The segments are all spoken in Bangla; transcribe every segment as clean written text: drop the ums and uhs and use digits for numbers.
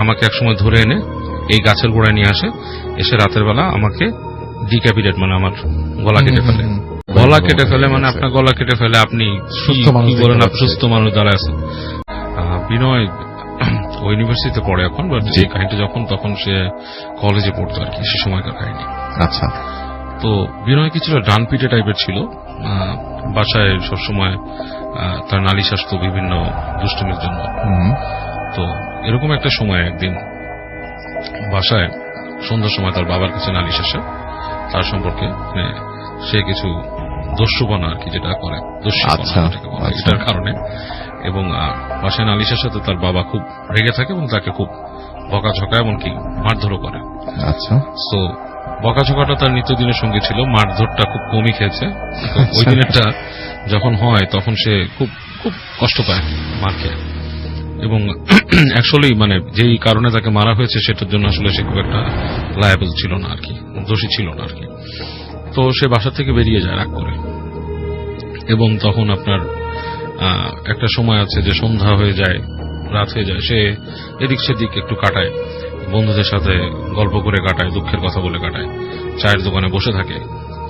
আমাকে একসময় ধরে এনে এই গাছের গোড়ায় নিয়ে আসে, এসে রাতের বেলা আমাকে ডিক্যাপিটেট মানে আমার গলা কেটে ফেলে। গলা কেটে ফেলে মানে আপনার গলা কেটে ফেলে, আপনি কি বলেন, আপনি সুস্থ মানুষ দাঁড়ায় আছেন। বিনয় ও ইউনিভার্সিটিতে পড়ে এখন, বাট এই কাহিনীটা যখন তখন সে কলেজে পড়তো আর কি, সে সময়কার কাহিনী। আচ্ছা। তো বিনয় কি ছিল, ডানপিটে টাইপের ছিল, বাসায় সবসময় তার নালিশ আসতো বিভিন্ন দুষ্টুমির জন্য। তো এরকম একটা সময় একদিন বাসায় সন্ধ্যার সময় তার বাবার কাছে নালিশ আসে তার সম্পর্কে, সে কিছু দস্যুপনা আর কি যেটা করে, এটার কারণে। এবং বাসায় নালিশ আসাতে তার বাবা খুব রেগে থাকে এবং তাকে খুব বকাঝকা এমনকি মারধরও করে। আচ্ছা। তো বকাঝকাটা তার নিত্যদিনের সঙ্গে ছিল, মারধরটা খুব কমই খেয়েছে। ওই দিনেরটা যখন হয় তখন সে খুব খুব কষ্ট পায় মারকে, এবং অ্যাকচুয়ালি মানে যেই কারণে তাকে মারা হয়েছে সেটার জন্য আসলে সে খুব একটা লায়াবল ছিল না আর কি, দোষী ছিল না আর কি। তো সে বাসা থেকে বেরিয়ে যায় রাগ করে, এবং তখন আপনার একটা সময় আছে যে সন্ধ্যা হয়ে যায়, রাত হয়ে যায়, সে এদিক সেদিক একটু কাটায়, বন্ধুদের সাথে গল্প করে কাটায়, দুঃখের কথা বলে কাটায়, চায়ের দোকানে বসে থাকে।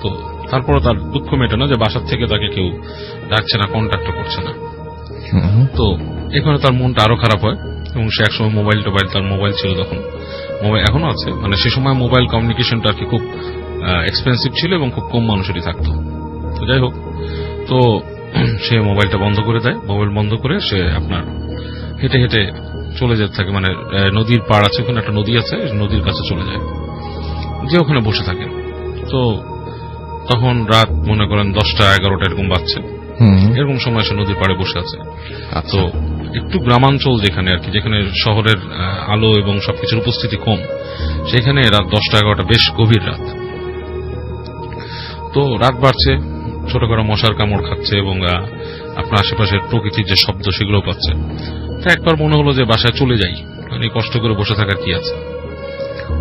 তো তারপরে তার দুঃখ মেটে না যে বাসার থেকে তাকে কেউ ডাকছে না, কন্ট্যাক্ট করছে না। তো এখানে তার মনটা আরো খারাপ হয়, এবং সে একসময় মোবাইল তার মোবাইল ছিল তখন, মোবাইল এখনো আছে, মানে সে সময় মোবাইল কমিউনিকেশনটা আর কি খুব এক্সপেন্সিভ ছিল এবং খুব কম মানুষেরই থাকতো। তো যাই হোক, তো সে মোবাইলটা বন্ধ করে দেয়, মোবাইল বন্ধ করে সে আপনার হেঁটে হেঁটে চলে যেতে থাকে, মানে নদীর পাড় আছে, ওখানে একটা নদী আছে, নদীর কাছে চলে যায়, যে ওখানে বসে থাকে। তো তখন রাত মনে করেন 10টা-11টা এরকম বাজছে, এরকম সময় সে নদীর পাড়ে বসে আছে। তো একটু গ্রামাঞ্চল যেখানে আর কি, যেখানে শহরের আলো এবং সবকিছুর উপস্থিতি কম, সেখানে রাত 10টা-11টা বেশ গভীর রাত। তো রাত বাড়ছে, ছোটখাটো মশার কামড় খাচ্ছে, এবং আপনার আশেপাশের প্রকৃতির যে শব্দ সেগুলো পাচ্ছে। তো একবার মনে হলো যে বাসায় চলে যাই, মানে কষ্ট করে বসে থাকার কি আছে।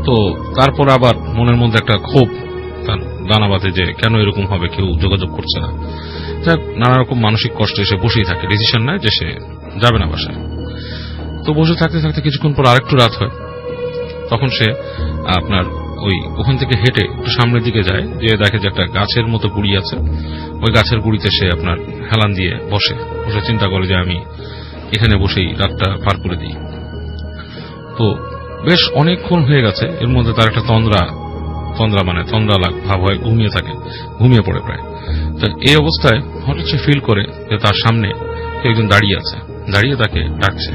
তো তারপর আবার মনের মধ্যে একটা ক্ষোভ তার দানা বাঁধে যে কেন এরকম হবে, কেউ যোগাযোগ করছে না। নানা রকম মানসিক কষ্টে এসে বসেই থাকে, ডিসিশন নেয় যে সে যাবে না বাসায়। তো বসে থাকতে থাকতে কিছুক্ষণ পর আরেকটু রাত হয়, তখন সে আপনার ওখান থেকে হেঁটে একটু সামনের দিকে যায়, যে দেখে যে একটা গাছের মতো গুড়ি আছে, ওই গাছের গুড়িতে সে আপনার হেলান দিয়ে বসে চিন্তা করে যে আমি এখানে বসেই রাতটা পার করে দিই। তো বেশ অনেকক্ষণ হয়ে গেছে, এর মধ্যে তার একটা তন্দ্রা ভাব হয়, ঘুমিয়ে পড়ে প্রায়। তো এই অবস্থায় হঠাৎ সে ফিল করে যে তার সামনে কেউ একজন দাঁড়িয়ে আছে, দাঁড়িয়ে তাকে ডাকছে।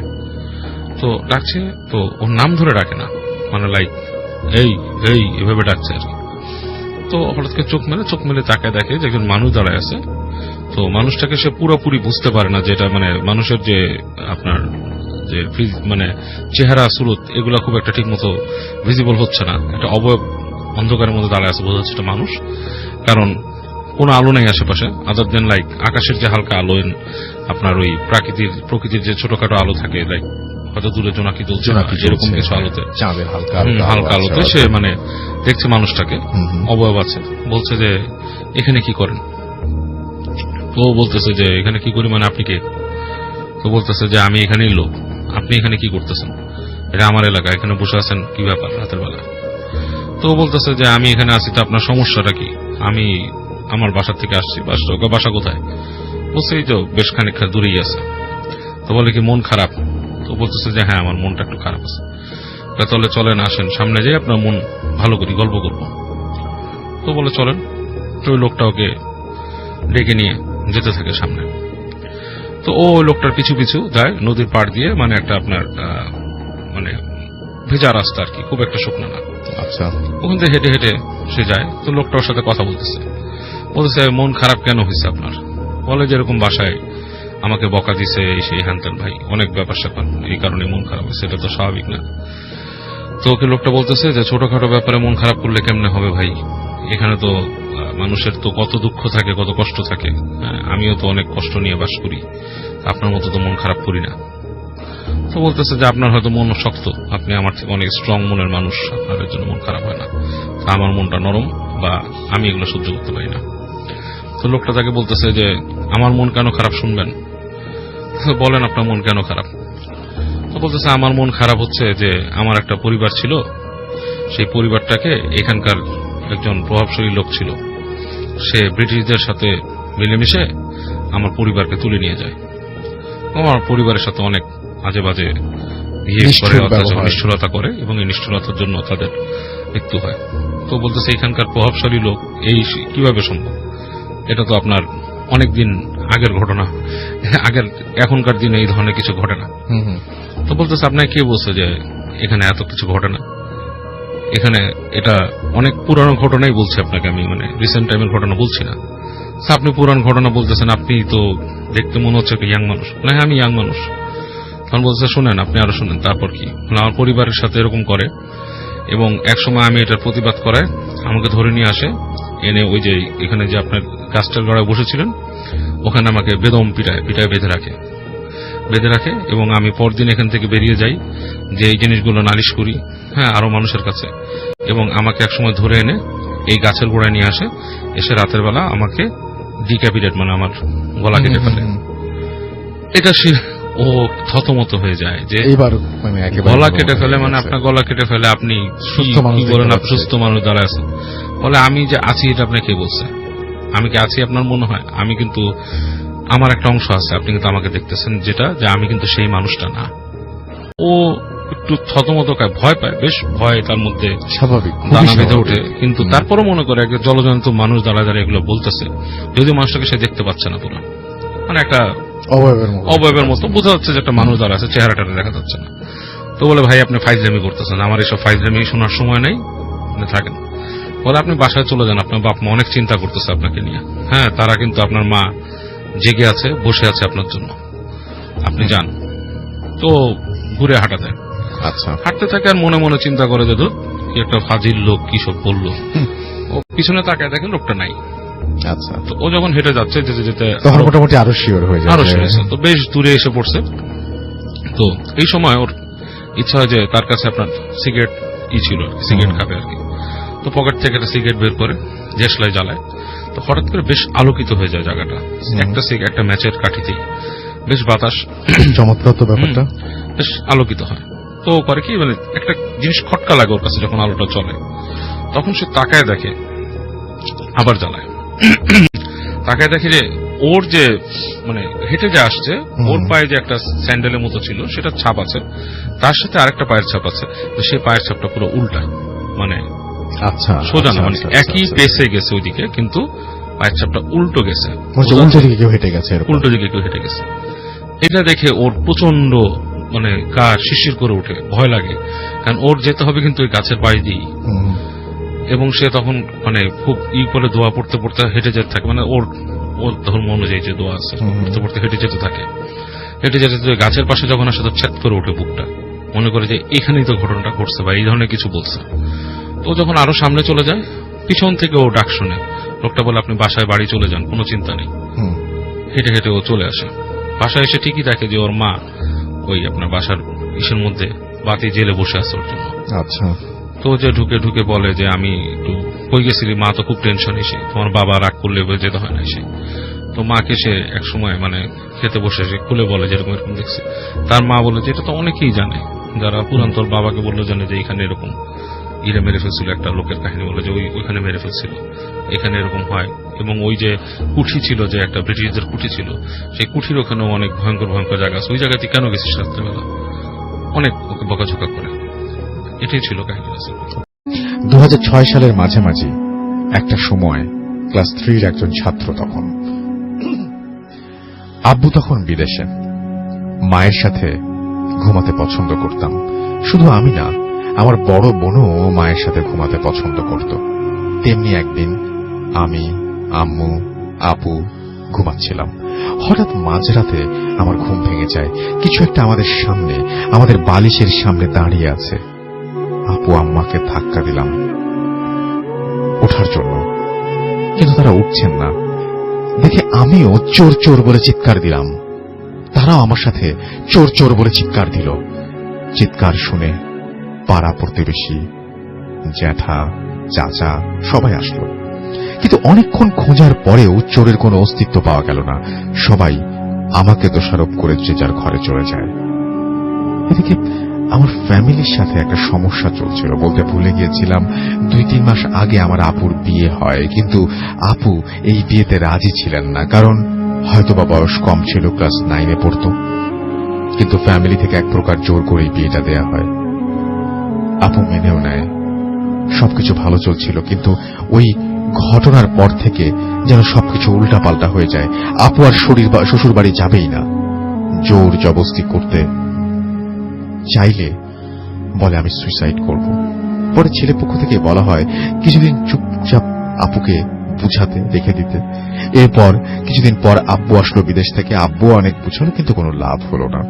তো ওর নাম ধরে ডাকে না, মানে লাইক এই এই এভাবে ডাকছে আর কি। তো হঠাৎ করে চোখ মেলে তাকায়, দেখে যে একজন মানুষ দাঁড়ায় আছে। তো মানুষটাকে সে পুরোপুরি বুঝতে পারে না, যেটা মানে মানুষের যে আপনার যে মানে চেহারা সুরত এগুলা খুব একটা ঠিক মতো ভিজিবল হচ্ছে না, একটা অবয়ব অন্ধকারের মধ্যে দাঁড়ায় আছে, বোঝা যাচ্ছে এটা মানুষ, কারণ কোনো আলো নেই আশেপাশে, আদার দেন লাইক আকাশের যে হালকা আলো, আপনার ওই প্রকৃতির যে ছোটখাটো আলো থাকে, লাইক হয়তো দূরে জোনাকি জ্বলছে, এরকম কিছু আলোতে, চাঁদের হালকা আলোতে সে মানে দেখছে মানুষটাকে, অবয়ব আছে। বলছে যে এখানে কি করেন? তো বলতেছে যে এখানে কি করি মানে আপনি কে? তো বলতেছে যে আমি এখানেই লোক, আপনি এখানে কি করতেছেন? এটা আমার এলাকা, এখানে বসে আছেন কি ব্যাপার রাতের বেলা? তো বলতেছে যে আমি এখানে আছি, তো আপনার সমস্যাটা কি? আমি আমার বাসা থেকে আসছি। বাসা কোথায়? বলছে এই তো বেশ খানিকটা দূরেই আছে। তো বলে কি মন খারাপ? তো বলতেছে যে হ্যাঁ আমার মনটা একটু খারাপ আছে। তাহলে চলেন আসেন সামনে যাই, আপনার মন ভালো করি, গল্প করবো। তো বলে চলেন। তো ওই লোকটা ওকে ডেকে নিয়ে যেতে থাকে সামনে। তো ওই লোকটার পিছু পিছু যায় নদীর পাড় দিয়ে, মানে একটা আপনার মানে ভেজা রাস্তা আর কি, খুব একটা শুকনো না। আচ্ছা। ওখান থেকে হেঁটে হেঁটে সে যায়। তো লোকটা ওর সাথে কথা বলতেছে মন খারাপ কেন হয়েছে আপনার? বলে যেরকম বাসায় আমাকে বকা দিছে, এই সেই হ্যানত্যান, ভাই অনেক ব্যাপার স্যাপার, এই কারণে মন খারাপ হয়েছে, এটা তো স্বাভাবিক না। তো ওকে লোকটা বলতেছে যে ছোটখাটো ব্যাপারে মন খারাপ করলে কেমনে হবে ভাই, এখানে তো মানুষের তো কত দুঃখ থাকে, কত কষ্ট থাকে, আমিও তো অনেক কষ্ট নিয়ে বাস করি, আপনার মতো তো মন খারাপ করি না। তো বলতেছে যে আপনার হয়তো মন শক্ত, আপনি আমার থেকে অনেক স্ট্রং মনের মানুষ, আপনার জন্য মন খারাপ হয় না, আমার মনটা নরম, বা আমি এগুলো সহ্য করতে পারি না। তো লোকটা তাকে বলতেছে যে আমার মন কেন খারাপ শুনবেন? বলেন আপনার মন কেন খারাপ? তো বলতেছে আমার মন খারাপ হচ্ছে যে আমার একটা পরিবার ছিল, সেই পরিবারটাকে এখানকার একজন প্রভাবশালী লোক ছিল, সে ব্রিটিশদের সাথে মিলেমিশে আমার পরিবারকে তুলে নিয়ে যায়। আমার পরিবারের সাথে অনেক আজে বাজে নিষ্ঠুরতা করে এবং এই নিষ্ঠুরতার জন্য তাদের মৃত্যু হয়। তো বলতেছে এখানকার প্রভাবশালী লোক এই কিভাবে সম্ভব, এটা তো আপনার অনেকদিন আগের ঘটনা, এখনকার দিনে এই ধরনের কিছু ঘটে না। তো বলতেছে আপনাকে কে বলছে যে এখানে এত কিছু ঘটে না, এখানে এটা অনেক পুরানো ঘটনাই বলছে আপনাকে, আমি মানে রিসেন্ট টাইমের ঘটনা বলছি না। আপনি পুরানো ঘটনা বলতেছেন, আপনি তো দেখতে মনে হচ্ছে ইয়াং মানুষ। না হ্যাঁ আমি ইয়াং মানুষ। তখন বলতেছে শুনেন, আপনি আরো শুনেন। তারপর কি, আমার পরিবারের সাথে এরকম করে এবং একসময় আমি এটার প্রতিবাদ করায় আমাকে ধরে নিয়ে আসে, এনে ওই যে এখানে যে আপনার গাছটার গড়ায় বসেছিলেন ওখানে আমাকে বেদম পিটায় বেঁধে রাখে এবং আমি পরদিন এখান থেকে বেরিয়ে যাই, যে এই জিনিসগুলো নালিশ করি হ্যাঁ আরো মানুষের কাছে, এবং আমাকে একসময় ধরে এনে এই গাছের গোড়ায় নিয়ে আসে, এসে রাতের বেলা আমাকে ডিক্যাপিটেট মানে আমার গলা কেটে ফেলে। এটা ও থতমত হয়ে যায় যে গলা কেটে ফেলে, মানে আপনার গলা কেটে ফেলে, আপনি কি বলেন, আপনি সুস্থ মানুষ দাঁড়ায় আছেন। বলে আমি যে আছি এটা আপনাকে কে বলছে, আমি কি আছি আপনার মনে হয়? আমি কিন্তু আমার একটা অংশ আছে, আপনি কিন্তু আমাকে দেখতেছেন যেটা, যে আমি কিন্তু সেই মানুষটা না। ও একটু থতমত খায়, ভয় পায়, বেশ ভয় তার মধ্যে স্বাভাবিক দানা বেঁধে ওঠে, কিন্তু তারপরও মনে করে একটা জলজন্ত মানুষ দাঁড়ায় এগুলো বলতেছে, যদিও মানুষটাকে সে দেখতে পাচ্ছে না পুরো, মানে একটা অবয়বের মতো বোঝা যাচ্ছে যে একটা মানুষ দাঁড়া আছে, চেহারাটা দেখা যাচ্ছে না। তো বলে ভাই আপনি ফাইজলামি করতেছেন, আমার এসব ফাইজলামি শোনার সময় নেই, আপনি থাকেন। বলে আপনি বাসায় চলে যান, আপনার বাপ মা অনেক চিন্তা করতেছে আপনাকে নিয়ে, হ্যাঁ তারা কিন্তু আপনার মা জেগে আছে, বসে আছে আপনার জন্য, আপনি যান। তো ঘুরে হাঁটা দেয়। আচ্ছা, হাঁটতে থাকে আর মনে মনে চিন্তা করে যে কি একটা ফাজিল লোক কি সব বললো। ও পিছনে তাকায় দেখে লোকটা নাই। আচ্ছা, তো ও যখন হেঁটে যাচ্ছে যেতে যেতে মোটামুটি আরো শিওর হয়ে যায়, তো বেশ দূরে এসে পড়ছে। তো এই সময় ওর ইচ্ছা হয় যে তার কাছে আপনার সিগারেট ছিল, সিগারেট খাবে আর কি। তো পকেট থেকে একটা সিগারেট বের করে দেশলাই জ্বালায়। তো হঠাৎ করে বেশ আলোকিত হয়ে যায় জায়গাটা, একটা ম্যাচের কাঠিতেই বেশ বাতাস, চমৎকার তো ব্যাপারটা, বেশ আলোকিত হয়। তো করে কি, মানে একটা জিনিস খটকা লাগে ওর কাছে যখন আলোটা চলে, তখন সে তাকায় দেখে, আবার জ্বালায়, তাকায় দেখে যে ওর যে মানে হেঁটে যে আসছে, ওর পায়ে যে একটা স্যান্ডেলের মতো ছিল সেটা ছাপ আছে, তার সাথে আরেকটা পায়ের ছাপ আছে। তো সেই পায়ের ছাপটা পুরো উল্টা, মানে আচ্ছা সোজা না, মানে একই পেসে গেছে ওইদিকে, কিন্তু পায়ের ছাপটা উল্টো গেছে, উল্টো দিকে কেউ হেঁটে গেছে। এটা দেখে ওর প্রচন্ড মানে গা শিরশির করে ওঠে, ভয় লাগে, কারণ ওর যেতে হবে কিন্তু ওই গাছের পাশ দিয়ে, এবং সে তখন মানে খুব করে দোয়া পড়তে পড়তে হেঁটে যেতে থাকে, মানে ওর ধর্ম অনুযায়ী যে দোয়া আছে পড়তে পড়তে হেঁটে যেতে থাকে। হেঁটে যেতে গাছের পাশে যখন আসে তো ছ্যাদ করে ওঠে বুকটা, মনে করে যে এখানেই তো ঘটনাটা ঘটছে বা এই ধরনের কিছু বলছে। তো যখন আরো সামনে চলে যায়, পিছন থেকে ও ডাক শুনে, লোকটা বলে আপনি বাসায় বাড়ি চলে যান, কোনো চিন্তা নেই। হেঁটে হেঁটে ও চলে আসে, বাসায় এসে ঠিকই দেখে যে ওর মা ওই আপনার বাসার ইসের মধ্যে বাতি জেলে বসে আছে ওর জন্য। আচ্ছা, তো যে ঢুকে ঢুকে বলে যে আমি একটু কই গেছিলি, মা তো খুব টেনশন, এসে তোমার বাবা রাগ করলে যেতে হয় না এসে। তো মাকে সে এক সময় মানে খেতে বসে সে খুলে বলে যেরকম এরকম দেখছি। তার মা বলে যে এটা তো অনেকেই জানে, যারা পুরান তোর বাবাকে বললো জানে যে এখানে এরকম ইরে মেরে ফেলছিল, একটা লোকের কাহিনী বলে যে ওইখানে মেরে ফেলছিল, এখানে এরকম হয়। এবং ওই যে কুঠি ছিল, যে একটা ব্রিটিশদের কুঠি ছিল, সেই কুঠির ওখানেও অনেক ভয়ঙ্কর ভয়ঙ্কর জায়গা আছে, ওই জায়গাতে কেন গেছিস রাত্রেবেলা, অনেক ওকে বকাঝকা করে। এটাই ছিল কাহিনী। 2006 সালের মাঝামাঝি একটা সময় ক্লাস 3 একজন ছাত্র, তখন আব্বু তখন বিদেশে, মায়ের সাথে ঘুমাতে পছন্দ করতাম। শুধু আমি না, আমার বড় বোনও মায়ের সাথে ঘুমাতে পছন্দ করত। তেমনি একদিন আমি, আম্মু, আপু ঘুমাচ্ছিলাম। হঠাৎ মাঝরাতে আমার ঘুম ভেঙে যায়। কিছু একটা আমাদের সামনে, আমাদের বালিশের সামনে দাঁড়িয়ে আছে। আপু আম্মাকে ধাক্কা দিলাম ওঠার জন্য, কিন্তু তারা উঠছেন না। দেখে আমিও চোর চোর বলে চিৎকার দিলাম, তারাও আমার সাথে চোর চোর বলে চিৎকার দিল। চিৎকার শুনে পাড়া প্রতিবেশী, জ্যাঠা, চাচা সবাই আসলো, কিন্তু অনেকক্ষণ খোঁজার পরেও চোরের কোনো অস্তিত্ব পাওয়া গেল না। সবাই আমাকে দোষারোপ করে যে যার ঘরে চলে যায়। এদিকে আমার ফ্যামিলির সাথে একটা সমস্যা চলছিল। বলতে ভুলে গিয়েছিলাম, 2-3 মাস আগে আমার আপুর বিয়ে হয়, কিন্তু আপু এই বিয়েতে রাজি ছিলেন না। কারণ হয়তোবা বয়স কম ছিল, ক্লাস 9-এ পড়ত। কিন্তু ফ্যামিলি থেকে এক প্রকার জোর করে বিয়েটা দেয়া হয়। আপু মেনেও নেয়। সবকিছু ভালো চলছিল, কিন্তু ওই ঘটনার পর থেকে যেন সবকিছু উল্টাপাল্টা হয়ে যায়। আপু আর শ্বশুর বাড়ি যাবেই না। জোর জবরদস্তি করতে চাইলে বলে আমি সুইসাইড করব। পরে ছেলে পক্ষ থেকে বলা হয় কিছুদিন চুপচাপ আপুকে বুঝাতে, রেখে দিতে। এরপর কিছুদিন পর আব্বু আসলো বিদেশ থেকে। আব্বু অনেক বুঝালো, কিন্তু কোনো লাভ হলো না।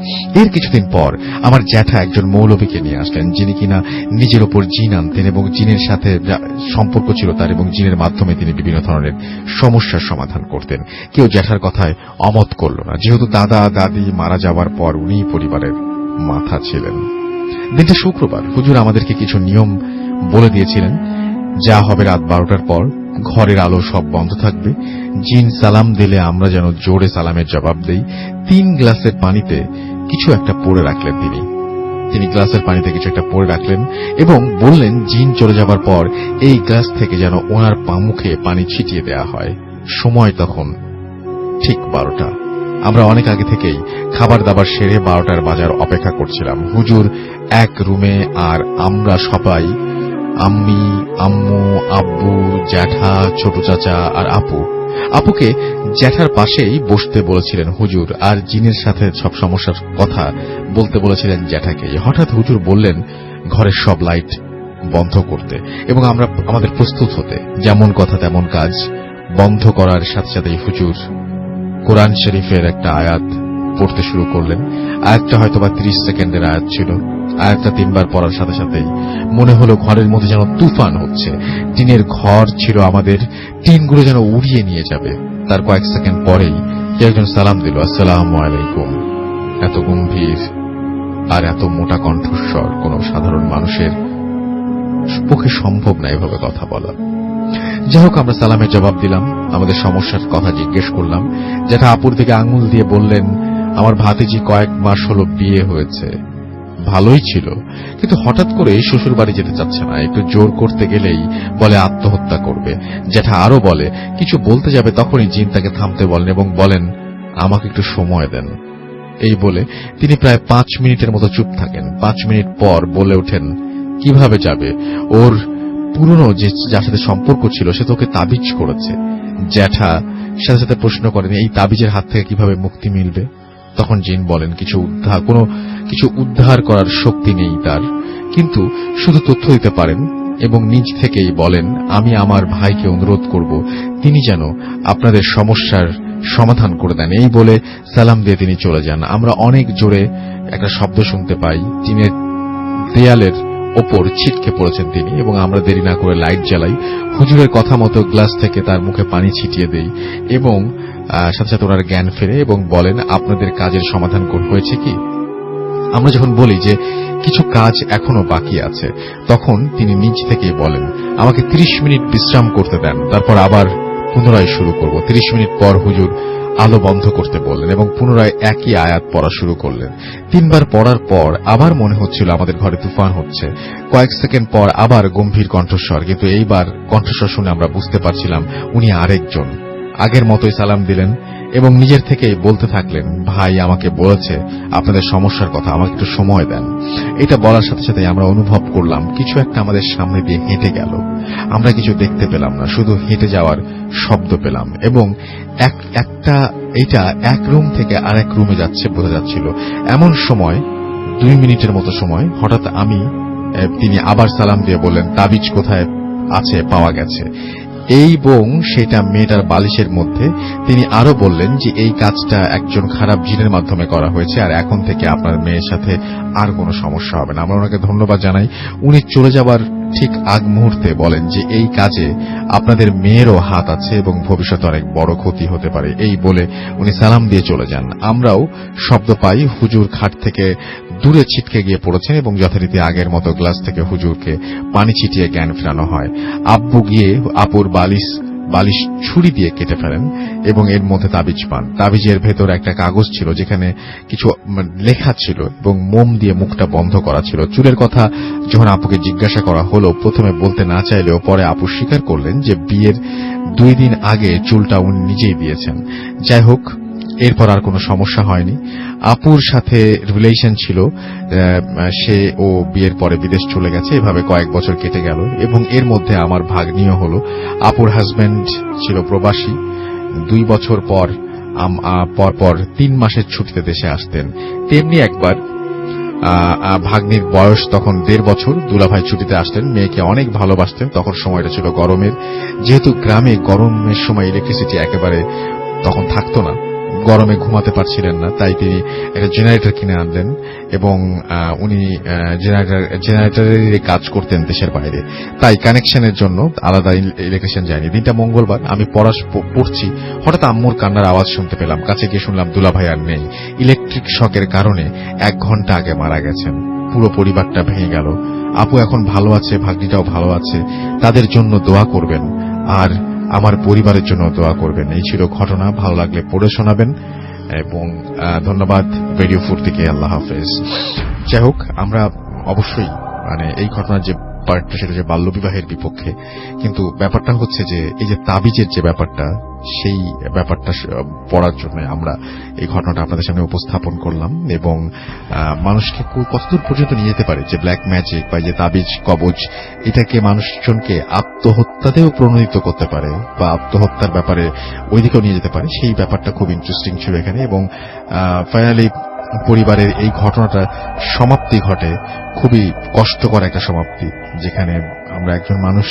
এর কিছুদিন পর আমার জ্যাঠা একজন মৌলবীকে নিয়ে আসলেন, যিনি কিনা নিজের ওপর জিন আনতেন এবং জিনের সাথে সম্পর্ক ছিল তার, এবং জিনের মাধ্যমে তিনি বিভিন্ন ধরনের সমস্যার সমাধান করতেন। কেউ জ্যাঠার কথায় অমত করল না, যেহেতু দাদা দাদি মারা যাওয়ার পর উনিই পরিবারের মাথা ছিলেন। দিনটা শুক্রবার। হুজুর আমাদেরকে কিছু নিয়ম বলে দিয়েছিলেন। যা হবে রাত 12টার পর ঘরের আলো সব বন্ধ থাকবে। জিন সালাম দিলে আমরা যেন জোরে সালামের জবাব দেই। 3 গ্লাসের পানিতে কিছু একটা পড়ে রাখলেন তিনি গ্লাসের পানিতে কিছু একটা পড়ে রাখলেন এবং বললেন জিন চলে যাবার পর এই গ্লাস থেকে যেন ওনার মুখে পানি ছিটিয়ে দেয়া হয়। সময় তখন ঠিক 12টা। আমরা অনেক আগে থেকেই খাবার দাবার সেরে 12টার বাজার অপেক্ষা করছিলাম। হুজুর এক রুমে, আর আমরা সবাই, আম্মি, আম্মু, আব্বু, জ্যাঠা, ছোট চাচা আর আপুকে জ্যাঠার পাশেই বসতে বলেছিলেন হুজুর, আর জিনের সাথে সব সমস্যার কথা বলতে বলেছিলেন জ্যাঠাকে। হঠাৎ হুজুর বললেন ঘরের সব লাইট বন্ধ করতে এবং আমরা আমাদের প্রস্তুত হতে। যেমন কথা তেমন কাজ। বন্ধ করার সাথে সাথেই হুজুর কোরআন শরীফের একটা আয়াত পড়তে শুরু করলেন। আয়াতটা হয়তোবা 30 সেকেন্ডের আয়াত ছিল। আয়াতটা 3 বার পড়ার সাথে সাথেই মনে হলো ঘরের মধ্যে যেন তুফান হচ্ছে। টিনের ঘর ছিল আমাদের, টিনগুলো যেন উড়িয়ে নিয়ে যাবে। তার কয়েক সেকেন্ড পরেই কেউ একজন সালাম দিল, আসসালামু আলাইকুম। এত গম্ভীর আর এত মোটা কণ্ঠস্বর কোন সাধারণ মানুষের পক্ষে সম্ভব না এভাবে কথা বলা। যাই হোক, আমরা সালামের জবাব দিলাম, আমাদের সমস্যার কথা জিজ্ঞেস করলাম। যেটা আপুর দিকে আঙুল দিয়ে বললেন, আমার ভাতিজি কয়েক মাস হলো বিয়ে হয়েছে, ভালোই ছিল, কিন্তু হঠাৎ করে শ্বশুর বাড়ি যেতে চাচ্ছে না। একটু জোর করতে গেলেই বলে আত্মহত্যা করবে। যেটা আরো বলে কিছু বলতে যাবে, তখনই জিন তাকে থামতে বলেন এবং বলেন আমাকে একটু সময় দেন। এই বলে তিনি প্রায় 5 মিনিটের মতো চুপ থাকেন। 5 মিনিট পর বলে ওঠেন কিভাবে যাবে, ওর পুরনো যার সাথে সম্পর্ক ছিল সে তোকে তাবিজ করেছে। জ্যাঠা সাথে সাথে প্রশ্ন করেন এই তাবিজের হাত থেকে কিভাবে মুক্তি মিলবে। তখন জিন বলেন কিছু উদ্ধার করার শক্তি নেই তার, কিন্তু শুধু তথ্য দিতে পারেন এবং নিজ থেকেই বলেন আমি আমার ভাইকে অনুরোধ করব তিনি যেন আপনাদের সমস্যার সমাধান করে দেন। এই বলে সালাম দিয়ে তিনি চলে যান। আমরা অনেক জোরে একটা শব্দ শুনতে পাই। টিনের দেয়ালের ওপর ছিটকে পড়েছেন তিনি এবং আমরা দেরি না করে লাইট জ্বালাই। হুজুরের কথা মতো গ্লাস থেকে তার মুখে পানি ছিটিয়ে দেই এবং সাথে সাথে ওনার জ্ঞান ফেরে এবং বলেন আপনাদের কাজের সমাধান হয়েছে কি। আমরা যখন বলি যে কিছু কাজ এখনো বাকি আছে, তখন তিনি নিজ থেকেই বলেন আমাকে 30 মিনিট বিশ্রাম করতে দেন, তারপর আবার পুনরায় শুরু করব। 30 মিনিট পর হুজুর আলো বন্ধ করতে বললেন এবং পুনরায় একই আয়াত পড়া শুরু করলেন। 3 বার পড়ার পর আবার মনে হচ্ছিল আমাদের ঘরে তুফান হচ্ছে। কয়েক সেকেন্ড পর আবার গম্ভীর কণ্ঠস্বর, কিন্তু এইবার কণ্ঠস্বর শুনে আমরা বুঝতে পারছিলাম উনি আরেকজন। আগের মতোই সালাম দিলেন এবং নিজের থেকেই বলতে থাকলেন ভাই আমাকে বলেছে আপনাদের সমস্যার কথা, আমাকে একটু সময় দেন। এটা বলার সাথে সাথে আমরা অনুভব করলাম কিছু একটা আমাদের সামনে দিয়ে হেঁটে গেল। আমরা কিছু দেখতে পেলাম না, শুধু হেঁটে যাওয়ার শব্দ পেলাম এবং এটা এক রুম থেকে আরেক রুমে যাচ্ছে বোঝা যাচ্ছিল। এমন সময় 2 মিনিটের মতো সময় হঠাৎ তিনি আবার সালাম দিয়ে বললেন তাবিজ কোথায় আছে, পাওয়া গেছে। এবং সেটা মেয়েটার বালিশের মধ্যে। তিনি আরো বললেন যে এই কাজটা একজন খারাপ জিনের মাধ্যমে করা হয়েছে আর এখন থেকে আপনার মেয়ের সাথে আর কোনো সমস্যা হবে না। আমরা ওনাকে ধন্যবাদ জানাই। উনি চলে যাবার ঠিক আগ মুহূর্তে বলেন যে এই কাজে আপনাদের মেয়েরও হাত আছে এবং ভবিষ্যতে অনেক বড় ক্ষতি হতে পারে। এই বলে উনি সালাম দিয়ে চলে যান। আমরাও শব্দ পাই হুজুর খাট থেকে দূরে ছিটকে গিয়ে পড়েছেন এবং যথারীতি আগের মতো গ্লাস থেকে হুজুরকে পানি ছিটিয়ে জ্ঞান ফেরানো হয়। আব্বু গিয়ে আপুর বালিশ বালিশ ছুরি দিয়ে কেটে ফেলেন এবং এর মধ্যে তাবিজ পান। তাবিজের ভেতর একটা কাগজ ছিল যেখানে কিছু লেখা ছিল এবং মোম দিয়ে মুখটা বন্ধ করা ছিল। চুলের কথা যখন আপুকে জিজ্ঞাসা করা হলো, প্রথমে বলতে না চাইলেও পরে আপু স্বীকার করলেন যে বিয়ের 2 দিন আগে চুলটা উনি নিজেই দিয়েছেন। যাই হোক, এরপর আর কোনো সমস্যা হয়নি। আপুর সাথে রিলেশন ছিল, সে ও বিয়ের পরে বিদেশ চলে গেছে। এভাবে কয়েক বছর কেটে গেল এবং এর মধ্যে আমার ভাগ্নিও হলো। আপুর হাজবেন্ড ছিল প্রবাসী। 2 বছর পর 3 মাসের ছুটিতে দেশে আসতেন। তেমনি একবার ভাগ্নির বয়স তখন 1.5 বছর, দুলাভাই ছুটিতে আসতেন। মেয়েকে অনেক ভালোবাসতেন। তখন সময়টা ছিল গরমের। যেহেতু গ্রামে গরমের সময় ইলেকট্রিসিটি একেবারে তখন থাকতো না, গরমে ঘুমাতে পারছিলেন না, তাই তিনি একটা জেনারেটর কিনে আনলেন এবং উনি জেনারেটরের কাজ করতেন দেশের বাইরে, তাই কানেকশনের জন্য আলাদা ইলেকট্রিশিয়ান যায়নি। দিনটা মঙ্গলবার, আমি পড়ছি, হঠাৎ আম্মুর কান্নার আওয়াজ শুনতে পেলাম। কাছে গিয়ে শুনলাম দুলাভাই আর নেই। ইলেকট্রিক শকের কারণে 1 ঘন্টা আগে মারা গেছেন। পুরো পরিবারটা ভেঙে গেল। আপু এখন ভালো আছে, ভাগ্নিটাও ভালো আছে। তাদের জন্য দোয়া করবেন আর আমার পরিবারের জন্য দোয়া করবেন। এই ছিল ঘটনা। ভালো লাগলে পড়ে শোনাবেন এবং ধন্যবাদ রেডিও 4 থেকে। আল্লাহ হাফেজ। যাই হোক, আমরা অবশ্যই এই ঘটনার যে পার্টটা সেটা যে বাল্যবিবাহের বিপক্ষে, কিন্তু ব্যাপারটা হচ্ছে যে এই যে তাবিজের যে ব্যাপারটা, সেই ব্যাপারটা পড়ার জন্য আমরা এই ঘটনাটা আপনাদের সামনে উপস্থাপন করলাম এবং মানুষকে কতদূর পর্যন্ত নিয়ে যেতে পারে যে ব্ল্যাক ম্যাজিক বা যে তাবিজ কবজ, এটাকে মানুষজনকে আত্মহত্যাতেও প্রণোদিত করতে পারে বা আত্মহত্যার ব্যাপারে ওইদিকেও নিয়ে যেতে পারে। সেই ব্যাপারটা খুব ইন্টারেস্টিং ছিল এখানে এবং ফাইনালি পরিবারের এই ঘটনাটা সমাপ্তি ঘটে। খুবই কষ্টকর একটা সমাপ্তি, যেখানে আমরা একজন মানুষ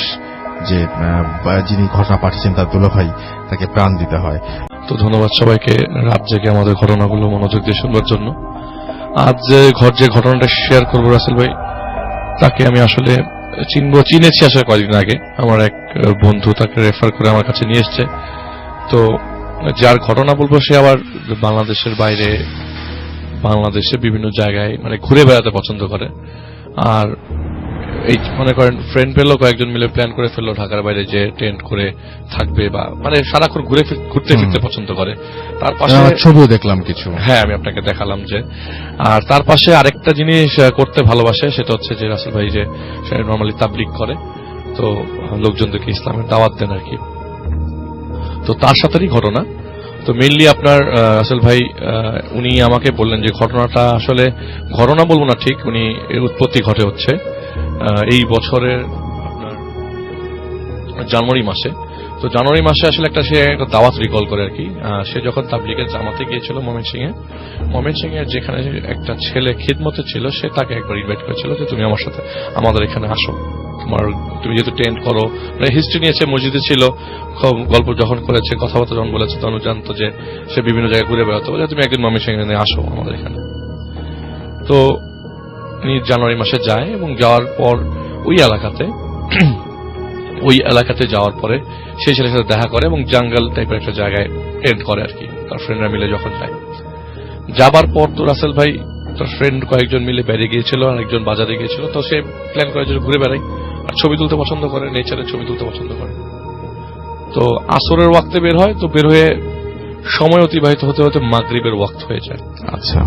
যিনি ঘটনা পাঠিয়েছেন তার দুলাভাই, তাকে প্রাণ দিতে হয়। তো ধন্যবাদ সবাইকে রাত জেগে আমাদের ঘটনাগুলো মনোযোগ দিয়ে শুনবার জন্য। আজ যে ঘটনাটা শেয়ার করবো রাসেল ভাই, তাকে আমি আসলে চিনেছি আসলে কয়েকদিন আগে। আমার এক বন্ধু তাকে রেফার করে আমার কাছে নিয়ে এসছে। তো যার ঘটনা বলবো সে আবার বাংলাদেশের বাইরে, বাংলাদেশে বিভিন্ন জায়গায় ঘুরে বেড়াতে পছন্দ করে। আর এই মনে করেন ফ্রেন্ড পেলো, কয়েকজন মিলে প্ল্যান করে ফেললো ঢাকার বাইরে যে টেন্ট করে থাকবে বা সারাক্ষণ ঘুরতে ফিরতে পছন্দ করে। তার পাশে ছবিও দেখলাম কিছু, হ্যাঁ আমি আপনাকে দেখালাম যে। আর তার পাশে আরেকটা জিনিস করতে ভালোবাসে, সেটা হচ্ছে যে রাসেল ভাই যে সে নর্মালি তাবলিগ করে, তো লোকজনদেরকে ইসলামের দাওয়াত দেন আর কি। তো তার সাথেই ঘটনা। তো মেইনলি আপনার রাসেল ভাই উনি আমাকে বললেন যে ঘটনাটা আসলে ঘটনা বলবো না ঠিক, উনি উৎপত্তি ঘটে হচ্ছে এই বছরের আপনার জানুয়ারি মাসে। তো জানুয়ারি মাসে আসলে সে একটা দাওয়াত রিকল করে আর কি। সে যখন তাবলিগের জামাতে গিয়েছিল ময়মনসিংহে যেখানে একটা ছেলে খিদমতে ছিল, সে তাকে একবার ইনভাইট করেছিল যে তুমি আমার সাথে আমাদের এখানে আসো, তুমি যেহেতু টেন্ট করো। হিস্ট্রি নিয়েছে, মসজিদে ছিল, গল্প যখন করেছে, কথাবার্তা যখন বলেছে, তখন জানতো যে সে বিভিন্ন জায়গায় ঘুরে বেড়াতো, বলে তুমি একদিন ময়মনসিংহে আসো আমাদের এখানে। তো উনি জানুয়ারি মাসে যায় এবং যাওয়ার পর ওই এলাকাতে যাওয়ার পরে সেই ছেলের সাথে দেখা করে এবং জঙ্গল টাইপের একটা জায়গায় টেন্ট করে আর কি, তার ফ্রেন্ডরা মিলে যখন যায়। যাবার পর তো রাসেল ভাই তার ফ্রেন্ড কয়েকজন মিলে বাইরে গিয়েছিল আর একজন বাজারে গিয়েছিল। তো সে প্ল্যান করে যে ঘুরে বেড়াই আর ছবি তুলতে পছন্দ করে, নেচারের ছবি তুলতে পছন্দ করে। তো আসরের ওয়াক্তে বের হয়। তো বের হয়ে সময় অতিবাহিত হতে হতে মাগরিবের ওয়াক্ত হয়ে যায়। আচ্ছা।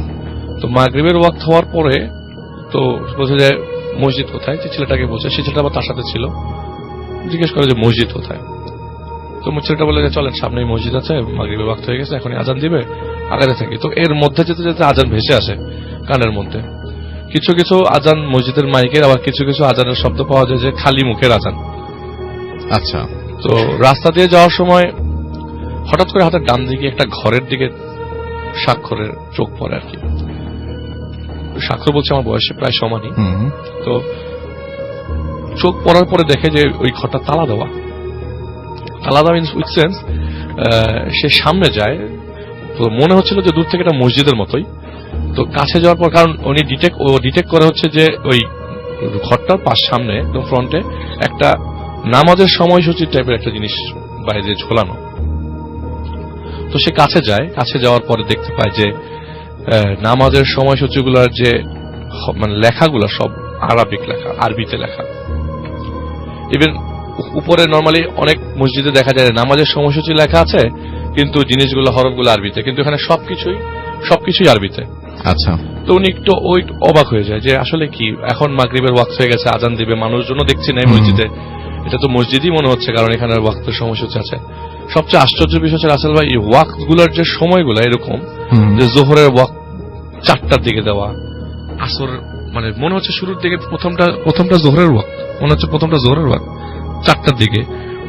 তো মাগরিবের ওয়াক্ত হওয়ার পরে তো বলছে যে মসজিদ কোথায়, যে ছেলেটাকে বলছে, সে ছেলেটা আবার তার সাথে ছিল, জিজ্ঞেস করে যে মসজিদ কোথায়। তো ছেলেটা বলে যে চলেন সামনেই মসজিদ আছে, মাগরিবের ওয়াক্ত হয়ে গেছে, এখনই আজান দিবে, আগাতে থাকি। তো এর মধ্যে যেতে যেতে আজান ভেসে আসে কানের মধ্যে। কিছু কিছু আজান মসজিদের মাইকের, আবার কিছু কিছু আজানের শব্দ পাওয়া যায় যে খালি মুখের আজান। আচ্ছা। তো রাস্তা দিয়ে যাওয়ার সময় হঠাৎ করে হাতের ডান দিকে একটা ঘরের দিকে স্বাক্ষরের চোখ পড়ে আর কি। স্বাক্ষর বলছে আমার বয়সে প্রায় সমানই। তো চোখ পড়ার পরে দেখে যে ওই ঘরটা তালা দেওয়া মিনস উইথ সেন্স সে সামনে যায়। তো মনে হচ্ছিল যে দূর থেকে একটা মসজিদের মতোই। তো কাছে যাওয়ার পর, কারণ উনি ডিটেক্ট করে হচ্ছে যে ওই ঘরটার পাশ সামনে ফ্রন্টে একটা নামাজের সময়সূচি টাইপের একটা জিনিস বাইরে ঝোলানো। তো সে কাছে যায়, কাছে যাওয়ার পরে দেখতে পায় যে নামাজের সময়সূচিগুলোর যে লেখাগুলো সব আরবিক লেখা, আরবিতে লেখা। ইভেন উপরে নরমালি অনেক মসজিদে দেখা যায় নামাজের সময়সূচি লেখা আছে, কিন্তু জিনিসগুলো হরফগুলো আরবিতে, কিন্তু এখানে সবকিছুই আরবিতে। আচ্ছা। তো উনি একটু অবাক হয়ে যায় যে আসলে কি, এখন মাগরিবের ওয়াক্ত হয়ে গেছে, আজান দিবে, মানুষজনও দেখছি না এই মসজিদে, এটা তো মসজিদই মনে হচ্ছে, কারণ এখানে ওয়াক্তের সময়সূচি আছে। সবচেয়ে আশ্চর্য বিষয় হচ্ছে রাসেল ভাই, এই ওয়াক্ত গুলোর যে সময়গুলো এরকম যে জোহরের ওয়াক্ত 4টার দিকে দেওয়া, আসর মানে মনে হচ্ছে শুরুর দিকে প্রথমটা জোহরের ওয়াক্ত, মনে হচ্ছে প্রথমটা জোহরের ওয়াক্ত 4টার দিকে,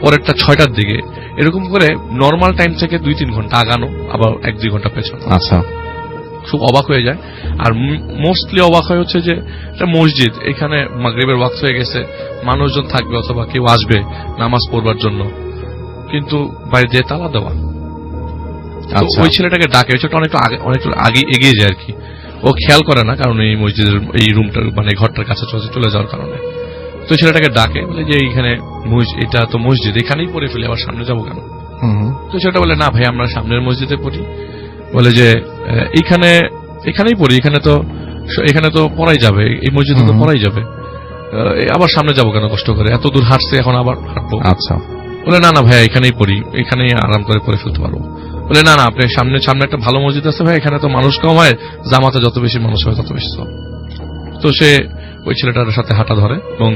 পরেরটা 6টার দিকে, এরকম করে নর্মাল টাইম থেকে 2-3 ঘন্টা আগানো, আবার 1-2 ঘন্টা পেছানো। আচ্ছা। খুব অবাক হয়ে যায়। আর মোস্টলি অবাক হয়ে হচ্ছে যে এটা মসজিদ, এখানে মাগরিবের ওয়াক্ত হয়ে গেছে, মানুষজন থাকবে অথবা কেউ আসবে নামাজ পড়বার জন্য, কিন্তু বাইরে দিয়ে তালা দেওয়া। ওই ছেলেটাকে ডাকে, ওই ছেলেটা অনেকটা আগে এগিয়ে যায় আর কি, ও খেয়াল করে না, কারণ এই মসজিদের এই রুমটার মানে ঘরটার কাছে চলে যাওয়ার কারণে। তো ছেলেটাকে ডাকে, বলে যে এইখানে এটা তো মসজিদ, এখানেই পড়ে ফেলি, আবার সামনে যাবো কেন? তো ছেলেটা বলে না ভাই, আমরা সামনের মসজিদে পড়ি। বলে যে এখানেই পড়ি, এখানে তো পড়াই যাবে, এই মসজিদে তো পড়াই যাবে, আবার সামনে যাবো কেন কষ্ট করে, এত দূর হাঁটছে, এখন আবার হাঁটবো। আচ্ছা। বলে না ভাইয়া, এখানেই পড়ি, এখানেই আরাম করে পড়ে ফেলতে পারবো। বলে না আপনি সামনে একটা ভালো মসজিদ আছে ভাই, এখানে তো মানুষ কম হয়, জামাতে যত বেশি মানুষ হয় তত বেশি সব। তো সে ওই ছেলেটার সাথে হাঁটা ধরে এবং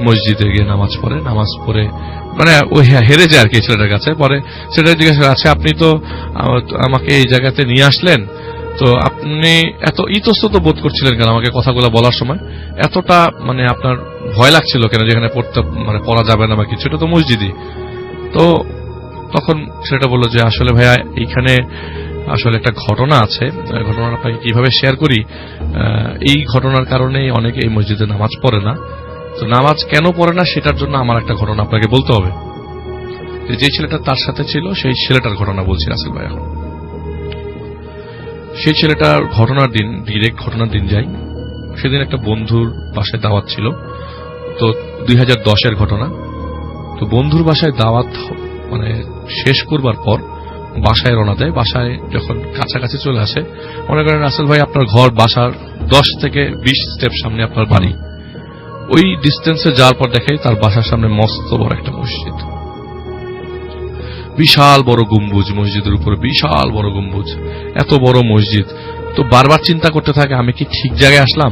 মসজিদে গিয়ে নামাজ পড়ে মানে ওই হেরে যায় আর কি ছেলেটার কাছে। পরে ছেলেটা জিজ্ঞাসা করে, আচ্ছা আপনি তো আমাকে এই জায়গাতে নিয়ে আসলেন, তো আপনি এত ইতস্তত বোধ করছিলেন কেন আমাকে কথাগুলো বলার সময়, এতটা মানে আপনার ভয় লাগছিল কেন যেখানে পড়া যাবে না বা কিছু, এটা তো মসজিদই। তো তখন সেটা বললো যে আসলে ভাইয়া, এইখানে আসলে একটা ঘটনা আছে, ঘটনাটা আপনাকে কিভাবে শেয়ার করি। এই ঘটনার কারণেই অনেকে এই মসজিদে নামাজ পড়ে না। তো নামাজ কেন পড়ে না সেটার জন্য আমার একটা ঘটনা আপনাকে বলতে হবে। যে ছেলেটা তার সাথে ছিল, সেই ছেলেটার ঘটনা বলছি রাসেল ভাই এখন। সেই ছেলেটার ডিরেক্ট ঘটনার দিন যাই। সেদিন একটা বন্ধুর বাসায় দাওয়াত ছিল, তো 2010-এর ঘটনা। তো বন্ধুর বাসায় দাওয়াত মানে শেষ করবার পর বাসায় রওনা দেয়। বাসায় যখন কাছাকাছি চলে আসে, মনে করেন রাসেল ভাই আপনার ঘর বাসার 10 থেকে 20 স্টেপ সামনে আপনার বাড়ি, ওই ডিস্টেন্সে যাওয়ার পর দেখে তার বাসার সামনে মস্ত বড় একটা মসজিদ, বিশাল বড় গম্বুজ, মসজিদের উপরে বিশাল বড় গম্বুজ, এত বড় মসজিদ। তো বারবার চিন্তা করতে থাকে, আমি কি ঠিক জায়গায় আসলাম?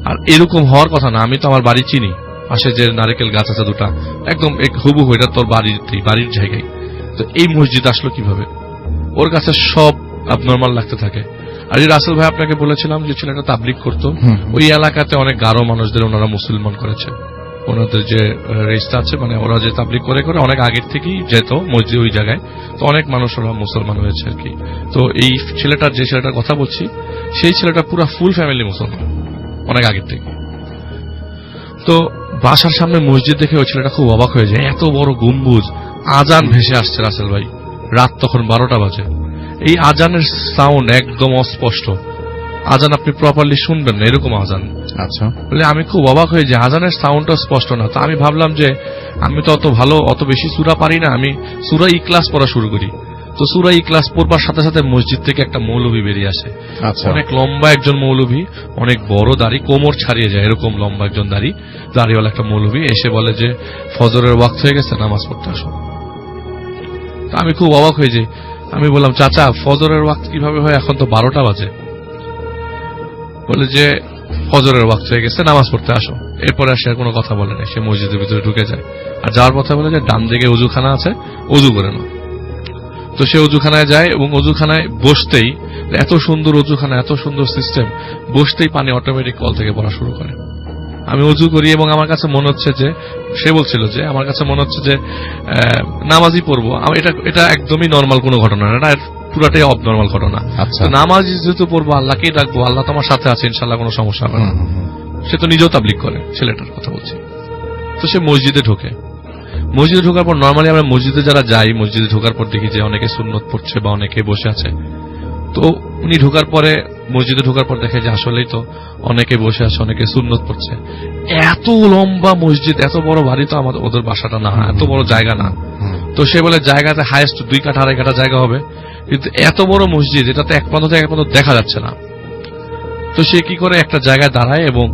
আর এরকম হওয়ার কথা না, আমি তো আমার বাড়ি চিনি, পাশে যে নারকেল গাছ আছে দুটা, একদম হুবহু এটা তোর বাড়ির জায়গায়। তো এই মসজিদ আসলো কিভাবে? ওর কাছে সব abnormal লাগতে থাকে। আর এই রাসেল ভাই আপনাকে বলেছিলাম যে ছেলেটা তাবলিগ করতো, ওই এলাকাতে অনেক গারো মানুষদের ওনারা মুসলমান করেছে। ওনাদের যে রেস্ট আছে, মানে ওরা যে তাবলিগ করে অনেক আগের থেকেই যেত মসজিদ ওই জায়গায়, তো অনেক মানুষ ওরা মুসলমান হয়েছে আর কি। তো এই যে ছেলেটার কথা বলছি, সেই ছেলেটা পুরো ফুল ফ্যামিলি মুসলমান অনেক আগের থেকে। তো বাসার সামনে মসজিদ দেখে ওই ছেলেটা খুব অবাক হয়ে যায়, এত বড় গম্বুজ, আজান ভেসে আসছে রাসেল ভাই, রাত তখন 12টা বাজে। এই আজানের সাউন্ড একদম অস্পষ্ট, আজান আপনি প্রপারলি শুনবেন না, এরকম আজান। আচ্ছা। বলে আমি খুব অবাক হয়ে যে আজানের সাউন্ডটা স্পষ্ট না। তো আমি ভাবলাম যে আমি তো অত বেশি সূরা পারি না, আমি সূরা ইখলাস পড়া শুরু করি। তো সূরা ইখলাস পড়বার সাথে সাথে মসজিদ থেকে একটা মৌলভী বেরিয়ে আসে। আচ্ছা। অনেক লম্বা একজন মৌলভী, অনেক বড় দাড়ি, কোমর ছাড়িয়ে যায় এরকম লম্বা একজন দাড়িওয়ালা একটা মৌলভী এসে বলে যে ফজরের ওয়াক্ত হয়ে গেছে, নামাজ পড়তে আসো। তো আমি খুব অবাক হয়ে যাই। আমি বললাম, চাচা ফজরের ওয়াক্ত কিভাবে হয়, এখন তো 12টা বাজে। বলে যে ফজরের ওয়াক্ত হয়ে গেছে, নামাজ পড়তে আসো। এরপরে সে আর কোনো কথা বলে না, সে মসজিদের ভিতরে ঢুকে যায়। আর যাওয়ার পথে বলে যে ডান দিকে অজুখানা আছে, অজু করে নাও। তো সে অজুখানায় যায় এবং অজুখানায় বসতেই, এত সুন্দর অজুখানা, এত সুন্দর সিস্টেম, বসতেই পানি অটোমেটিক কল থেকে পড়া শুরু করে। আমি অজু করি এবং আমার কাছে মনে হচ্ছে যে, সে বলছিল যে আমার কাছে মনে হচ্ছে যে নামাজই পড়বো। এটা একদমই নর্মাল কোনো ঘটনা না, এটা পুরাটাই অবনর্মাল ঘটনা। আচ্ছা। নামাজ যেহেতু পড়বো, আল্লাহকেই ডাকবো, আল্লাহ তোমার সাথে আছে, ইনশাল্লাহ কোনো সমস্যা হবে না। সে তো নিজেও তাবলিগ করে, ছেলেটার কথা বলছি। তো সে মসজিদে ঢোকার পর নর্মালি আমরা মসজিদে যারা যাই, মসজিদে ঢোকার পর দেখি যে অনেকে সুন্নত পড়ছে বা অনেকে বসে আছে। তো উনি মসজিদে ঢোকার পর দেখে যে আসলেই তো অনেকে বসে আছে, অনেকে সুন্নত পড়ছে। এত লম্বা মসজিদ, এত বড় বাড়ি তো ওদের বাসাটা না, এত বড় জায়গা না। তো সে বলে জায়গাতে হাইয়েস্ট 2 কাঠা 2.5 কাঠা জায়গা হবে, কিন্তু এত বড় মসজিদ, এটাতে এক প্রান্ত থেকে এক প্রান্ত দেখা যাচ্ছে না। তো সে কি করে একটা জায়গায় দাঁড়ায় এবং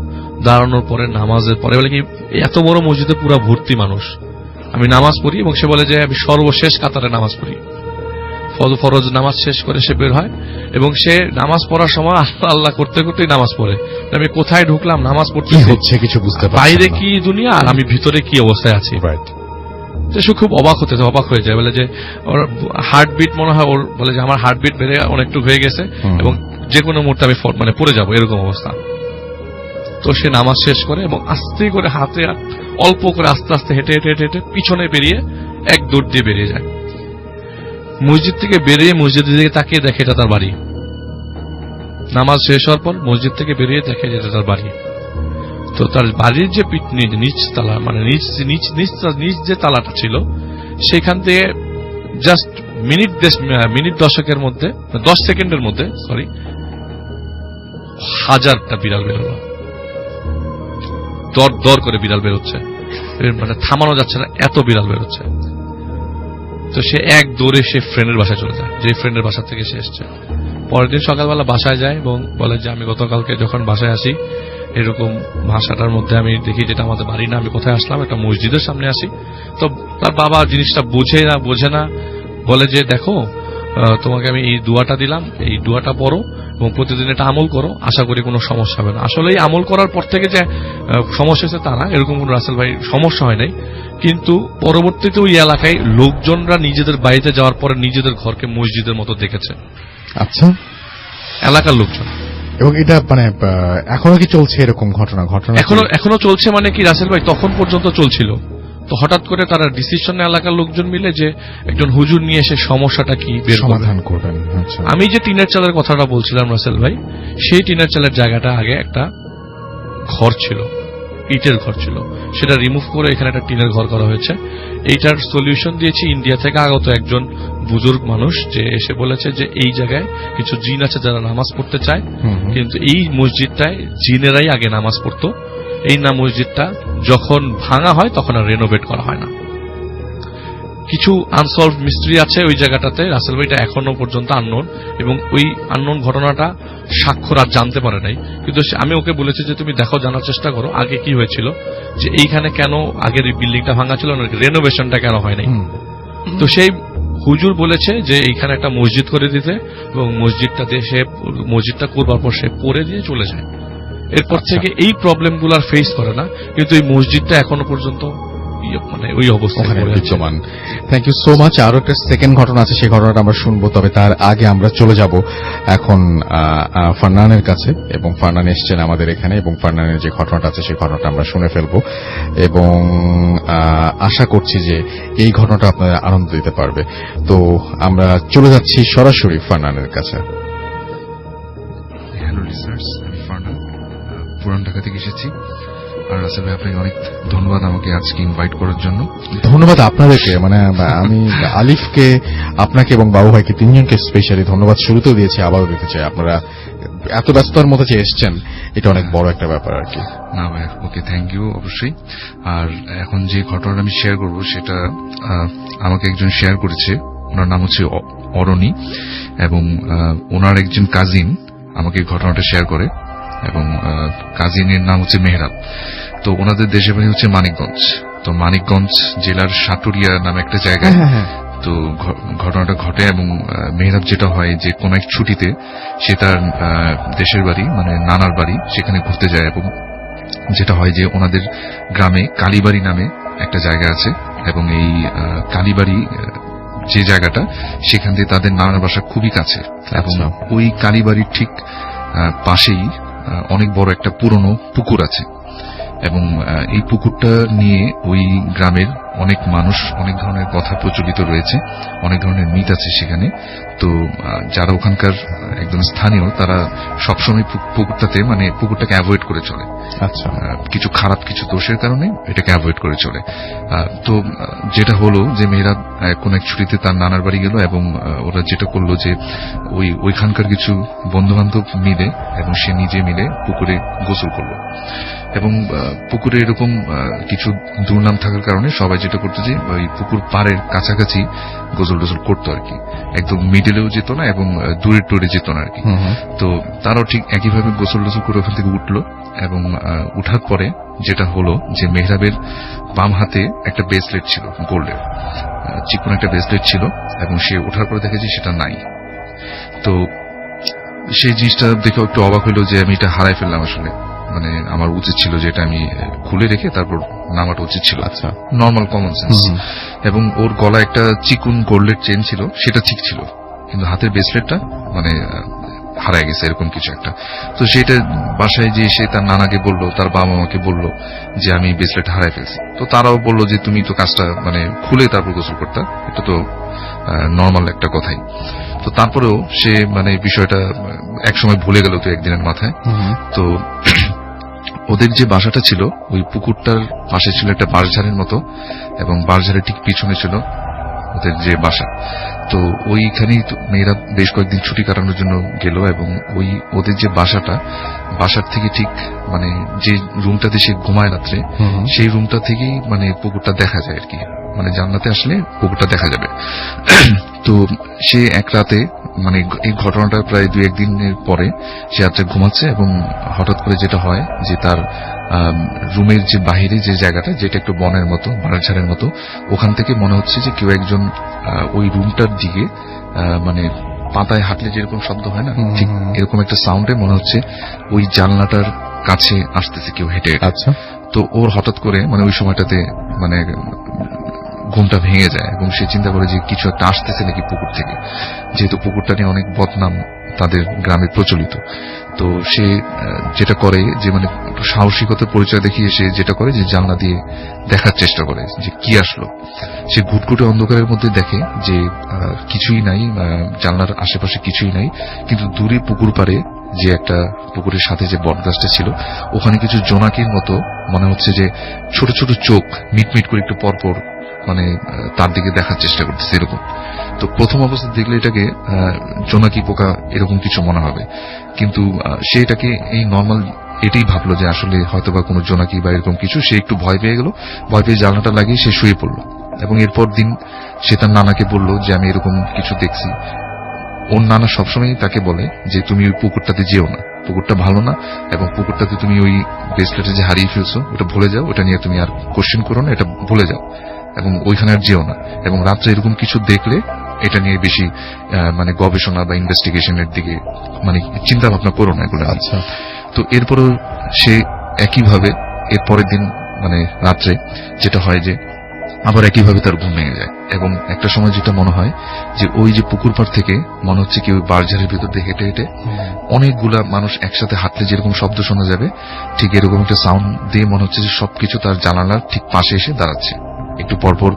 দাঁড়ানোর পরে নামাজের পরে বলে কি, এত বড় মসজিদে পুরো ভর্তি মানুষ, আমি নামাজ পড়ি এবং সে বলে যে আমি সর্বশেষ কাতারে নামাজ পড়ি। ফরজ নামাজ শেষ করে সে বের হয় এবং সে নামাজ পড়ার সময় আল্লাহ আল্লাহ করতে করতেই নামাজ পড়ে। আমি কোথায় ঢুকলাম, নামাজ পড়তে হচ্ছে কিছু বুঝতে পারছি বাইরে কি দুনিয়া আর আমি ভিতরে কি অবস্থায় আছি। তো সে খুব অবাক হয়ে যায়, বলে যে ওর হার্টবিট মনে হয়, ওর বলে যে আমার হার্টবিট বেড়ে অনেকটু হয়ে গেছে এবং যে কোনো মুহূর্তে আমি পড়ে যাবো, এরকম অবস্থা। তো সে নামাজ শেষ করে এবং আস্তে করে হাতে অল্প করে আস্তে আস্তে হেঁটে হেঁটে হেঁটে হেঁটে পিছনে বেরিয়ে এক দৌড় দিয়ে বেরিয়ে যায়। মসজিদ থেকে বেরিয়ে মসজিদের দিকে তাকিয়ে দেখে এটা তার বাড়ি। নামাজ শেষ হওয়ার পর মসজিদ থেকে বেরিয়ে দেখে যেটা তার বাড়ি। তো তার বাড়ির যে নিচ তালা, মানে নিচ যে তালাটা ছিল, সেখান থেকে জাস্ট মিনিট 10 সেকেন্ডের মধ্যে 1000টা বিড়াল বেরোলো। দর করে বিড়াল বেরোচ্ছে, মানে থামানো যাচ্ছে না, এত বিড়াল বেরোচ্ছে। তো সে এক দৌড়ে সে ফ্রেন্ডের বাসায় চলে যায়, যে ফ্রেন্ডের বাসা থেকে সে এসছে। পরের দিন সকালবেলা বাসায় যায় এবং বলে যে আমি গতকালকে যখন বাসায় আসি, এরকম ভাষাটার মধ্যে আমি দেখি যেটা আমাদের বাড়ি না, আমি কোথায় আসলাম, একটা মসজিদের সামনে আসি। তো তার বাবা জিনিসটা বোঝে না, বলে যে দেখো তোমাকে আমি এই দোয়াটা দিলাম, এই দোয়াটা পড়ো এবং প্রতিদিন এটা আমল করো, আশা করি কোনো সমস্যা হবে না। আসলে এই আমল করার পর থেকে যে সমস্যা হয়েছে তা না, এরকম কোনো রাসেল ভাই সমস্যা হয় নাই। কিন্তু পরবর্তীতে ওই এলাকায় লোকজনরা নিজেদের বাড়িতে যাওয়ার পরে নিজেদের ঘরকে মসজিদের মতো দেখেছে। আচ্ছা, এলাকার লোকজন। এবং এটা মানে এখনো কি চলছে এরকম ঘটনা? এখনো চলছে, মানে কি রাসেল ভাই তখন পর্যন্ত চলছিল। তো হঠাৎ করে তারা ডিসিশন এলাকার লোকজন মিলে যে একজন হুজুর নিয়ে এসে সমস্যাটা কি বের সমাধান করবেন। আমি যে টিনের চালের কথাটা বলছিলাম রাসেল ভাই, সেই টিনের চালের জায়গাটা আগে একটা ঘর ছিল, ইটের ঘর ছিল, সেটা রিমুভ করে এখানে একটা টিনের ঘর করা হয়েছে। এইটার সলিউশন দিয়েছি ইন্ডিয়া থেকে আগত একজন বুজুর্গ মানুষ, যে এসে বলেছে যে এই জায়গায় কিছু জিন আছে যারা নামাজ পড়তে চায়, কিন্তু এই মসজিদটায় জিনেরাই আগে নামাজ পড়তো। এই না মসজিদটা যখন ভাঙা হয় তখন আর রেনোভেট করা হয় না। কিছু আনসলভ মিস্ট্রি আছে ওই জায়গাটাতে, রাসেল ভাইটা এখনো পর্যন্ত আননোন, এবং ওই আননোন ঘটনাটা স্বাক্ষর আর জানতে পারে নাই। কিন্তু আমি ওকে বলেছি যে তুমি দেখো, জানার চেষ্টা করো আগে কি হয়েছিল, যে এইখানে কেন আগের বিল্ডিংটা ভাঙা ছিল, রেনোভেশনটা কেন হয় নাই। তো সেই হুজুর বলেছে যে এইখানে একটা মসজিদ করে দিতে, এবং মসজিদটা করবার পর সে পড়ে দিয়ে চলে যায়। এরপর থেকে এই প্রবলেমগুলো আর ফেস করে না, কিন্তু এই মসজিদটা এখনো পর্যন্ত মানে ওই অবস্থায় বিদ্যমান। Thank you so much. আরো একটা সেকেন্ড ঘটনা আছে, সেই ঘটনাটা আমরা শুনবো, তবে তার আগে আমরা চলে যাব এখন ফারনানের কাছে, এবং ফারনান এসছেন আমাদের এখানে, এবং ফারনানের যে ঘটনাটা আছে সেই ঘটনাটা আমরা শুনে ফেলবো, এবং আশা করছি যে এই ঘটনাটা আপনাদের আনন্দ দিতে পারবে। তো আমরা চলে যাচ্ছি সরাসরি ফারনানের কাছে। হ্যালো লিসনার্স, আমি ফারনান, পুরান ঢাকা থেকে এসেছি। আর রাসেল ভাই, আপনাকে অনেক ধন্যবাদ আমাকে আজকে ইনভাইট করার জন্য। ধন্যবাদ আপনাদেরকে, মানে আমি আলিফকে, আপনাকে এবং বাবু ভাইকে, তিনজনকে স্পেশালি ধন্যবাদ শুরুতেও দিয়েছি, আবারও দিতে চাই। আপনারা এত ব্যস্ততার মধ্যে যে এসছেন, এটা অনেক বড় একটা ব্যাপার আর কি। না ভাই, ওকে, থ্যাংক ইউ অবশ্যই। আর এখন যে ঘটনাটা আমি শেয়ার করব, সেটা আমাকে একজন শেয়ার করেছে। ওনার নাম হচ্ছে অরণি, এবং ওনার একজন কাজিন আমাকে ঘটনাটা শেয়ার করে, এবং কাজিনের নাম হচ্ছে মেহরাব। তো ওনাদের দেশের বাড়ি হচ্ছে মানিকগঞ্জ। তো মানিকগঞ্জ জেলার সাটুরিয়া নামে একটা জায়গায় তো ঘটনাটা ঘটে, এবং মেহরাব যেটা হয় যে কোন এক ছুটিতে সে তার দেশের বাড়ি, মানে নানার বাড়ি, সেখানে ঘুরতে যায়। এবং যেটা হয় যে ওনাদের গ্রামে কালীবাড়ি নামে একটা জায়গা আছে, এবং এই কালীবাড়ি যে জায়গাটা, সেখান থেকে তাদের নানার বাসা খুবই কাছে, এবং ওই কালীবাড়ির ঠিক পাশেই অনেক বড় একটা পুরনো পুকুর আছে। এবং এই পুকুরটা নিয়ে ওই গ্রামের অনেক মানুষ, অনেক ধরনের কথা প্রচলিত রয়েছে, অনেক ধরনের মিথ আছে সেখানে। তো যারা ওখানকার একদম স্থানীয়, তারা সবসময় পুকুরটাতে, মানে পুকুরটাকে অ্যাভয়েড করে চলে। আচ্ছা, কিছু খারাপ কিছু দোষের কারণে এটাকে অ্যাভয়েড করে চলে। তো যেটা হলো যে মেয়েরা কোন এক ছুটিতে তার নানার বাড়ি গেল, এবং ওরা যেটা করলো যে ওইখানকার কিছু বন্ধু বান্ধব মিলে এবং সে নিজে মিলে পুকুরে গোসল করলো। এবং পুকুরে এরকম কিছু দুর্নাম থাকার কারণে সবাই যেটা করতো যে ওই পুকুর পাড়ের কাছাকাছি গোসল টোসল করতো আর কি, একদম মিডলেও যেত না এবং দূরে টুরে যেত না আর কি। তো তারাও ঠিক একইভাবে গোসল টোসল করে ওখান থেকে উঠলো এবং উঠার পরে যেটা হলো যে মেহরাবের বাম হাতে একটা ব্রেসলেট ছিল, গোল্ডের চিকন একটা ব্রেসলেট ছিল, এবং সে ওঠার পরে দেখেছি সেটা নাই। তো সেই জিনিসটা দেখে একটু অবাক হইলো যে আমি এটা হারাই ফেললাম আসলে, মানে আমার উচিত ছিল যে এটা আমি খুলে রেখে তারপর নামাটা উচিত ছিল। আচ্ছা, নর্মাল কমন সেন্স। এবং ওর গলায় একটা চিকুন গোল্ডের চেন ছিল, সেটা ঠিক ছিল, কিন্তু হাতের ব্রেসলেটটা মানে হারায় গেছে এরকম কিছু একটা। তো সেটা বাসায় যে সে তার নানাকে বলল, তার বাবা মাকে বলল যে আমি ব্রেসলেট হারাই ফেলছি। তো তারাও বলল যে তুমি তো কাজটা মানে খুলে তারপর গোসল করতা, এটা তো নর্মাল একটা কথাই। তো তারপরেও সে মানে বিষয়টা একসময় ভুলে গেল তো একদিনের মাথায়। তো ওদের যে বাসাটা ছিল ওই পুকুরটার পাশে ছিল একটা বাঁশঝাড়ের মতো, এবং বাঁশঝাড়ের ঠিক পিছনে ছিল ওদের যে বাসা। তো ওইখানেই মেয়েরা বেশ কয়েকদিন ছুটি কাটানোর জন্য গেল, এবং ওই ওদের যে বাসাটা, বাসার থেকে ঠিক মানে যে রুমটাতে সে ঘুমায় রাত্রে, সেই রুমটা থেকেই মানে পুকুরটা দেখা যায় আর কি, মানে জান্নাতে আসলে পুকুরটা দেখা যাবে। তো সে এক রাতে মানে এই ঘটনাটা প্রায় 2-1 দিনের পরে সে রাত্রে ঘুমাচ্ছে, এবং হঠাৎ করে যেটা হয় যে তার রুমের যে বাহিরে যে জায়গাটা, যেটা একটু বনের মতো, বাঁশঝাড়ের মতো, ওখান থেকে মনে হচ্ছে যে কেউ একজন ওই রুমটার দিকে মানে পাতায় হাঁটলে যেরকম শব্দ হয় না, ঠিক এরকম একটা সাউন্ডে মনে হচ্ছে ওই জানলাটার কাছে আসতেছে কেউ হেঁটে। আচ্ছা। তো ওর হঠাৎ করে মানে ওই সময়টাতে মানে ঘুমটা ভেঙে যায়, এবং সে চিন্তা করে যে কিছু একটা আসতেছে নাকি পুকুর থেকে, যেহেতু পুকুরটা নিয়ে অনেক বদনাম তাদের গ্রামে প্রচলিত। তো সে যেটা করে যে মানে সাহসিকতার পরিচয় দেখিয়ে সে যেটা করে যে জানলা দিয়ে দেখার চেষ্টা করে যে কি আসলো। সে ঘুটঘুটে অন্ধকারের মধ্যে দেখে যে কিছুই নাই, জানলার আশেপাশে কিছুই নাই, কিন্তু দূরে পুকুর পাড়ে যে একটা পুকুরের সাথে যে বটগাছটা ছিল, ওখানে কিছু জোনাকির মতো মনে হচ্ছে যে ছোট ছোট চোখ মিটমিট করে একটু পরপর মানে তার দিকে দেখার চেষ্টা করতেছে এরকম। তো প্রথম অবস্থা দেখলে এটাকে জোনাকি পোকা এরকম কিছু মনে হবে, কিন্তু সে এটাকে এই নর্মাল এটাই ভাবলো যে আসলে হয়তোবা কোনো জোনাকি বা এরকম কিছু। সে একটু ভয় পেয়ে গেল, ভয় পেয়ে জানলাটা লাগিয়ে সে শুয়ে পড়লো, এবং এরপর দিন সে তার নানাকে বলল যে আমি এরকম কিছু দেখছি। ওর নানা সবসময় তাকে বলে যে তুমি ওই পুকুরটাতে যেও না, পুকুরটা ভালো না, এবং পুকুরটাতে তুমি ওই ব্রেসলেটে যে হারিয়ে ফেলছো ওটা ভুলে যাও, ওটা নিয়ে তুমি আর কোশ্চেন করো না, এটা ভুলে যাও, এবং ওইখানে আর যেও না, এবং রাত্রে এরকম কিছু দেখলে এটা নিয়ে বেশি মানে গবেষণা বা ইনভেস্টিগেশনের দিকে মানে চিন্তা ভাবনা করো না এগুলো। আচ্ছা। তো এরপরও সে একইভাবে এর পরের দিন মানে রাত্রে যেটা হয় যে আবার একইভাবে তার ঘুম ভেঙে যায়, এবং একটা সময় যেটা মনে হয় যে ওই যে পুকুর পাড় থেকে মনে হচ্ছে কেউ বাঁশঝাড়ের ভিতর দিয়ে হেঁটে হেঁটে অনেকগুলা মানুষ একসাথে হাঁটলে যেরকম শব্দ শোনা যাবে, ঠিক এরকম একটা সাউন্ড দিয়ে মনে হচ্ছে যে সবকিছু তার জানালার ঠিক পাশে এসে দাঁড়াচ্ছে, একটু পরপর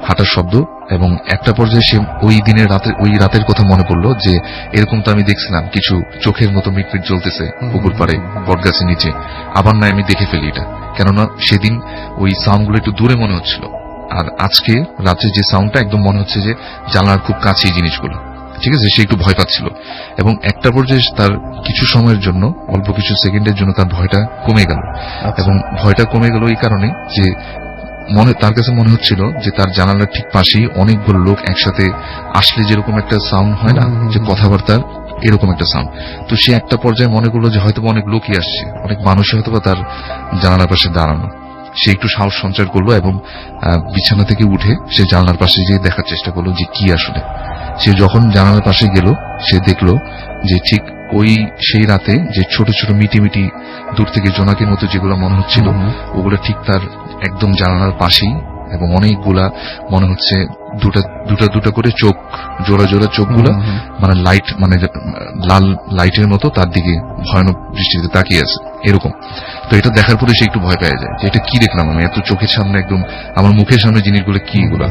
হাঁটার শব্দ। এবং একটা পর্যায়ে সে ওই রাতের কথা মনে পড়লো যে এরকম তো আমি দেখছিলাম কিছু চোখের মতো মিটমিট জ্বলতেছে পুকুর পাড়ে বটগাছের নিচে, আবার না আমি দেখে ফেলি এটা, কেননা সেদিন ওই সাউন্ডগুলো একটু দূরে মনে হচ্ছিল, আর আজকে রাত্রে যে সাউন্ডটা একদম মনে হচ্ছে যে জানলার খুব কাছেই জিনিসগুলো। ঠিক আছে, সে একটু ভয় পাচ্ছিল, এবং একটা পর্যায়ে তার কিছু সময়ের জন্য, অল্প কিছু সেকেন্ডের জন্য তার ভয়টা কমে গেল। এবং ভয়টা কমে গেল এই কারণে যে তার কাছে মনে হচ্ছিল যে তার জানালার ঠিক পাশেই অনেকগুলো লোক একসাথে আসলে যেরকম একটা সাউন্ড হয় না, যে কথাবার্তার এরকম একটা সাউন্ড। তো সে একটা পর্যায়ে মনে করলো যে হয়তো অনেক লোকই আসছে, অনেক মানুষই হয়তো তার জানালার পাশে দাঁড়ানো। সে একটু সাহস সঞ্চার করলো, এবং বিছানা থেকে উঠে সে জানালার পাশে গিয়ে দেখার চেষ্টা করলো যে কি আসলে। সে যখন জানালার পাশে গেল, সে দেখলো যে ঠিক ওই সেই রাতে যে ছোট ছোট মিটি মিটি দূর থেকে জোনাকির মতো যেগুলো মনে হচ্ছিল, ওগুলো ঠিক তার একদম জানালার পাশেই, এবং অনেকগুলা মনে হচ্ছে দুটা দুটা করে চোখ, জোড়া জোড়া চোখগুলা মানে লাইট মানে লাল লাইটের মতো তার দিকে ভয়ানক দৃষ্টিতে তাকিয়ে আছে এরকম। তো এটা দেখার পরে সে একটু ভয় পেয়ে যায় যে এটা কি দেখলাম আমি, এত চোখের সামনে একদম আমার মুখের সামনে জিনিসগুলো কি এগুলা।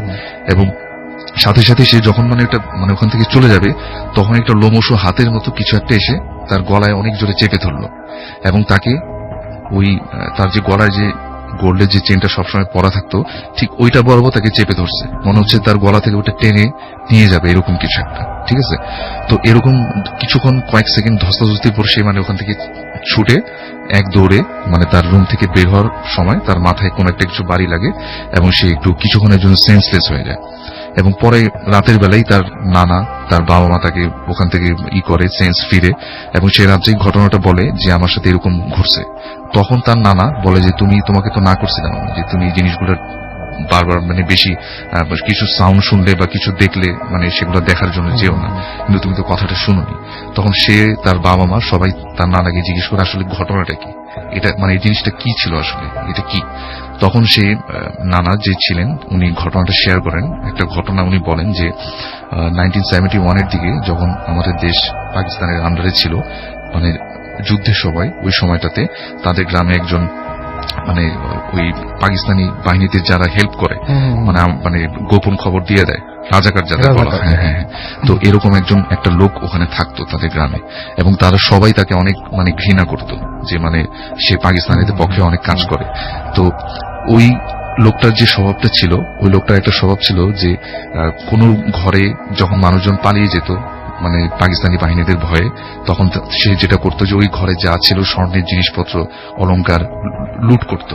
এবং সাথে সাথে সে যখন মানে এটা মানে ওখান থেকে চলে যাবে, তখন একটা লোমশ হাতের মতো কিছু একটা এসে তার গলায় অনেক জোরে চেপে ধরলো, এবং তাকে ওই তার যে গলায় যে গোল্ডের যে চেনটা সবসময় পরা থাকতো ঠিক ওইটা বরাবর তাকে চেপে ধরছে, মনে হচ্ছে তার গলা থেকে ওটা টেনে নিয়ে যাবে এরকম কিছু একটা। ঠিক আছে, তো এরকম কিছুক্ষণ কয়েক সেকেন্ড ধস্তাধস্তির পর সে মানে ওখান থেকে ছুটে এক দৌড়ে মানে তার রুম থেকে বের হওয়ার সময় তার মাথায় কোনো একটা কিছু বাড়ি লাগে এবং সে একটু কিছুক্ষণের জন্য সেন্সলেস হয়ে যায়। এবং পরে রাতের বেলায় তার নানা তার বাবা মা তাকে ওখান থেকে করে সেন্স ফিরে, এবং সে রাত্রেই ঘটনাটা বলে যে আমার সাথে এরকম ঘটছে। তখন তার নানা বলে যে তোমাকে তো না করছিলাম যে তুমি এই জিনিসগুলো বারবার মানে বেশি কিছু সাউন্ড শুনলে বা কিছু দেখলে মানে সেগুলো দেখার জন্য যেও না, কিন্তু তুমি তো কথাটা শুনোনি। তখন সে তার বাবা মা সবাই তার নানাকে জিজ্ঞেস করে আসলে ঘটনাটা কি, এটা মানে এই জিনিসটা কি ছিল, আসলে এটা কি। তখন সে নানা যে ছিলেন উনি ঘটনাটা শেয়ার করেন। একটা ঘটনা উনি বলেন যে 1971 দিকে যখন আমাদের দেশ পাকিস্তানের আন্ডারে ছিল, মানে যুদ্ধের সময় ওই সময়টাতে তাদের গ্রামে একজন মানে ওই পাকিস্তানি বাহিনীতে যারা হেল্প করে মানে গোপন খবর দিয়ে দেয়, রাজাকার যাদের বলা হয়, হ্যাঁ, তো এরকম একটা লোক ওখানে থাকতো তাদের গ্রামে, এবং তারা সবাই তাকে অনেক মানে ঘৃণা করত যে মানে সে পাকিস্তানিদের পক্ষে অনেক কাজ করে। তো ওই লোকটার যে স্বভাবটা ছিল, ওই লোকটার একটা স্বভাব ছিল যে কোনো ঘরে যখন মানুষজন পালিয়ে যেত মানে পাকিস্তানি বাহিনীদের ভয়ে, তখন সে যেটা করতো যে ওই ঘরে যা ছিল স্বর্ণের জিনিসপত্র অলংকার লুট করত।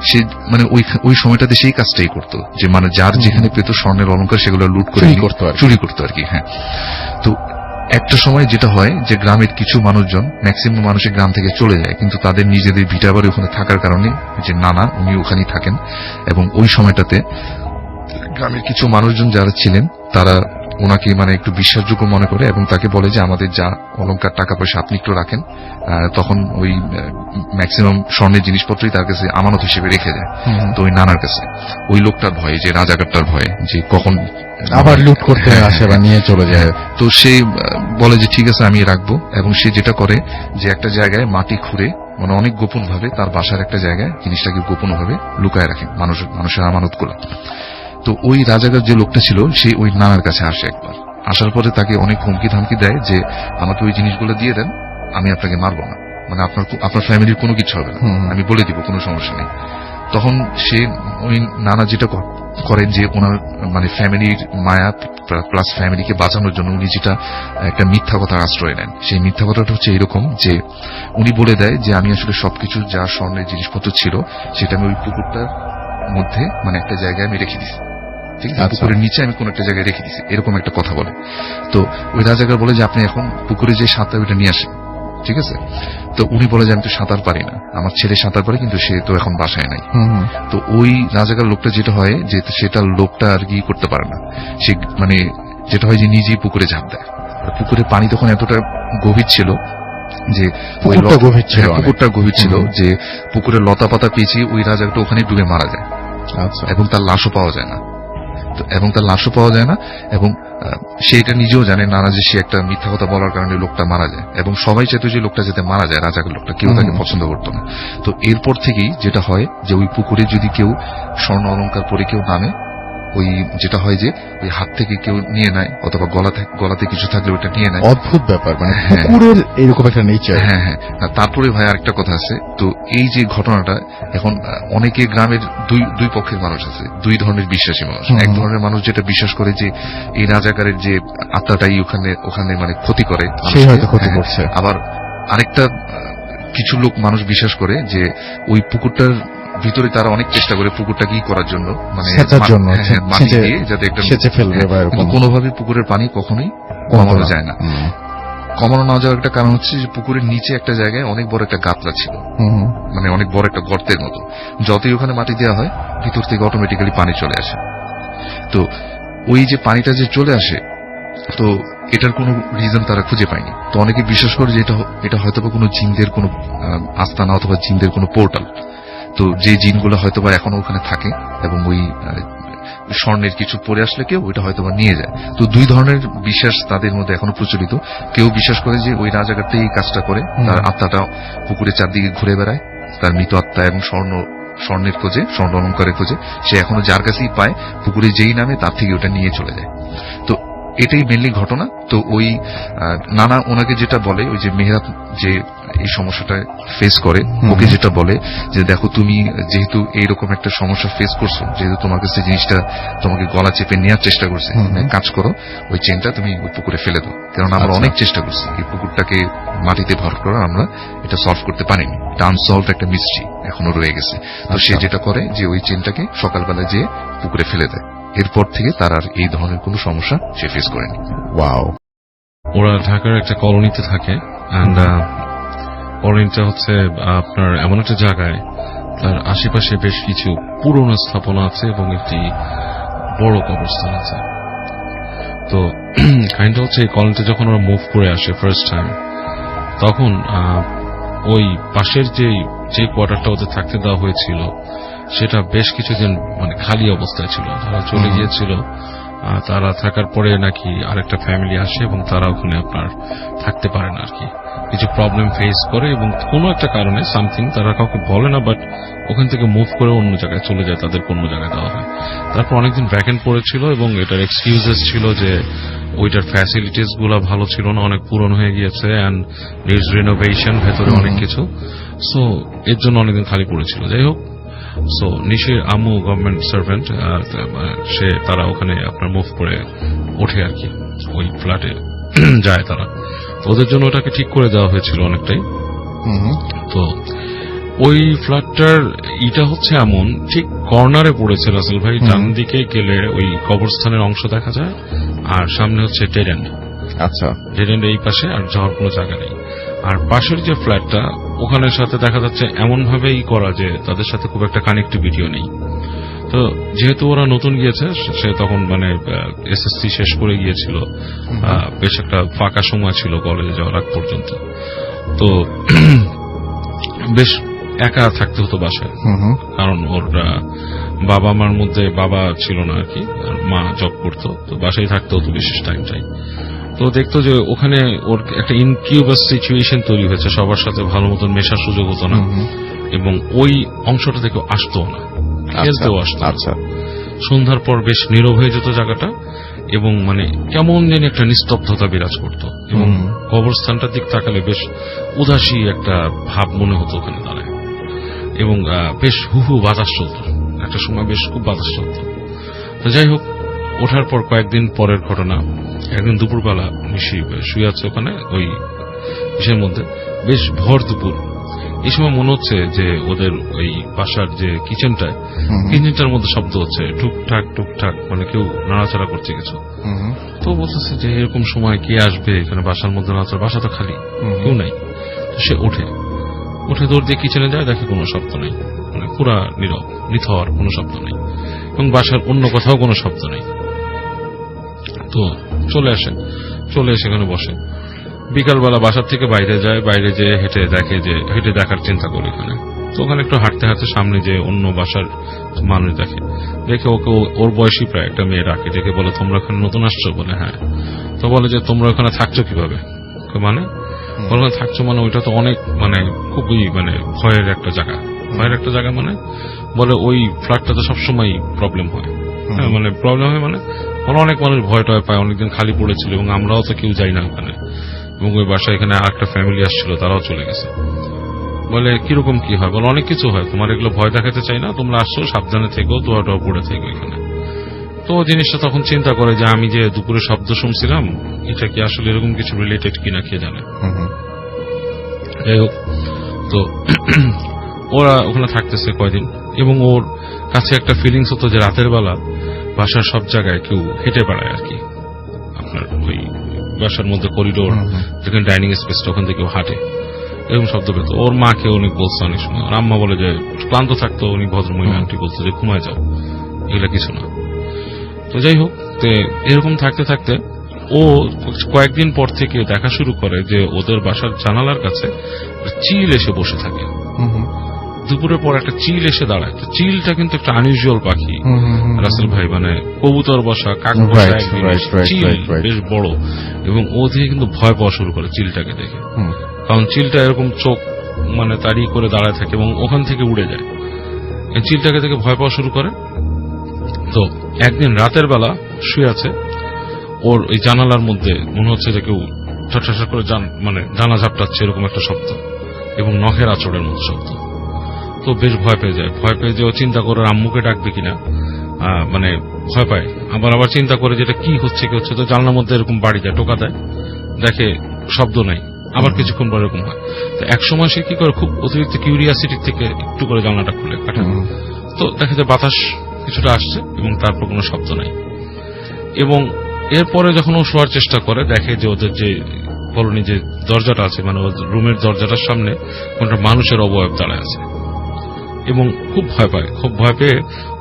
সে মানে ওই সময়টাতে সেই কাজটাই করতো যে মানে যার যেখানে পেত স্বর্ণের অলংকার সেগুলো লুট করে চুরি করতো আর কি। হ্যাঁ, তো একটা সময় যেটা হয় যে গ্রামের কিছু মানুষজন, ম্যাক্সিমাম মানুষের গ্রাম থেকে চলে যায়, কিন্তু তাদের নিজেদের ভিটা বাড়ি ওখানে থাকার কারণে যে নানা উনি ওখানেই থাকেন। এবং ওই সময়টাতে গ্রামের কিছু মানুষজন যারা ছিলেন তারা ওনাকে মানে একটু বিশ্বাসযোগ্য মনে করে এবং তাকে বলে যে আমাদের যা অলংকার টাকা পয়সা আপনি একটু রাখেন। তখন ওই ম্যাক্সিমাম স্বর্ণের জিনিসপত্রই তার কাছে আমানত হিসেবে রেখে যায়। তো ওই নানার কাছে ওই লোকটার ভয়ে, যে রাজাকারটার ভয়ে যে কখন আবার লুট করতে আসে বা নিয়ে চলে যায়, তো সে বলে যে ঠিক আছে আমি রাখবো। এবং সে যেটা করে যে একটা জায়গায় মাটি খুঁড়ে মানে অনেক গোপন ভাবে তার বাসার একটা জায়গায় জিনিসটাকে গোপন ভাবে লুকায় রাখে মানুষের আমানত গুলো। তো ওই রাজাকার যে লোকটা ছিল সে ওই নানার কাছে আসে একবার, আসার পরে তাকে অনেক হুমকি ধামকি দেয় যে আমাকে ওই জিনিসগুলো দিয়ে দেন, আমি আপনাকে মারবো না, মানে আপনার ফ্যামিলির কোনো কিছু হবে না, আমি বলে দিব, কোনো সমস্যা নেই। তখন সে ওই নানা যেটা করেন যে ওনার মানে ফ্যামিলির মায়া প্লাস ফ্যামিলিকে বাঁচানোর জন্য উনি যেটা একটা মিথ্যা কথার আশ্রয় নেন। সেই মিথ্যা কথাটা হচ্ছে এরকম যে উনি বলে দেয় যে আমি আসলে সবকিছু যা স্বর্ণের জিনিসপত্র ছিল সেটা আমি ওই পুকুরটার মধ্যে মানে একটা জায়গায় আমি রেখে দিছি, ঠিক আছে, পুকুরের নিচে আমি কোন একটা জায়গায় রেখে দিছি, এরকম একটা কথা বলে। তো ওই রাজাকার বলে যে আপনি এখন পুকুরে যে সাঁতার ওইটা নিয়ে আসেন, ঠিক আছে। তো উনি বলে যে আমি তো সাঁতার পারি না, আমার ছেলে সাঁতার পারে কিন্তু সে তো এখন বাসায় নাই। তো ওই রাজাকার লোকটা যেটা হয় যে সেটা লোকটা আর কি করতে পারে না, সে মানে যেটা হয় যে নিজেই পুকুরে ঝাঁপ দেয়। পুকুরে পানি তখন এতটা গভীর ছিল যে পুকুরটা গভীর ছিল যে পুকুরের লতা পাতা পেঁচিয়ে ওই রাজাটা ওখানে ডুবে মারা যায়। এবং তার লাশও পাওয়া যায় না, এবং সে এটা নিজেও জানে নানা যে সে একটা মিথ্যা কথা বলার কারণে লোকটা মারা যায়, এবং সবাই চাইতো যে লোকটা যাতে মারা যায়, রাজাকার লোকটা, কেউ তাকে পছন্দ করতো না। তো এরপর থেকেই যেটা হয় যে ওই পুকুরে যদি কেউ স্বর্ণ অলংকার পরে কেউ নামে, ওই যেটা হয় যে ওই হাত থেকে কেউ নিয়ে নেয় অথবা গলাতে কিছু থাকলে ওটা নিয়ে নেয়। অদ্ভুত ব্যাপার, মানে পুকুরের এরকম একটা নেচার। হ্যাঁ হ্যাঁ। তারপরে ভাই আরেকটা কথা আছে, তো এই যে ঘটনাটা এখন অনেকে গ্রামের দুই পক্ষের মানুষ আছে, দুই ধরনের বিশ্বাসী মানুষ। এক ধরনের মানুষ যেটা বিশ্বাস করে যে এই রাজাকারের যে আত্মাটাই ওখানে মানে ক্ষতি করে, সেই হয়তো ক্ষতি করছে। আবার আরেকটা কিছু লোক মানুষ বিশ্বাস করে যে ওই পুকুরটার ভিতরে তারা অনেক চেষ্টা করে পুকুরটা কি করার জন্য, মানে মাটি দিয়ে যাতে একটা সেচে ফেলবে, কোনোভাবে পুকুরের পানি কখনোই কমানো যায় না। কমানো না যাওয়ার একটা কারণ হচ্ছে যে পুকুরের নিচে একটা জায়গায় অনেক বড় একটা গাতলা ছিল, মানে অনেক বড় একটা গর্তের মতো। যতই ওখানে মাটি দেওয়া হয় ভিতর থেকে অটোমেটিক্যালি পানি চলে আসে। তো ওই যে পানিটা যে চলে আসে, তো এটার কোনো রিজন তারা খুঁজে পায়নি। তো অনেকে বিশ্বাস করে যে এটা হয়তো কোনো জিনদের কোনো আস্তানা অথবা জিনদের কোনো পোর্টাল। তো যে জিনগুলো হয়তোবা এখনো ওখানে থাকে এবং ওই স্বর্ণের কিছু পরে আসলে কেউ ওইটা হয়তোবা নিয়ে যায়। তো দুই ধরনের বিশ্বাস তাদের মধ্যে এখনো প্রচলিত। কেউ বিশ্বাস করে যে ওই রাজাকারটা এই কাজটা করে, তার আত্মাটা পুকুরের চারদিকে ঘুরে বেড়ায়, তার মৃত আত্মা এবং স্বর্ণের খোঁজে, স্বর্ণ অলংকারের খোঁজে, সে এখনো যার কাছেই পায় পুকুরে যেই নামে তার থেকে ওটা নিয়ে চলে যায়। তো এটাই মেনলি ঘটনা। তো ওই নানা ওনাকে যেটা বলে, ওই যে মেহরাব যে এই সমস্যাটা ফেস করে, ওকে যেটা বলে যে দেখো তুমি যেহেতু এইরকম একটা সমস্যা ফেস করছো, যেহেতু তোমার কাছে জিনিসটা তোমাকে গলা চেপে নেওয়ার চেষ্টা করছে, কাজ করো ওই চেনটা তুমি ওই পুকুরে ফেলে দাও। কারণ আমরা অনেক চেষ্টা করছি এই পুকুরটাকে মাটিতে ভর করার, আমরা এটা সলভ করতে পারিনি। এটা আনসলভ একটা মিস্ট্রি এখনো রয়ে গেছে। তো সে যেটা করে যে ওই চেনটাকে সকালবেলা যে পুকুরে ফেলে দেয়, এরপর থেকে তার আর এই ধরনের কোনো সমস্যা সে ফেস করেনি। ওয়াও। ওরা ঢাকার একটা কলোনিতে থাকে, অ্যান্ড কলোনিটা হচ্ছে আপনার এমন একটা জায়গায় তার আশেপাশে বেশ কিছু পুরনো স্থাপনা আছে এবং একটি বড় কবরস্থান আছে। তো কাহিনীটা হচ্ছে এই কলোনিতে যখন ওরা মুভ করে আসে ফার্স্ট টাইম, তখন ওই পাশের যে কোয়ার্টারটা ওদের থাকতে দেওয়া হয়েছিল সেটা বেশ কিছুদিন মানে খালি অবস্থায় ছিল। তারা চলে গিয়েছিল, তারা থাকার পরে নাকি আরেকটা ফ্যামিলি আসে এবং তারা ওখানে আপনার থাকতে পারে না আর কি, কিছু প্রবলেম ফেস করে এবং কোনো একটা কারণে সামথিং তারা কাউকে বলে না, বাট ওখান থেকে মুভ করে অন্য জায়গায় চলে যায়, তাদের অন্য জায়গায় দেওয়া হয়। তারপর অনেকদিন ভ্যাকেন্ট পড়েছিল এবং এটার এক্সকিউজেস ছিল যে ওইটার ফ্যাসিলিটিস গুলা ভালো ছিল না, অনেক পুরনো হয়ে গিয়েছে, অ্যান্ড নিডস রিনোভেশন, ভেতরে অনেক কিছু। সো এর জন্য অনেকদিন খালি পড়েছিল। যাই হোক, সো নিশির আম্মু গভর্নমেন্ট সার্ভেন্ট, তারা ওখানে আপনার মুভ করে ওঠে আর কি, ওই ফ্ল্যাটে যায় তারা। ওদের জন্য ওটাকে ঠিক করে দেওয়া হয়েছিল অনেকটাই। তো ওই ফ্ল্যাটটার ইটা হচ্ছে এমন ঠিক কর্নারে পড়েছে রাসেল ভাই, ডান দিকে গেলে ওই কবরস্থানের অংশ দেখা যায়, আর সামনে হচ্ছে ডেড এন্ড। আচ্ছা, ডেড এন্ড এই পাশে, আর যাওয়ার কোনো জায়গা নেই। আর পাশের যে ফ্ল্যাটটা ওখানের সাথে দেখা যাচ্ছে এমন ভাবেই করা যে তাদের সাথে খুব একটা কানেক্টিভিটিও নেই। তো যেহেতু ওরা নতুন গিয়েছে, সে তখন মানে এসএসসি শেষ করে গিয়েছিল, বেশ একটা ফাঁকা সময় ছিল কলেজে যাওয়ার আগ পর্যন্ত। তো বেশ একা থাকতে হতো বাসায়, কারণ ওর বাবা মার মধ্যে বাবা ছিল না আর কি, আর মা জব করতো, তো বাসায় থাকতে হতো বিশেষ টাইমটাই। তো দেখতো যে ওখানে ওর একটা ইনকিউবাস সিচুয়েশন তৈরি হয়েছে, সবার সাথে ভালো মতন মেশার সুযোগ হতো না, এবং ওই অংশটা থেকে আসতো না, খেলতেও আসতো। আচ্ছা, সন্ধ্যার পর বেশ নীরব হয়ে যেত জায়গাটা, এবং মানে কেমন যেন একটা নিস্তব্ধতা বিরাজ করত, এবং কবরস্থানটার দিক তাকালে বেশ উদাসী একটা ভাব মনে হতো ওখানে দাঁড়ায়, এবং বেশ হুহু বাতাস চলত, একটা সময় বেশ খুব বাতাস চলত। তো যাই হোক, ওঠার পর কয়েকদিন পরের ঘটনা, একদিন দুপুরবেলা নিশি শুয়ে আছে ওখানে ওই বিষয়ের মধ্যে, বেশ ভর দুপুর। এই সময় মনে হচ্ছে যে ওদের ওই বাসার যে কিচেনটার মধ্যে শব্দ হচ্ছে, টুকটাক টুকটাক, মানে কেউ নাড়াচাড়া করছে কিছু। তো বলতেছে যে এরকম সময় কে আসবে এখানে, বাসার মধ্যে নাড়াচাড়া, বাসা তো খালি, কেউ নাই। তো সে উঠে দৌড় দিয়ে কিচেনে যায়, দেখে কোনো শব্দ নেই, মানে পুরা নীরব, নিথর, কোনো শব্দ নেই, এবং বাসার অন্য কোথাও কোনো শব্দ নেই। তো চলে এসে এখানে বসে। বিকালবেলা বাসার থেকে বাইরে যায়, বাইরে যেয়ে হেঁটে দেখার চিন্তা করে এখানে। তো ওখানে একটু হাঁটতে হাঁটতে সামনে যে অন্য বাসার মানুষ দেখে ওকে ওর বয়সী প্রায় একটা মেয়ে ডাকে, ডেকে বলে তোমরা এখানে নতুন আসছো? বলে হ্যাঁ। তো বলে যে তোমরা ওখানে থাকছো কিভাবে? মানে ওখানে থাকছো মানে ওইটা তো অনেক মানে খুবই মানে ভয়ের একটা জায়গা মানে বলে ওই ফ্ল্যাটটা তো সবসময় প্রবলেম হয়, মানে প্রবলেম হয় মানে অনেক মানুষ ভয় টয় পায়, অনেকদিন খালি পড়েছিল এবং আমরাও তো কেউ যাই না ওখানে, এবং ওই বাসায় এখানে আর একটা ফ্যামিলি আসছিল, তারাও চলে গেছে। বলে কিরকম কি হয়? বলে অনেক কিছু হয়, তোমার এগুলো ভয় দেখাতে চাই না, তোমরা আসছো সাবধানে থেকো, দোয়া টোয়া পড়ে থেকো এখানে। তো জিনিসটা তখন চিন্তা করে যে আমি যে দুপুরে শব্দ শুনছিলাম এটা কি আসলে এরকম কিছু রিলেটেড কিনা কে জানে। যাই হোক, তো ওরা ওখানে থাকতেছে কয়দিন, এবং ওর কাছে একটা ফিলিংস হতো যে রাতের বেলা বাসার সব জায়গায় কেউ হেঁটে বেড়ায় আর কি, আপনার ওই বাসার মধ্যে করিডোর যেখানে ডাইনিং স্পেসটা, ওখান থেকে হাঁটে, এরকম শব্দ পেত। ওর মাকে অনেক বলছে অনেক সময়, ওর আম্মা বলে যে ক্লান্ত থাকতো, উনি ভদ্রমহিলা আন্টি বলতো যে ঘুমায় যাও, এগুলা কিছু না। তো যাই হোক, এরকম থাকতে থাকতে ও কয়েকদিন পর থেকে দেখা শুরু করে যে ওদের বাসার জানালার কাছে চিল এসে বসে থাকে। দুপুরের পর একটা চিল এসে দাঁড়ায়। তো চিলটা কিন্তু একটা আনইউজুয়াল পাখি রাসেল ভাই, মানে কবুতর বসা, কাক বসা, চিল বেশ বড়, এবং ও থেকে কিন্তু ভয় পাওয়া শুরু করে চিলটাকে দেখে, কারণ চিলটা এরকম চোখ মানে তাড়িয়ে করে দাঁড়ায় থাকে এবং ওখান থেকে উড়ে যায়। চিলটাকে দেখে ভয় পাওয়া শুরু করে। তো একদিন রাতের বেলা শুয়ে আছে, ওর এই জানালার মধ্যে মনে হচ্ছে যে কেউ ঠটঠাট করে মানে জানা ঝাপটাচ্ছে এরকম একটা শব্দ, এবং নখের আঁচড়ের মতো শব্দ। তো বেশ ভয় পেয়ে যায়। ভয় পেয়ে যে ও চিন্তা করে আম্মুকে ডাকবে কিনা, মানে ভয় পায়। আবার চিন্তা করে যেটা কি হচ্ছে কি হচ্ছে, তো জানলার মধ্যে এরকম বাড়ি যায়, টোকা দেয়, দেখে শব্দ নাই। আবার কিছুক্ষণ পর এরকম হয়। তো একসময় সে কি করে, খুব অতিরিক্ত কিউরিয়াসিটি থেকে একটু করে জানলাটা খুলে কাটে, তো দেখা যায় বাতাস কিছুটা আসছে এবং তারপর কোনো শব্দ নাই। এবং এরপরে যখন ও শোয়ার চেষ্টা করে, দেখে যে ওদের যে কলোনি যে দরজাটা আছে, মানে রুমের দরজাটার সামনে কোনটা মানুষের অবয়ব দাঁড়ায় আছে, এবং খুব ভয় পায়। খুব ভয় পেয়ে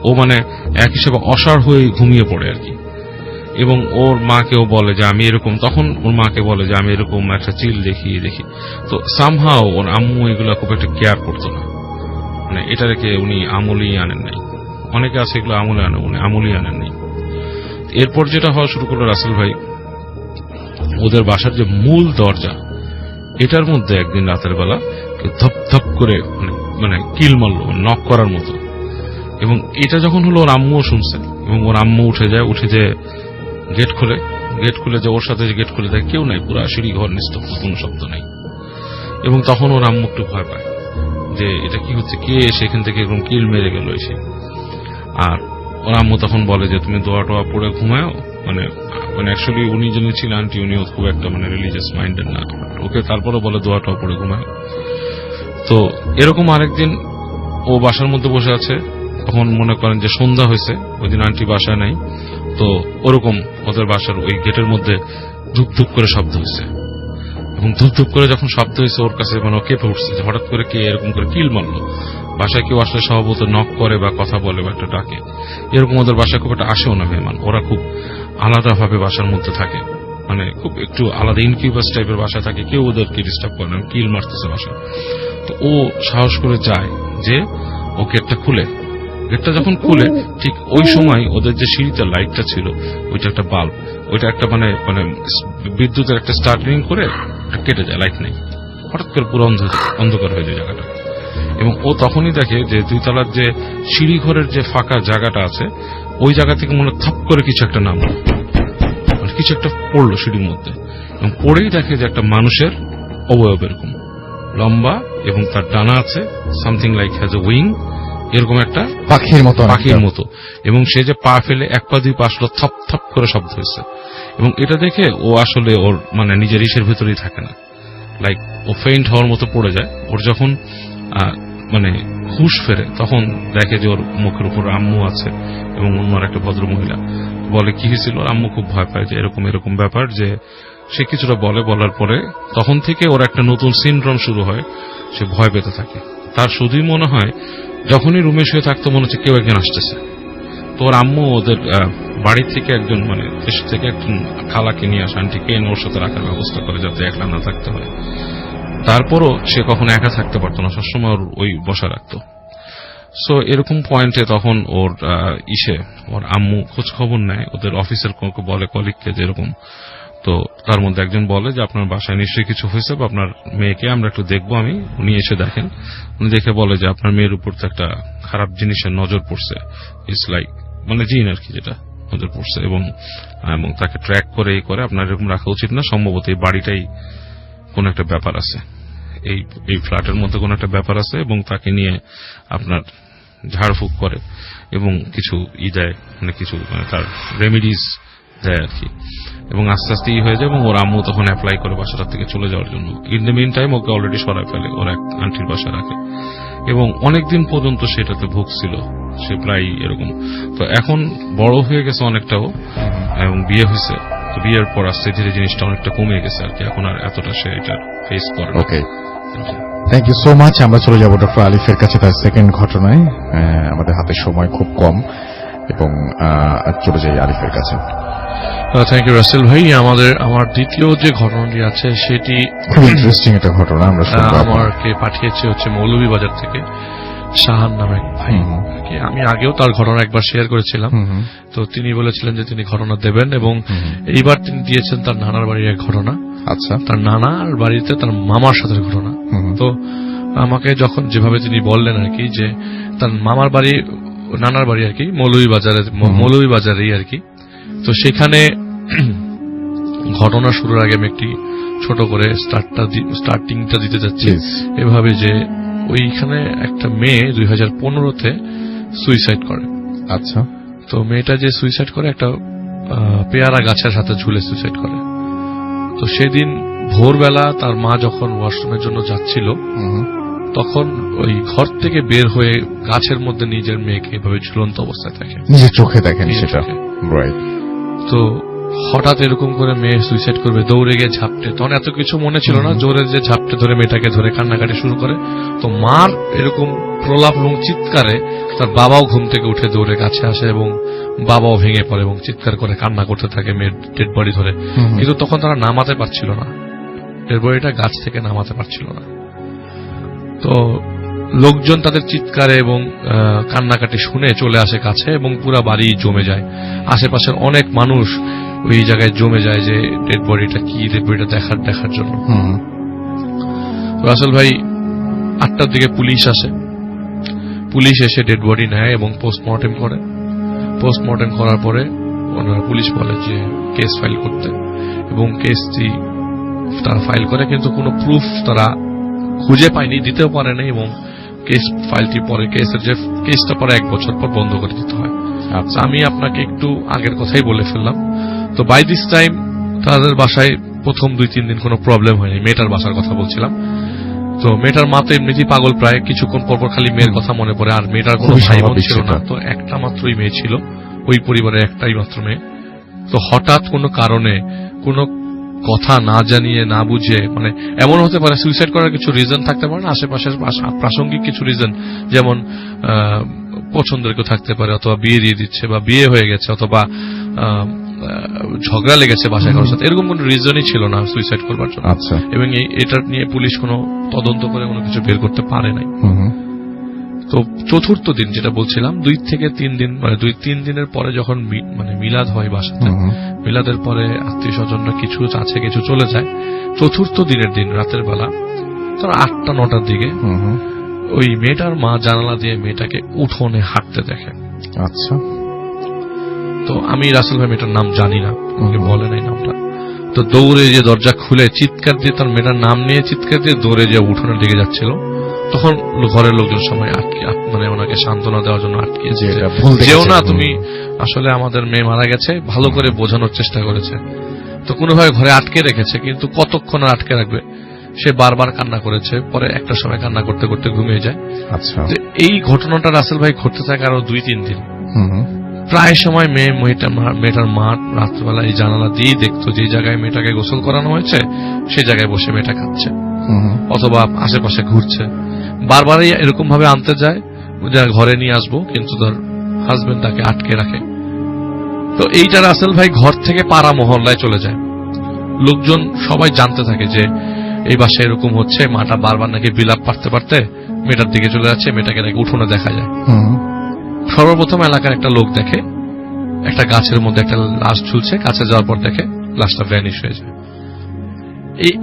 ও মানে এক হিসেবে অসাড় হয়ে ঘুমিয়ে পড়ে আর কি। এবং ওর মাকেও বলে যে আমি এরকম, তখন ওর মাকে বলে যে আমি এরকম একটা চিল দেখি। তো সামহাও ওর আম্মু এগুলো খুব একটা কেয়ার করতো না, মানে এটা রেখে উনি আমলই আনেন নাই। অনেকে আছে এগুলো আমলে আনে, উনি আমলই আনেন নাই। এরপর যেটা হওয়া শুরু করলো রাসেল ভাই, ওদের বাসার যে মূল দরজা, এটার মধ্যে একদিন রাতের বেলা ধপ ধপ করে মানে কিল মারলো, নক করার মতো। এবং এটা যখন হলো ওর আম্মুও শুনছে, এবং ওর আম্মু উঠে যে গেট খুলে যে ওর সাথে যে গেট খুলে দেয়, কেউ নাই, পুরো সিঁড়ি ঘর নিস্তব্ধ, কোনো শব্দ নাই। এবং তখন ওর আম্মু একটু ভয় পায় যে এটা কি হচ্ছে, কে সেখান থেকে এরকম কিল মেরে গেল এসে। আর ওর আম্মু তখন বলে যে তুমি দোয়া টোয়া পড়ে ঘুমাও, মানে অ্যাকচুয়ালি উনি যিনি ছিলেন আন্টি, উনিও খুব একটা মানে রিলিজিয়াস মাইন্ডেড না, ওকে তারপরে বলে দোয়া টোয়া পড়ে ঘুমাও। তো এরকম আরেকদিন ও বাসার মধ্যে বসে আছে, তখন মনে করেন যে সন্ধ্যা হয়েছে, ওই দিন আন্টি বাসায় নাই। তো ওরকম ওদের বাসার ওই গেটের মধ্যে ধুপ ধুপ করে শব্দ হয়েছে, এবং ধুপ ধুপ করে যখন শব্দ হয়েছে ওর কাছে মানে কেঁপে উঠছে যে হঠাৎ করে কে এরকম করে কিল মারলো। বাসায় কেউ আসলে স্বভাবত নক করে বা কথা বলে বা একটা ডাকে, এরকম ওদের বাসায় খুব একটা আসেও না মেহমান। ওরা খুব আলাদাভাবে বাসার মধ্যে থাকে, মানে খুব একটু আলাদা ইনকিউবাস টাইপের বাসা থাকে, কেউ ওদেরকে ডিস্টার্ব করে না, কিল মারতেছে বাসায়। তো ও সাহস করে যায় যে ও গেটটা খুলে, গেটটা যখন খুলে ঠিক ওই সময় ওদের যে সিঁড়িতে লাইটটা ছিল, ওইটা একটা বাল্ব, ওইটা একটা মানে বিদ্যুতের একটা স্টার্টিং করে কেটে যায়, লাইট নেই, হঠাৎ করে পুরো অন্ধকার হয়ে যায় জায়গাটা। এবং ও তখনই দেখে যে 2 তলার যে সিঁড়ি ঘরের যে ফাঁকা জায়গাটা আছে, ওই জায়গা থেকে মনে থাপ করে কিছু একটা নামলো, কিছু একটা পড়লো সিঁড়ির মধ্যে, এবং পড়েই দেখে যে একটা মানুষের অবয়ব এরকম লম্বা, এবং তার ডানা আছে, something like has a wing, এরকম একটা পাখির মতো। এবং সে যে পা ফেলে 1 পা 2 পা আসলো, থপ থপ করে শব্দ হয়েছে। এবং এটা দেখে ও আসলে ওর মানে নিজের ইসের ভিতরেই থাকে না, লাইক ও ফেইন্ট হওয়ার মতো পড়ে যায়। ওর যখন মানে হুশ ফেরে, তখন দেখে যে ওর মুখের উপর আম্মু আছে এবং অন্য একটা ভদ্র মহিলা। বলে কি হয়েছিল, ওর আম্মু খুব ভয় পায় যে এরকম ব্যাপার, যে সে কিছুটা বলার পরে তখন থেকে ওর একটা নতুন সিনড্রোম শুরু হয়, সে ভয় পেতে থাকে। তার শুধুই মনে হয় যখনই রুমে শুয়ে থাকতো মনে হচ্ছে কেউ একজন আসতেছে। তো ওর আম্মু ওদের বাড়ি থেকে একজন মানে দেশ থেকে একজন খালাকে নিয়ে আসে, আন্টিকে এনে ওর সাথে রাখার ব্যবস্থা করে যাতে একলা না থাকতে হয়। তারপরও সে কখনো একা থাকতে পারতো না, সবসময় ওর ওই বসা রাখতো। সো এরকম পয়েন্টে তখন ওর ওর আম্মু খোঁজ খবর নেয়, ওদের অফিসের বলে কলিগকে যে এরকম। তো তার মধ্যে একজন বলে যে আপনার বাসায় নিশ্চয়ই কিছু হয়েছে, বা আপনার মেয়েকে আমরা একটু দেখবো। উনি এসে দেখেন, উনি দেখে বলে যে আপনার মেয়ের উপর তো একটা খারাপ জিনিসের নজর পড়ছে, ইটস লাইক মানে জিন আর কি, যেটা নজর পড়ছে, এবং তাকে ট্র্যাক করে আপনার এরকম রাখা উচিত না, সম্ভবত এই বাড়িটাই কোন একটা ব্যাপার আছে, এই ফ্ল্যাটের মধ্যে কোন একটা ব্যাপার আছে, এবং তাকে নিয়ে আপনার ঝাড়ফুঁক করে এবং কিছু দেয়, মানে কিছু মানে তার রেমিডিজ দেয় আর কি। এবং আস্তে আস্তে হয়ে যায়, এবং ওর আম্মু তখন অ্যাপ্লাই করে বাসাটা থেকে চলে যাওয়ার জন্য। In the mean time okay already সরায় ফেলে, ওর এক আন্টির বাসা রাখে, এবং অনেকদিন পর্যন্ত সেটাতে ভুগছিল সে প্রায় এরকম। তো এখন বড় হয়ে গেছে অনেকটাও, এবং বিয়ে হয়েছে, তো বিয়ের পর আস্তে ধীরে জিনিসটা অনেকটা কমে গেছে আর কি, এখন আর এতটা সে এটা ফেস করে। ওকে, থ্যাংক ইউ সো মাচ। আমরা চলে যাব ডক্টর আলিফের কাছে তার সেকেন্ড ঘটনায়। আমাদের হাতে সময় খুব কম, এবং চলে যাই আলিফের কাছে। থ্যাংক ইউ রাসেল ভাই। আমার দ্বিতীয় যে ঘটনাটি আছে সেটি খুব ইন্টারেস্টিং একটা ঘটনা, আমরা আমাকে পাঠিয়েছে হচ্ছে মৌলভীবাজার থেকে শাহান নামে ভাই। আমি আগেও তার ঘটনা একবার শেয়ার করেছিলাম, তো তিনি বলেছিলেন যে তিনি ঘটনা দেবেন, এবং এইবার তিনি দিয়েছেন তার নানার বাড়ির এক ঘটনা। আচ্ছা, তার নানার বাড়িতে তার মামার সাথে ঘটনা। তো আমাকে যখন যেভাবে তিনি বললেন আর কি, যে তার মামার বাড়ি নানার বাড়ি আর কি মৌলভীবাজারেই আর কি, তো সেখানে ঘটনা শুরুর আগে আমি একটি ছোট করে স্টার্টিংটা দিতে যাচ্ছি। Please. এভাবে যে ওইখানে একটা মেয়ে 2015-তে সুইসাইড করে। আচ্ছা। তো মেয়েটা যে সুইসাইড করে একটা পেয়ারা গাছের সাথে ঝুলে সুইসাইড করে। তো সেদিন ভোরবেলা তার মা যখন ওয়াশরুমের জন্য যাচ্ছিল তখন ওই ঘর থেকে বের হয়ে গাছের মধ্যে নিজের মেয়েকে এভাবে ঝুলন্ত অবস্থায় থাকে, নিজের চোখে দেখেন নিজের সেটা। চোখে। রাইট। তো হঠাৎ এরকম করে মেয়ে সুইসাইড করবে, দৌড়ে গিয়ে ঝাপটে, তখন এত কিছু মনে ছিল না, জোরে যে ঝাপটে ধরে মেয়েটাকে ধরে কান্নাকাটি শুরু করে। তো মার এরকম প্রলাপ এবং চিৎকারে তার বাবাও ঘুম থেকে উঠে দৌড়ে কাছে আসে এবং বাবাও ভেঙে পড়ে এবং চিৎকার করে কান্না করতে থাকে মেয়ের ডেড বডি ধরে। কিন্তু তখন তারা নামাতে পারছিল না, ডেড বডিটা গাছ থেকে নামাতে পারছিল না। তো লোকজন তাদের চিৎকারে এবং কান্নাকাটি শুনে চলে আসে কাছে এবং পুরা বাড়ি জমে যায়। আশেপাশের অনেক মানুষ ওই জায়গায় জমে যায় যে ডেড বডিটা কি, ডেড বডিটা দেখার জন্য। রাসেল ভাই 8টার দিকে পুলিশ আসে, পুলিশ এসে ডেড বডি নেয় এবং পোস্টমর্টেম করে। পোস্টমর্টেম করার পরে ওনারা পুলিশ বলে যে কেস ফাইল করতে, এবং কেসটি তারা ফাইল করে, কিন্তু কোনো প্রুফ তারা খুঁজে পায়নি, দিতেও পারে নাই, এবং কেস ফাইলটি পরে কেসটা পরে 1 বছর পর বন্ধ করে দিতে হয়। আচ্ছা। আমি আপনাকে একটু আগের কথাই বলে ফেললাম। তো বাই দিস টাইম তাদের বাসায় প্রথম 2-3 দিন কোনো প্রবলেম হয়নি। মেয়েটার বাসার কথা বলছিলাম। তো মেয়েটার মা তো এমনিতেই পাগল, প্রায় কিছুক্ষণ পরপর খালি মেয়ের কথা মনে পড়ে, আর মেয়েটার কোনো ভাই বোন ছিল না, তো একটা মাত্রই মেয়ে ছিল, ওই পরিবারে একটাই মাত্র মেয়ে। তো হঠাৎ কোনো কারণে কোনো কথা না জানিয়ে না বুঝে, মানে এমন হতে পারে সুইসাইড করার কিছু রিজন থাকতে পারে না, আশেপাশের প্রাসঙ্গিক কিছু রিজন, যেমন পছন্দের কেউ থাকতে পারে, অথবা বিয়ে দিয়ে দিচ্ছে, বা বিয়ে হয়ে গেছে, অথবা ঝগড়া লেগেছে বাসায় কারোর সাথে, এরকম কোনো রিজনই ছিল না সুইসাইড করবার জন্য। আচ্ছা। এবং এটা নিয়ে পুলিশ কোনো তদন্ত করে কোনো কিছু বের করতে পারে নাই। তো চতুর্থ দিন যেটা বলছিলাম, 2 থেকে 3 দিন, মানে 2-3 দিনের পরে যখন মানে মিলাদ হয় বাসাতে, মিলাদের পরে আত্মীয় স্বজনরা কিছু আছে কিছু চলে যায়। চতুর্থ দিনের দিন রাতের বেলা ধরো 8টা-9টার দিকে ওই মেয়েটার মা জানালা দিয়ে মেয়েটাকে উঠোনে হাঁটতে দেখে। আচ্ছা। তো আমি রাসেল ভাই মেয়েটার নাম জানি না, আমাকে বলে নাই নামটা। তো দৌড়ে যে দরজা খুলে চিৎকার দিয়ে তার মেয়েটার নাম নিয়ে চিৎকার দিয়ে দৌড়ে যে উঠোনের দিকে যাচ্ছিল, তখন ঘরের লোকজন সবাই মানে ওনাকে সান্ত্বনা দেওয়ার জন্য আটকিয়েছে, যেও না তুমি, আসলে আমাদের মেয়ে মারা গেছে, ভালো করে বোঝানোর চেষ্টা করেছে। তো কোনোভাবে ঘরে আটকে রেখেছে, কিন্তু কতক্ষণ আর আটকে রাখবে, সে বারবার কান্না করেছে, পরে একটা সময় কান্না করতে করতে ঘুমিয়ে যায়। আচ্ছা। এই ঘটনাটা রাসেল ভাই ঘটতে থাকে আরো 2-3 দিন। প্রায় সময় মেয়েটার মা রাত্রবেলা এই জানালা দিয়ে দেখতো যে জায়গায় মেয়েটাকে গোসল করানো হয়েছে সেই জায়গায় বসে মেয়েটা খাচ্ছে, অথবা আশেপাশে ঘুরছে। বারবারই এরকম ভাবে আনতে যায়, ঘরে নিয়ে আসবো, কিন্তু তার হাজবেন্ড তাকে আটকে রাখে। তো এইটা রাসেল ভাই ঘর থেকে পাড়া মহল্লায় চলে যায়, লোকজন সবাই জানতে থাকে যে এই বাসায় এরকম হচ্ছে। মাটা বারবার নাকি বিলাপ পারতে পারতে মেয়েটার দিকে চলে যাচ্ছে, মেয়েটাকে নাকি উঠোনে দেখা যায়। সর্বপ্রথম এলাকার একটা লোক দেখে একটা গাছের মধ্যে একটা লাশ ঝুলছে, কাছে যাওয়ার পর দেখে লাশটা ভ্যানিশ হয়ে যায়।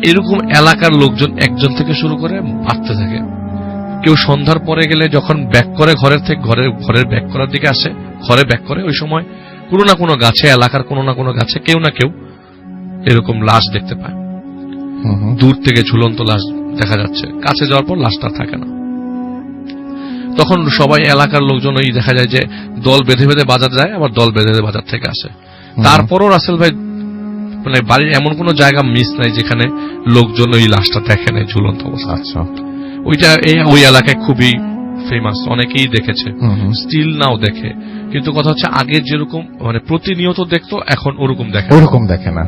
এরকম এলাকার লোকজন একজন থেকে শুরু করে বাড়তে থাকে। কেউ সন্ধ্যার পরে গেলে যখন ব্যাক করে ঘরের ব্যাক করার দিকে আসে, ঘরে ব্যাক করে, ওই সময় কোনো না কোনো গাছে, এলাকার কোনো না কোনো গাছে কেউ না কেউ এরকম লাশ দেখতে পায়। দূর থেকে ঝুলন্ত লাশ দেখা যাচ্ছে, কাছে যাওয়ার পর লাশটা থাকে না। তখন সবাই এলাকার লোকজন ওই দেখা যায় যে দল বেঁধে বেঁধে বাজার যায়, আবার দল বেঁধে বেঁধে বাজার থেকে আসে। তারপরও রাসেল ভাই মানে বাড়ির এমন কোন জায়গা মিস নাই যেখানে লোকজন ওই লাশটা দেখে নাই ঝুলন্ত অবস্থা। আচ্ছা। ওইটা ওই এলাকায় খুবই ফেমাস, অনেকেই দেখেছে, স্টিল নাও দেখে। কিন্তু কথা হচ্ছে আগে যেরকম মানে প্রতিনিয়ত দেখতো, এখন ওরকম দেখে না।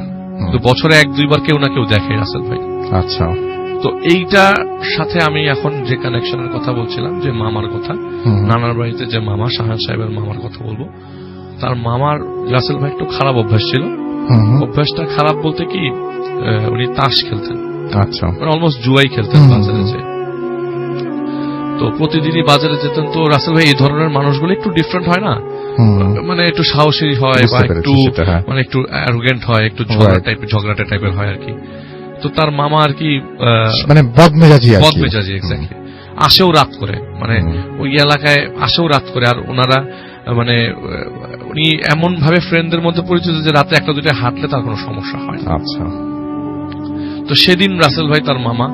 তো বছরে 1-2 বার কেউ না কেউ দেখে রাসেল ভাই। আচ্ছা। তো এইটার সাথে আমি এখন যে কানেকশনের কথা বলছিলাম, যে মামার কথা, নানার বাড়িতে যে মামা, শাহান সাহেবের মামার কথা বলবো। তার মামার রাসেল ভাই একটু খারাপ অভ্যাস ছিল। অভ্যাসটা খারাপ বলতে কি, উনি তাস খেলতেন। আচ্ছা। অলমোস্ট জুয়াই খেলতেন বাজারে যে। তো প্রতিদিনই বাজারে যেতেন। তো রাসেল ভাই এই ধরনের মানুষগুলো একটু ডিফারেন্ট হয় না, মানে একটু সাহসী হয়, বা একটু মানে একটু অ্যারোগেন্ট হয়, একটু ঝগড়াটে টাইপের হয় আর কি। তো তার মামা আর কি মানে বদমেজাজি, এক্স্যাক্টলি, আসেও রাত করে, মানে ওই এলাকায় আসেও রাত করে। আর ওনারা মানে উনি এমন ভাবে ফ্রেন্ডদের মধ্যে পরিচিত যে রাতে একটা দুইটা হাঁটলে তার কোনো সমস্যা হয় না। আচ্ছা। তো সেদিন রাসেল ভাই তার মামা,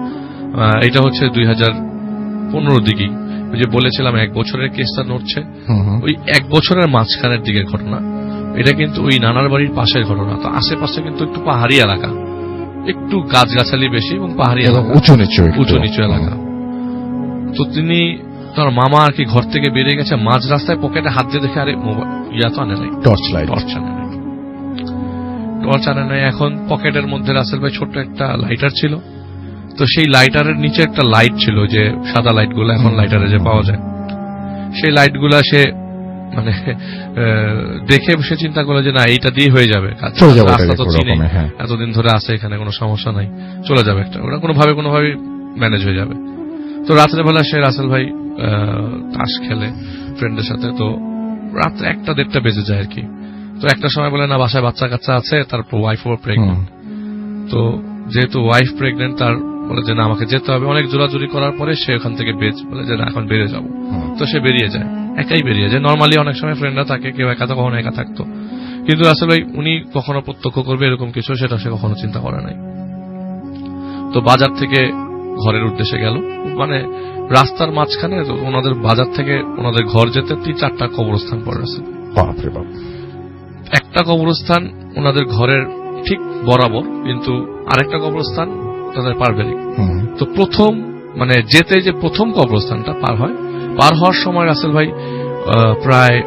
এটা হচ্ছে 2015 দিকেই, ওই যে বলেছিলাম 1 বছরের কেসটা নড়ছে, ওই 1 বছরের মাঝখানের দিকের ঘটনা। এটা কিন্তু ওই নানার বাড়ির পাশের ঘটনা। তো আশেপাশে কিন্তু একটু পাহাড়ি এলাকা, একটু গাছগাছালি বেশি এবং পাহাড়ি এলাকা, উঁচু নিচু এলাকা। তো তিনি তার মামা আর কি ঘর থেকে বেরিয়ে গেছে, মাঝ রাস্তায় পকেটে হাত দিয়ে দেখে আরে ইয়া তো আনে নাই, টর্চ আনে নাই। এখন পকেটের মধ্যে রাসেল ভাই ছোট্ট একটা লাইটার ছিল, তো সেই লাইটারের নিচে একটা লাইট ছিল, যে সাদা লাইট গুলো এখন লাইটারে যে পাওয়া যায়, সেই লাইট গুলা সে মানে দেখে সে চিন্তা করলো যে না এইটা দিয়ে হয়ে যাবে, রাস্তা তো চিনি, এতদিন ধরে আছে এখানে, কোনো সমস্যা নাই, চলে যাবে একটা, ওরা কোনোভাবে ম্যানেজ হয়ে যাবে। তো রাত্রেবেলা সে রাসেল ভাই তাস খেলে ফ্রেন্ডের সাথে, তো রাত্রে 1টা-1:30 বেজে যায় আর কি। তো একটা সময় বলে না বাসায় বাচ্চা কাচ্চা আছে, তারপর ওয়াইফও প্রেগনেন্ট। তো যেহেতু ওয়াইফ প্রেগনেন্ট, তার বলে যে না আমাকে যেতে হবে। অনেক জোরাজুরি করার পরে সে ওখান থেকে বলে যে না এখন বেরিয়ে যাবো। তো সে বেরিয়ে যায়, একাই বেরিয়ে যায়। নর্মালি অনেক সময় ফ্রেন্ডরা থাকে, কেউ একা তো কখনো একা থাকতো, কিন্তু রাসেল ভাই উনি কখনো প্রত্যক্ষ করবে এরকম কিছু সেটা সে কখনো চিন্তা করে নাই। তো বাজার থেকে ঘরের উদ্দেশ্যে গেল, মানে রাস্তার মাঝখানে ওনাদের বাজার থেকে ওনাদের ঘর যেতে 3-4টা কবরস্থান পড়ে আছে। একটা কবরস্থান ওনাদের ঘরের ঠিক বরাবর, কিন্তু আরেকটা কবরস্থান তাদের পারবেরিক। তো প্রথম মানে যেতে যে প্রথম কবরস্থানটা পার হওয়ার সময় রাসেল ভাই প্রায়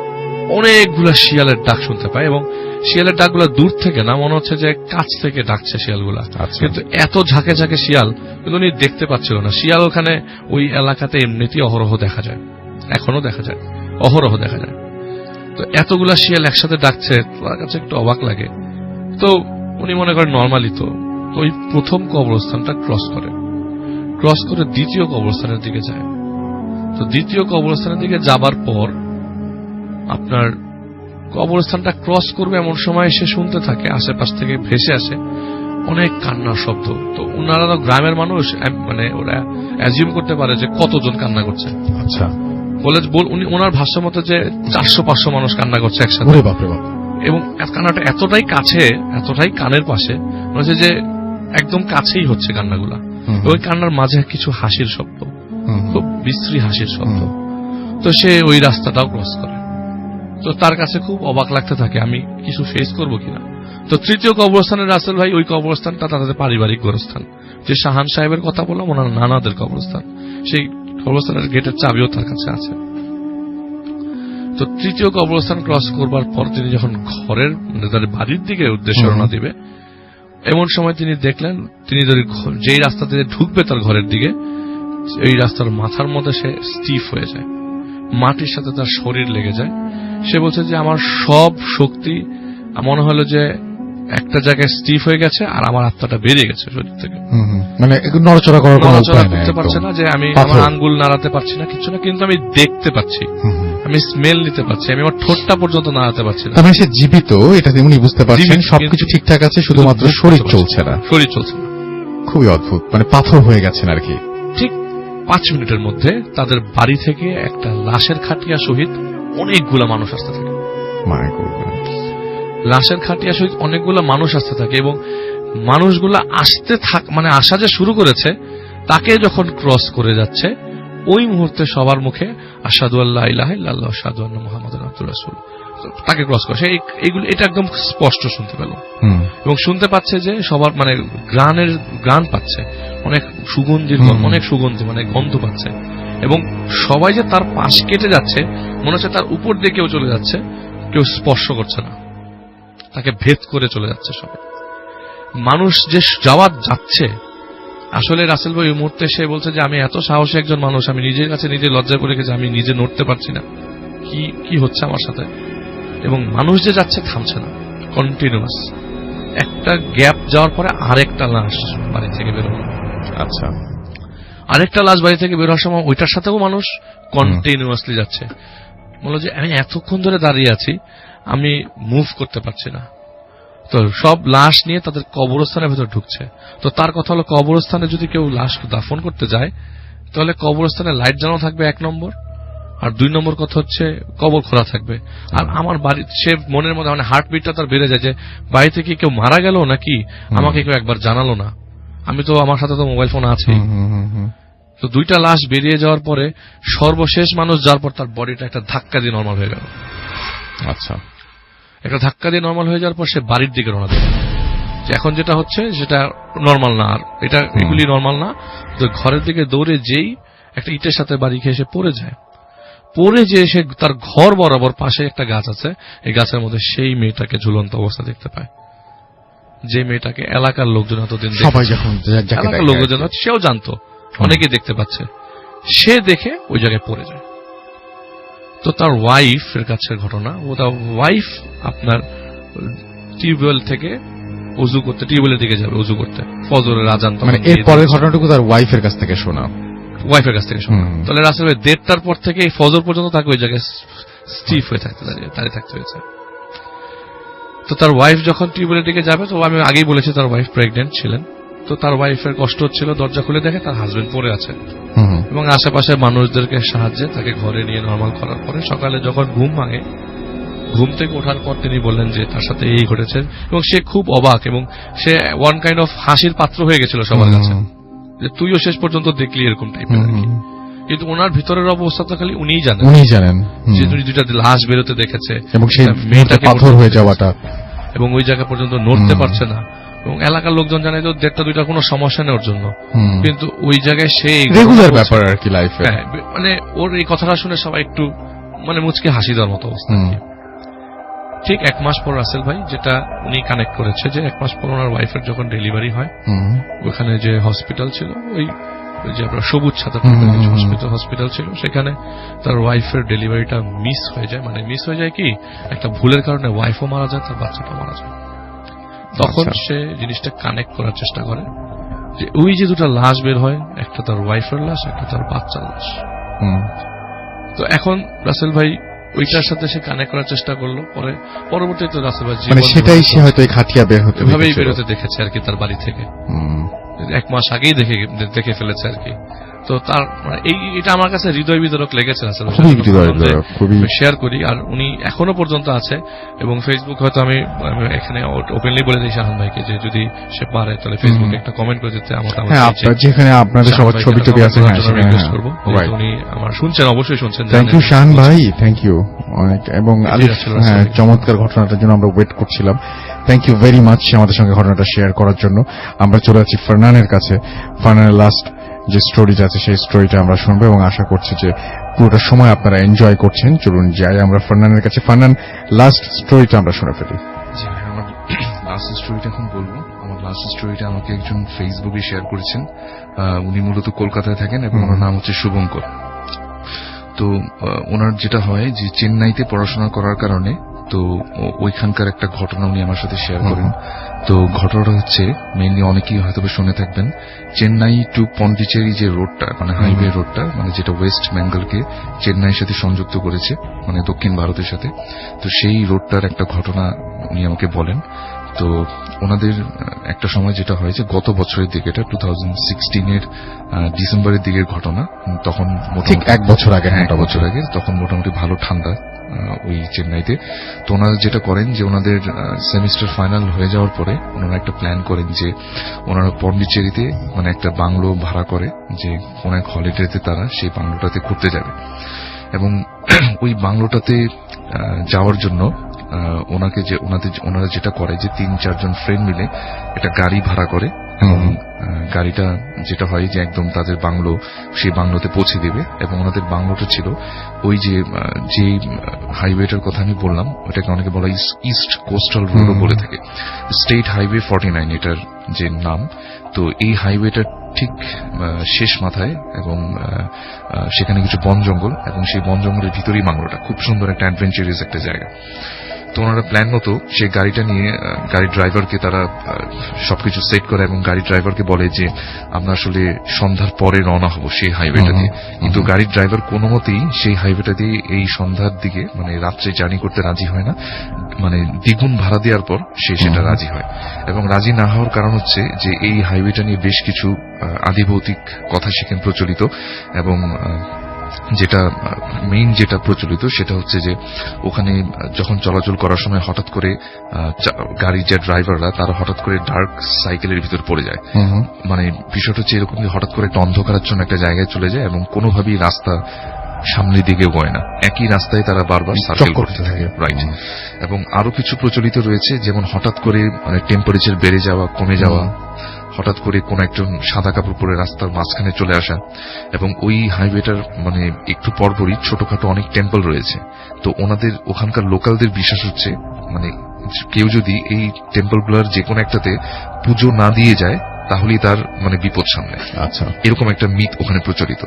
অনেকগুলা শিয়ালের ডাক শুনতে পায়, এবং শিয়ালের ডাকগুলা দূর থেকে না, মনে হচ্ছে যে কাছ থেকে ডাকছে শিয়ালগুলা। কিন্তু এত ঝাঁকে ঝাঁকে শিয়াল, কিন্তু উনি দেখতে পাচ্ছিল না। শিয়াল ওখানে ওই এলাকাতে এমনিতেই অহরহ দেখা যায়, এখনো দেখা যায়, অহরহ দেখা যায়। তো এতগুলা শিয়াল একসাথে ডাকছে, তার কাছে একটু অবাক লাগে। তো উনি মনে করেন নর্মালি তো ওই প্রথম কবরস্থানটা ক্রস করে দ্বিতীয় কবরস্থানের দিকে যায়। তো দ্বিতীয় কবরস্থানের দিকে যাবার পর আপনার কবরস্থানটা ক্রস করবে এমন সময় সে শুনতে থাকে আশেপাশ থেকে ভেসে আসে অনেক কান্নার শব্দ। তো ওনারা তো গ্রামের মানুষ, মানে ওরা অ্যাজিউম করতে পারে যে কতজন কান্না করছে। আচ্ছা, উনি ওনার ভাষ্য মতো যে 400-500 মানুষ কান্না করছে একসাথে, এবং কান্নাটা এতটাই কাছে, এতটাই কানের পাশে, মনে হচ্ছে যে একদম কাছেই হচ্ছে কান্নাগুলা। ওই কান্নার মাঝে কিছু হাসির শব্দ, খুব বিশ্রী হাসির শব্দ। তো সে ওই রাস্তাটাও ক্রস করে। তো তার কাছে খুব অবাক লাগতে থাকে, আমি কিছু ফেস করবো কিনা। তো তৃতীয় কবরস্থানের রাসেল ভাই, ওই কবরস্থানটা তাদের পারিবারিক গোরস্থান, যে শাহান সাহেবের কথা বললাম, ওনার নানাদের কবরস্থান। সেই কবরস্থানের গেটের চাবিও তার কাছে আছে। তো তৃতীয় কবরস্থান ক্রস করবার পর তিনি যখন ঘরের মানে তার বাড়ির দিকে উদ্দেশ্যে রওনা দিবে, এমন সময় তিনি দেখলেন তিনি যদি যেই রাস্তা দিয়ে ঢুকবে তার ঘরের দিকে, এই রাস্তার মাথার মধ্যে সে স্টিফ হয়ে যায়, মাটির সাথে তার শরীর লেগে যায়। সে বলছে যে আমার সব শক্তি মনে হলো যে একটা জায়গায় স্টিফ হয়ে গেছে, আর আমার আত্মাটা বেরিয়ে গেছে শরীর থেকে, মানে নড়াচড়া করতে পারছে না, যে আমি আমার আঙ্গুল নাড়াতে পারছি না, কিছু না, কিন্তু আমি দেখতে পাচ্ছি, আমি স্মেল নিতে পারছি, আমি আমার ঠোঁটটা পর্যন্ত নাড়াতে পারছি না। সে জীবিত, এটা উনি বুঝতে পারছেন, সবকিছু ঠিকঠাক আছে, শুধুমাত্র শরীর চলছে না। খুবই অদ্ভুত, মানে পাথর হয়ে গেছেন আর কি। ঠিক 5 মিনিটের মধ্যে তাদের বাড়ি থেকে একটা লাশের খাটিয়া সহিত অনেকগুলা মানুষ আসতে থাকে। লাশের খাটিয়া সহিত অনেকগুলা মানুষ আসতে থাকে, এবং মানুষগুলা মানে আসা যে শুরু করেছে, তাকে যখন ক্রস করে যাচ্ছে ওই মুহূর্তে সবার মুখে আশহাদু আল্লা ইলাহা ইল্লাল্লাহ আশহাদু আন্না মুহাম্মাদুর রাসূলুল্লাহ, তাকে ক্রস করে এইগুলো, এটা একদম স্পষ্ট শুনতে পেল, এবং শুনতে পাচ্ছে যে সবার মানে গ্রান পাচ্ছে, অনেক সুগন্ধি, মানে গন্ধ পাচ্ছে, এবং সবাই যে তার পাশ কেটে যাচ্ছে, মনে হচ্ছে তার উপর দিয়ে কেউ চলে যাচ্ছে, কেউ স্পর্শ করছে না, তাকে ভেদ করে চলে যাচ্ছে সবাই। মানুষ যে যাচ্ছে, আসলে রাসেল ভাই ওই মুহূর্তে সে বলছে যে আমি এত সাহসী একজন মানুষ, আমি নিজের কাছে নিজে লজ্জা করে গেছি, আমি নিজে নড়তে পারছি না, কি হচ্ছে আমার সাথে। এবং মানুষ যে যাচ্ছে থামছে না, কন্টিনিউয়াস। একটা গ্যাপ যাওয়ার পরে আরেকটা লাশ বাড়ি থেকে বের হলো। আচ্ছা, আরেকটা লাশ বাড়ি থেকে বের হওয়ার সময় ওইটার সাথেও মানুষ কন্টিনিউয়াসলি যাচ্ছে। বললো যে আমি এতক্ষণ ধরে দাঁড়িয়ে আছি, আমি মুভ করতে পারছি না। তো সব লাশ নিয়ে তাদের কবরস্থানের ভেতর ঢুকছে। তো তার কথা হলো, কবরস্থানে যদি কেউ লাশ দাফন করতে যায়, তাহলে কবরস্থানে লাইট জ্বালানো থাকবে 1 নম্বর, আর 2 নম্বর কথা হচ্ছে কবর খোলা থাকবে। আর আমার বাড়ি সে মনের মধ্যে মানে হার্টবিটটা তার বেড়ে যায় যে বাড়ি থেকে কেউ মারা গেল নাকি, আমাকে কেউ একবার জানালো না। আমি তো আমার সাথে তো মোবাইল ফোন আছেই। তো 2টা লাশ বেরিয়ে যাওয়ার পরে সর্বশেষ মানুষ যাওয়ার পর তার বডিটা একটা ধাক্কা দিয়ে নর্মাল হয়ে গেল। আচ্ছা, একটা ধাক্কা দিয়ে নর্মাল হয়ে যাওয়ার পর সে বাড়ির দিকে রওনা দেবে। এখন যেটা হচ্ছে সেটা নর্মাল না, আর এটা এগুলি নর্মাল না। তো ঘরের দিকে দৌড়ে যেই একটা ইটের সাথে বাড়ি খেয়ে সে পড়ে যায়। পড়ে যে সে তার ঘর বরাবর পাশে একটা গাছ আছে, এই গাছের মধ্যে সেই মেয়েটাকে ঝুলন্ত অবস্থা দেখতে পায়, যে মেয়েটাকে এলাকার লোকজন এতদিন সবাই যখন এলাকার লোকজন সেও জানতো, অনেকেই দেখতে পাচ্ছে। সে দেখে ওই জায়গায় পড়ে যায়। তো তার ওয়াইফ এর কাছের ঘটনা, ও তার ওয়াইফ আপনার টিউবওয়েল থেকে উজু করতে, টিউবওয়েলের দিকে যাবে উজু করতে, ফজরের আজান, মানে এর পরের ঘটনাটুকু তার ওয়াইফের কাছ থেকে শোনা, ওয়াইফের কাছ থেকে শোনা। তাহলে রাসেল ভাই 1:30টার পর থেকে এই ফজর পর্যন্ত তাকে ওই জায়গায় স্টিফ হয়ে দাঁড়িয়ে থাকতে হয়েছে। তো তার ওয়াইফ যখন টিউবওয়েলের দিকে যাবে, তো আমি আগেই বলেছি তার ওয়াইফ প্রেগনেন্ট ছিলেন। তো তার ওয়াইফের কষ্ট হচ্ছিল, দরজা খুলে দেখে তার হাজবেন্ড পড়ে আছে এবং আশেপাশে মানুষদেরকে সাহায্যে তাকে ঘরে নিয়ে নর্মাল করার পরে সকালে যখন ঘুম ভাঙে, ঘুম থেকে ওঠার পর তিনি বললেন যে তার সাথে এই ঘটেছে এবং সে খুব অবাক এবং সে ওয়ান কাইন্ড অফ হাসির পাত্র হয়ে গেছিল সবার কাছে, যে তুইও শেষ পর্যন্ত দেখলি এরকম টাইপের আর কি। কিন্তু ওনার ভিতরের অবস্থা তো খালি উনিই জানেন যে উনি 2টা লাশ বেরোতে দেখেছে এবং সেই মেয়েটাকে পাথর হয়ে যাওয়াটা, এবং ওই জায়গা পর্যন্ত নড়তে পারছে না, এবং এলাকার লোকজন জানে তো 1:30-2টা কোনো সমস্যা নেই ওর জন্য, কিন্তু ওই জায়গায় সে রেগুলার ব্যাপার আর কি লাইফে। মানে ওর এই কথাটা শুনে সবাই একটু মানে মুচকে হাসি দেওয়ার মতো অবস্থা। ঠিক 1 মাস পর রাসেল ভাই যেটা উনি কানেক্ট করেছে, যে 1 মাস পর ওনার ওয়াইফের যখন ডেলিভারি হয়, ওখানে যে হসপিটাল ছিল, ওই যে আপনার সবুজ ছাতা হসপিটাল ছিল, সেখানে তার ওয়াইফের ডেলিভারিটা মিস হয়ে যায়। মানে মিস হয়ে যায় কি, একটা ভুলের কারণে ওয়াইফও মারা যায়, তার বাচ্চাটা মারা যায়। তখন সে জিনিসটা কানেক্ট করার চেষ্টা করে যে ওই যে 2টা লাশ বের হয়, একটা তার ওয়াইফের লাশ, একটা তার বাচ্চার লাশ। তো এখন রাসেল ভাই ওইটার সাথে সে কানেক্ট করার চেষ্টা করলো। পরে পরবর্তীতে রাসেল ভাই মানে সেটাই সে হয়তো খাটিয়া বের হতে বেরোতে দেখেছে আর কি তার বাড়ি থেকে। 1 মাস আগেই দেখে ফেলেছে আর কি। তো তার এটা আমার কাছে হৃদয় বিদারক লেগেছে আসলে, শেয়ার করি। আর উনি এখনো পর্যন্ত আছে এবং ফেসবুক হয়তো আমি এখানে ওপেনলি বলে দিই শাহান ভাইকে যে যদি সে পারে তাহলে ফেসবুকে একটা কমেন্ট করে দিতে, যেখানে আপনাদের সবার ছবি টবি আছে রিকোয়েস্ট করবো। উনি আমার শুনছেন, অবশ্যই শুনছেন। থ্যাংক ইউ শাহান ভাই, থ্যাংক ইউ অনেক। এবং চমৎকার ঘটনাটার জন্য আমরা ওয়েট করছিলাম। থ্যাংক ইউ ভেরি মাচ আমাদের সঙ্গে ঘটনাটা শেয়ার করার জন্য। আমরা চলে যাচ্ছি ফারনানের কাছে। ফারনানের লাস্ট যে স্টোরিটা আছে সেই স্টোরিটা আমরা শুনবো এবং আশা করছি যে পুরোটা সময় আপনারা এনজয় করছেন। চলুন যাই আমরা ফারনানের কাছে। ফারনান, লাস্ট স্টোরিটা আমরা শুনে ফেলি। আমার লাস্ট স্টোরিটা এখন বলবো। আমার লাস্ট স্টোরিটা আমাকে একজন ফেসবুকে শেয়ার করেছেন। উনি মূলত কলকাতায় থাকেন এবং ওনার নাম হচ্ছে শুভঙ্কর। তো ওনার যেটা হয় যে চেন্নাইতে পড়াশোনা করার কারণে তো ওইখানকার একটা ঘটনা উনি আমার সাথে শেয়ার করেন। তো ঘটনাটা হচ্ছে মেইনলি অনেকেই হয়তো শুনে থাকবেন, চেন্নাই টু পন্ডিচেরি যে রোডটা, মানে হাইওয়ে রোডটা, মানে যেটা ওয়েস্ট বেঙ্গলকে চেন্নাইয়ের সাথে সংযুক্ত করেছে, মানে দক্ষিণ ভারতের সাথে। তো সেই রোডটার একটা ঘটনা উনি আমাকে বলেন। তো ওনাদের একটা সময় যেটা হয়েছে গত বছরের দিকে, এটা 2016-এর ডিসেম্বরের দিকের ঘটনা। তখন ঠিক 1 বছর আগে, 1 বছর আগে, তখন মোটামুটি ভালো ঠান্ডা ওই চেন্নাইতে। তো ওনারা যেটা করেন যে ওনাদের সেমিস্টার ফাইনাল হয়ে যাওয়ার পরে ওনারা একটা প্ল্যান করেন যে ওনারা পন্ডিচেরিতে মানে একটা বাংলো ভাড়া করে, যে কোন এক হলিডেতে তারা সেই বাংলোটাতে ঘুরতে যাবে। এবং ওই বাংলোটাতে যাওয়ার জন্য ওনারা যেটা করে যে 3-4 জন ফ্রেন্ড মিলে একটা গাড়ি ভাড়া করে এবং গাড়িটা যেটা হয় যে একদম তাদের বাংলো, সেই বাংলোতে পৌঁছে দেবে। এবং ওনাদের বাংলোটা ছিল ওই যে হাইওয়েটার কথা আমি বললাম, ওটাকে অনেকে বলা ইস্ট কোস্টাল রোডও বলে থাকে, স্টেট হাইওয়ে 49 এটার যে নাম। তো এই হাইওয়েটার ঠিক শেষ মাথায় এবং সেখানে কিছু বন জঙ্গল, এবং সেই বন জঙ্গলের ভিতরেই বাংলোটা। খুব সুন্দর একটা অ্যাডভেঞ্চারাস একটা জায়গা। তো ওনারা প্ল্যান মতো সেই গাড়িটা নিয়ে গাড়ির ড্রাইভারকে তারা সবকিছু সেট করে এবং গাড়ির ড্রাইভারকে বলে যে আমরা আসলে সন্ধ্যার পরে রওনা হব সেই হাইওয়েটা দিয়ে। কিন্তু গাড়ির ড্রাইভার কোনো মতেই সেই হাইওয়েটা দিয়ে এই সন্ধ্যার দিকে মানে রাত্রে জার্নি করতে রাজি হয় না। মানে দ্বিগুণ ভাড়া দেওয়ার পর সে সেটা রাজি হয়। এবং রাজি না হওয়ার কারণ হচ্ছে যে এই হাইওয়েটা নিয়ে বেশ কিছু আদিভৌতিক কথা সেখানে প্রচলিত এবং যেটা মেইন যেটা প্রচলিত সেটা হচ্ছে যে ওখানে যখন চলাচল করার সময় হঠাৎ করে গাড়ির যে ড্রাইভাররা তারা হঠাৎ করে ডার্ক সাইকেলের ভিতর পড়ে যায়। মানে বিষয়টা হচ্ছে এরকম হঠাৎ করে একটা অন্ধকারাচ্ছন্ন একটা জায়গায় চলে যায় এবং কোনোভাবেই রাস্তা সামনের দিকে গয় না, একই রাস্তায় তারা বারবার সার্কেল করতে থাকে। রাইট। এবং আরো কিছু প্রচলিত রয়েছে, যেমন হঠাৎ করে মানে টেম্পারেচার বেড়ে যাওয়া, কমে যাওয়া, হঠাৎ করে কোন একজন সাদা কাপড় পরে রাস্তার মাঝখানে চলে আসা, এবং ওই হাইওয়েটার মানে একটু পরপরই ছোটখাটো অনেক টেম্পল রয়েছে। তো ওনাদের ওখানকার লোকালদের বিশ্বাস হচ্ছে মানে কেউ যদি এই টেম্পলগুলোর যে কোনো একটাতে পুজো না দিয়ে যায় তাহলেই তার মানে বিপদ সামনে। আচ্ছা, এরকম একটা মিথ ওখানে প্রচলিত।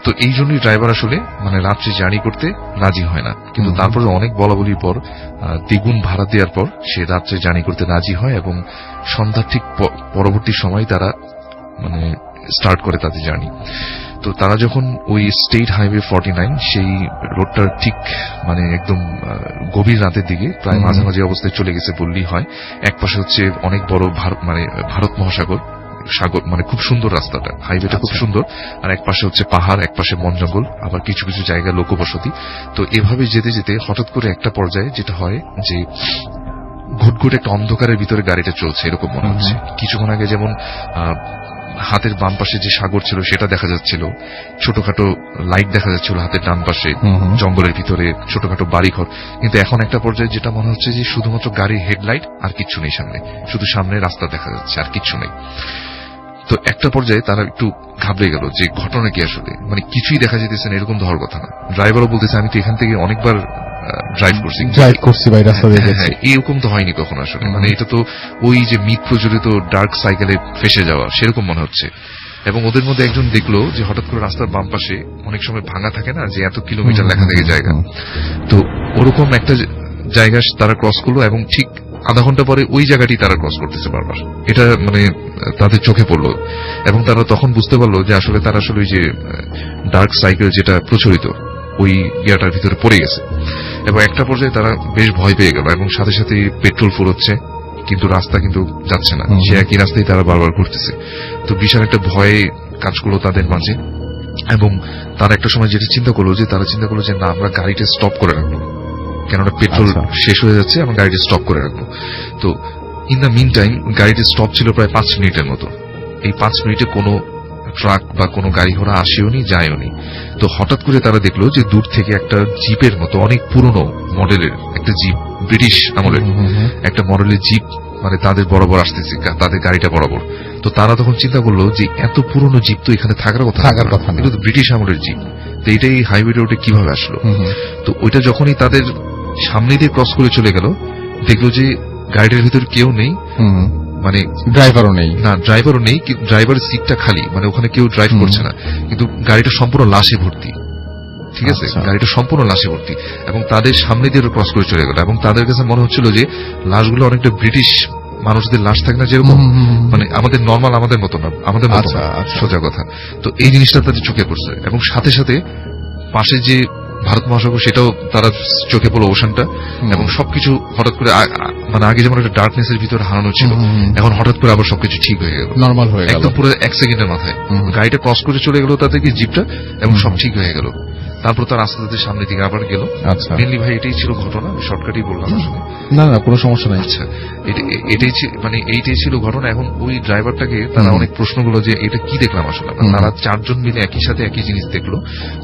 তো এই জন্যই ড্রাইভার আসলে মানে রাত্রে জার্নি করতে রাজি হয় না, কিন্তু তারপরে অনেক বলাবলির পর দ্বিগুণ ভাড়া দেওয়ার পর সে রাত্রে জার্নি করতে রাজি হয় এবং সন্ধ্যার ঠিক পরবর্তী সময় তারা মানে স্টার্ট করে তাদের জার্নি। তো তারা যখন ওই স্টেট হাইওয়ে 49 সেই রোডটার ঠিক মানে একদম গভীর রাতের দিকে প্রায় মাঝামাঝি অবস্থায় চলে গেছে বললেই হয়। এক পাশে হচ্ছে অনেক বড় মানে ভারত মহাসাগর, সাগর, মানে খুব সুন্দর রাস্তাটা, হাইওয়েটা খুব সুন্দর, আর এক পাশে হচ্ছে পাহাড়, এক পাশে বন জঙ্গল, আবার কিছু কিছু জায়গায় লোকবসতি। তো এভাবে যেতে যেতে হঠাৎ করে একটা পর্যায়ে যেটা হয় যে ঘুটঘুট একটা অন্ধকারের ভিতরে গাড়িটা চলছে এরকম মনে হচ্ছে। কিছুক্ষণ আগে যেমন হাতের বাম পাশে যে সাগর ছিল সেটা দেখা যাচ্ছিল, ছোটখাটো লাইট দেখা যাচ্ছিল হাতের ডান পাশে জঙ্গলের ভিতরে, ছোটখাটো বাড়িঘর, কিন্তু এখন একটা পর্যায়ে যেটা মনে হচ্ছে যে শুধুমাত্র গাড়ির হেডলাইট আর কিচ্ছু নেই সামনে, শুধু সামনে রাস্তা দেখা যাচ্ছে আর কিচ্ছু নেই। তো একটা পর্যায়ে তারা একটু ঘাবড়ে গেল যে ঘটনা কি আসলে, মানে কিছুই দেখা যেতেছে না, এরকম তো হওয়ার কথা না। ড্রাইভারও বলতেছে আমি তো এখান থেকে অনেকবার ড্রাইভ করছি ভাই, রাস্তা দেখেছি, এরকম তো হয়নি কখনো আসলে। মানে এটা তো ওই যে মিথ প্রচলিত ডার্ক সাইকেলে ফেসে যাওয়া সেরকম মনে হচ্ছে। এবং ওদের মধ্যে একজন দেখলো যে হঠাৎ করে রাস্তার বাম পাশে অনেক সময় ভাঙা থাকে না, যে এত কিলোমিটার লেখা থাকে জায়গা, তো ওরকম একটা জায়গা তারা ক্রস করলো এবং ঠিক আধা ঘন্টা পরে ওই জায়গাটি তারা ক্রস করতেছে বারবার। এটা মানে তাদের চোখে পড়লো এবং তারা তখন বুঝতে পারলো যে আসলে তারা আসলে ওই যে ডার্ক সাইকেল যেটা প্রচলিত ওই ইয়াটার ভিতরে পড়ে গেছে। এবং একটা পর্যায়ে তারা বেশ ভয় পেয়ে গেল এবং সাথে সাথে পেট্রোল ফুরোচ্ছে, কিন্তু রাস্তা কিন্তু যাচ্ছে না, সে একই রাস্তায় তারা বারবার ঘুরতেছে। তো বিশাল একটা ভয়ে কাজ করলো তাদের মাঝে এবং তারা একটা সময় যেটা চিন্তা করলো যে না, আমরা গাড়িটা স্টপ করে রাখবো, কেননা পেট্রোল শেষ হয়ে যাচ্ছে, আমরা গাড়িটা স্টপ করে রাখবো। তো ইন দ্য মিন টাইম গাড়িটা স্টপ ছিল প্রায় 5 মিনিটের মতো। এই 5 মিনিটে কোনো ট্রাক বা কোনো গাড়ি ঘোড়া আসেও নি, যায়ও নি। তো হঠাৎ করে তারা দেখলো যে দূর থেকে একটা জিপের মতো অনেক পুরনো মডেলের একটা জিপ, ব্রিটিশ আমলের একটা মডেলের জিপ মানে তাদের বরাবর আসতেছে, তাদের গাড়িটা বরাবর। তো তারা তখন চিন্তা করলো যে এত পুরনো জিপ তো এখানে থাকার কথা, এটা তো ব্রিটিশ আমলের জিপ, তো এটাই হাইওয়ে রোডে কিভাবে আসলো। তো ওইটা যখনই তাদের সামনে দিয়ে ক্রস করে চলে গেল, দেখলো যে গাড়িটার ভিতর কেউ নেই, মানে ড্রাইভারও নেই, ড্রাইভারের সিটটা খালি, মানে ওখানে কেউ ড্রাইভ করছে না, কিন্তু গাড়িটা সম্পূর্ণ লাশে ভর্তি। ঠিক আছে, গাড়িটা সম্পূর্ণ লাশে ভর্তি এবং তাদের সামনে দিয়ে ক্রস করে চলে গেল। এবং তাদের কাছে মনে হচ্ছিল যে লাশগুলো অনেকটা ব্রিটিশ মানুষদের লাশ থাকে না যেরকম, মানে আমাদের নর্মাল, আমাদের মতো না, আমাদের মতো সোজা কথা। তো এই জিনিসটা তাদের চোখে পড়ছে এবং সাথে সাথে পাশে যে ভারত মহাসাগর সেটাও তারা চোখে পড়লো, ওশানটা, এবং সবকিছু হঠাৎ করে মানে আগে যেমন একটা ডার্কনেস এর ভিতরে হারানো ছিল, এখন হঠাৎ করে আবার সবকিছু ঠিক হয়ে গেল, নর্মাল হয়ে গেল একদম পুরো 1 সেকেন্ডের মাথায়। গাড়িটা ক্রস করে চলে গেল তাদেরকে জিপটা এবং সব ঠিক হয়ে গেল। তারপর তার আস্তে আস্তে সামনের দিকে আবার গেল। আচ্ছা, মেনলি ভাই এটাই ছিল ঘটনা, শর্টকাটই বললাম আসলে। না কোনো সমস্যা নাই। আচ্ছা, এইটাই ছিল ঘটনা। এখন ওই ড্রাইভারটাকে তারা অনেক প্রশ্ন করলো যে এটা কি দেখলাম আসলে। তারা 4 জন মিলে একই সাথে একই জিনিস দেখলো।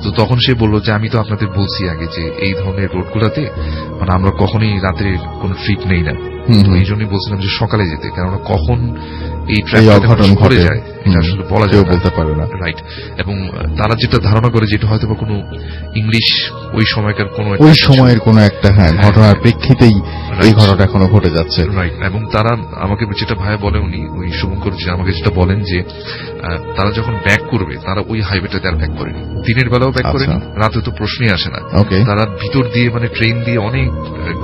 তো তখন সে বললো যে আমি তো আপনাদের বলছি আগে যে এই ধরনের রোডগুলোতে মানে আমরা কখনোই রাতে কোনো ট্রিপ নেই না, তো এই জন্যই বলছিলাম যে সকালে যেতে, কেননা কখন এই ঘটনা ঘটে যায় এটা আসলে বলা যায়, বলতে পারে না। রাইট। এবং তারা যেটা ধারণা করে যেটা হয়তো বা কোনো ইংলিশ ওই সময়কার কোনো একটা ঘটনার প্রেক্ষিতেই এই ঘটনাটা এখনো ঘটে যাচ্ছে। রাইট। এবং তারা আমাকে যেটা ভাইয়া বলে, উনি ওই শুভঙ্কর যে আমাকে যেটা বলেন যে তারা যখন ব্যাক করবে তারা ওই হাইওয়েটা তারা ব্যাক করেনি, দিনের বেলাও ব্যাক করেনি, রাতে তো প্রশ্নই আসে না। তারা ভিতর দিয়ে মানে ট্রেন দিয়ে অনেক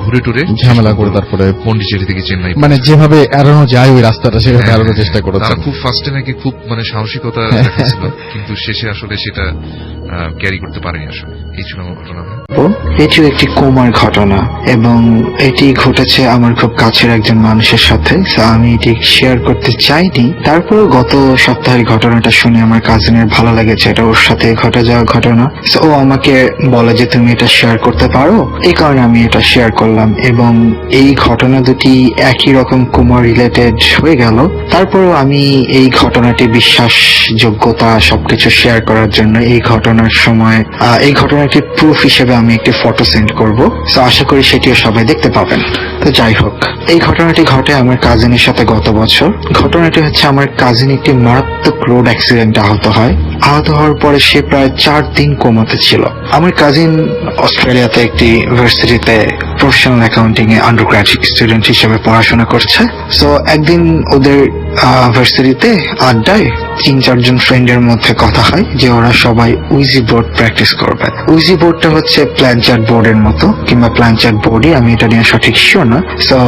ঘুরে টুরে ঝামেলা করে তারপরে পন্ডিচেরি থেকে চেন্নাই, মানে যেভাবে এড়ানো যায় ওই রাস্তাটা সেভাবে এড়ানোর চেষ্টা করেছে। তারা খুব ফার্স্টে নাকি খুব মানে সাহসিকতা দেখাচ্ছিল, কিন্তু শেষে আসলে সেটা ক্যারি করতে পারেনি আসলে। এই ছিল আমার ঘটনা। এটিও একটি কোমার ঘটনা এবং এটি ঘটেছে আমার খুব কাছের একজন মানুষের সাথে, তো আমি এটি শেয়ার করতে চাইনি। তারপরে গত সপ্তাহের ঘটনাটা শুনে আমার কাজিনের ভালো লেগেছে, এটা ওর সাথে ঘটে যাওয়া ঘটনা। তো ও আমাকে বলে যে তুমি এটা শেয়ার করতে পারো, এই কারণে আমি এটা শেয়ার করলাম। এবং এই ঘটনা দুটি একই রকম কুমার রিলেটেড হয়ে গেল। তারপরেও আমি এই ঘটনাটি বিশ্বাসযোগ্যতা সবকিছু শেয়ার করার জন্য এই ঘটনার সময় এই ঘটনাটির প্রুফ হিসেবে আমি একটি ফটো সেন্ড করব। তো আশা করি সেটিও সবাই দেখতে পাবেন। তো যাই হোক, এই ঘটনাটি ঘটে আমার কাজিনের সাথে গত বছর। ঘটনাটি হচ্ছে আমার কাজিন একটি মারাত্মক রোড অ্যাক্সিডেন্টে আহত হয়। আহত হওয়ার পরে সে প্রায় 4 দিন কোমাতে ছিল। আমার কাজিন অস্ট্রেলিয়াতে একটি ইউনিভার্সিটিতে প্রফেশনাল অ্যাকাউন্টিং এ আন্ডার গ্রাজুয়েট স্টুডেন্ট হিসেবে পড়াশোনা করছে। তো একদিন ওদের ইউনিভার্সিটিতে আড্ডায় 3-4 জন ফ্রেন্ডের মধ্যে কথা হয় যে ওরা সবাই উইজি বোর্ড প্র্যাকটিস করবে। উইজি বোর্ডটা হচ্ছে প্ল্যানচার্ট বোর্ডের মতো, কিংবা প্ল্যানচার্ট বোর্ডই, আমি এটা নিয়ে সঠিক শিওর না। তো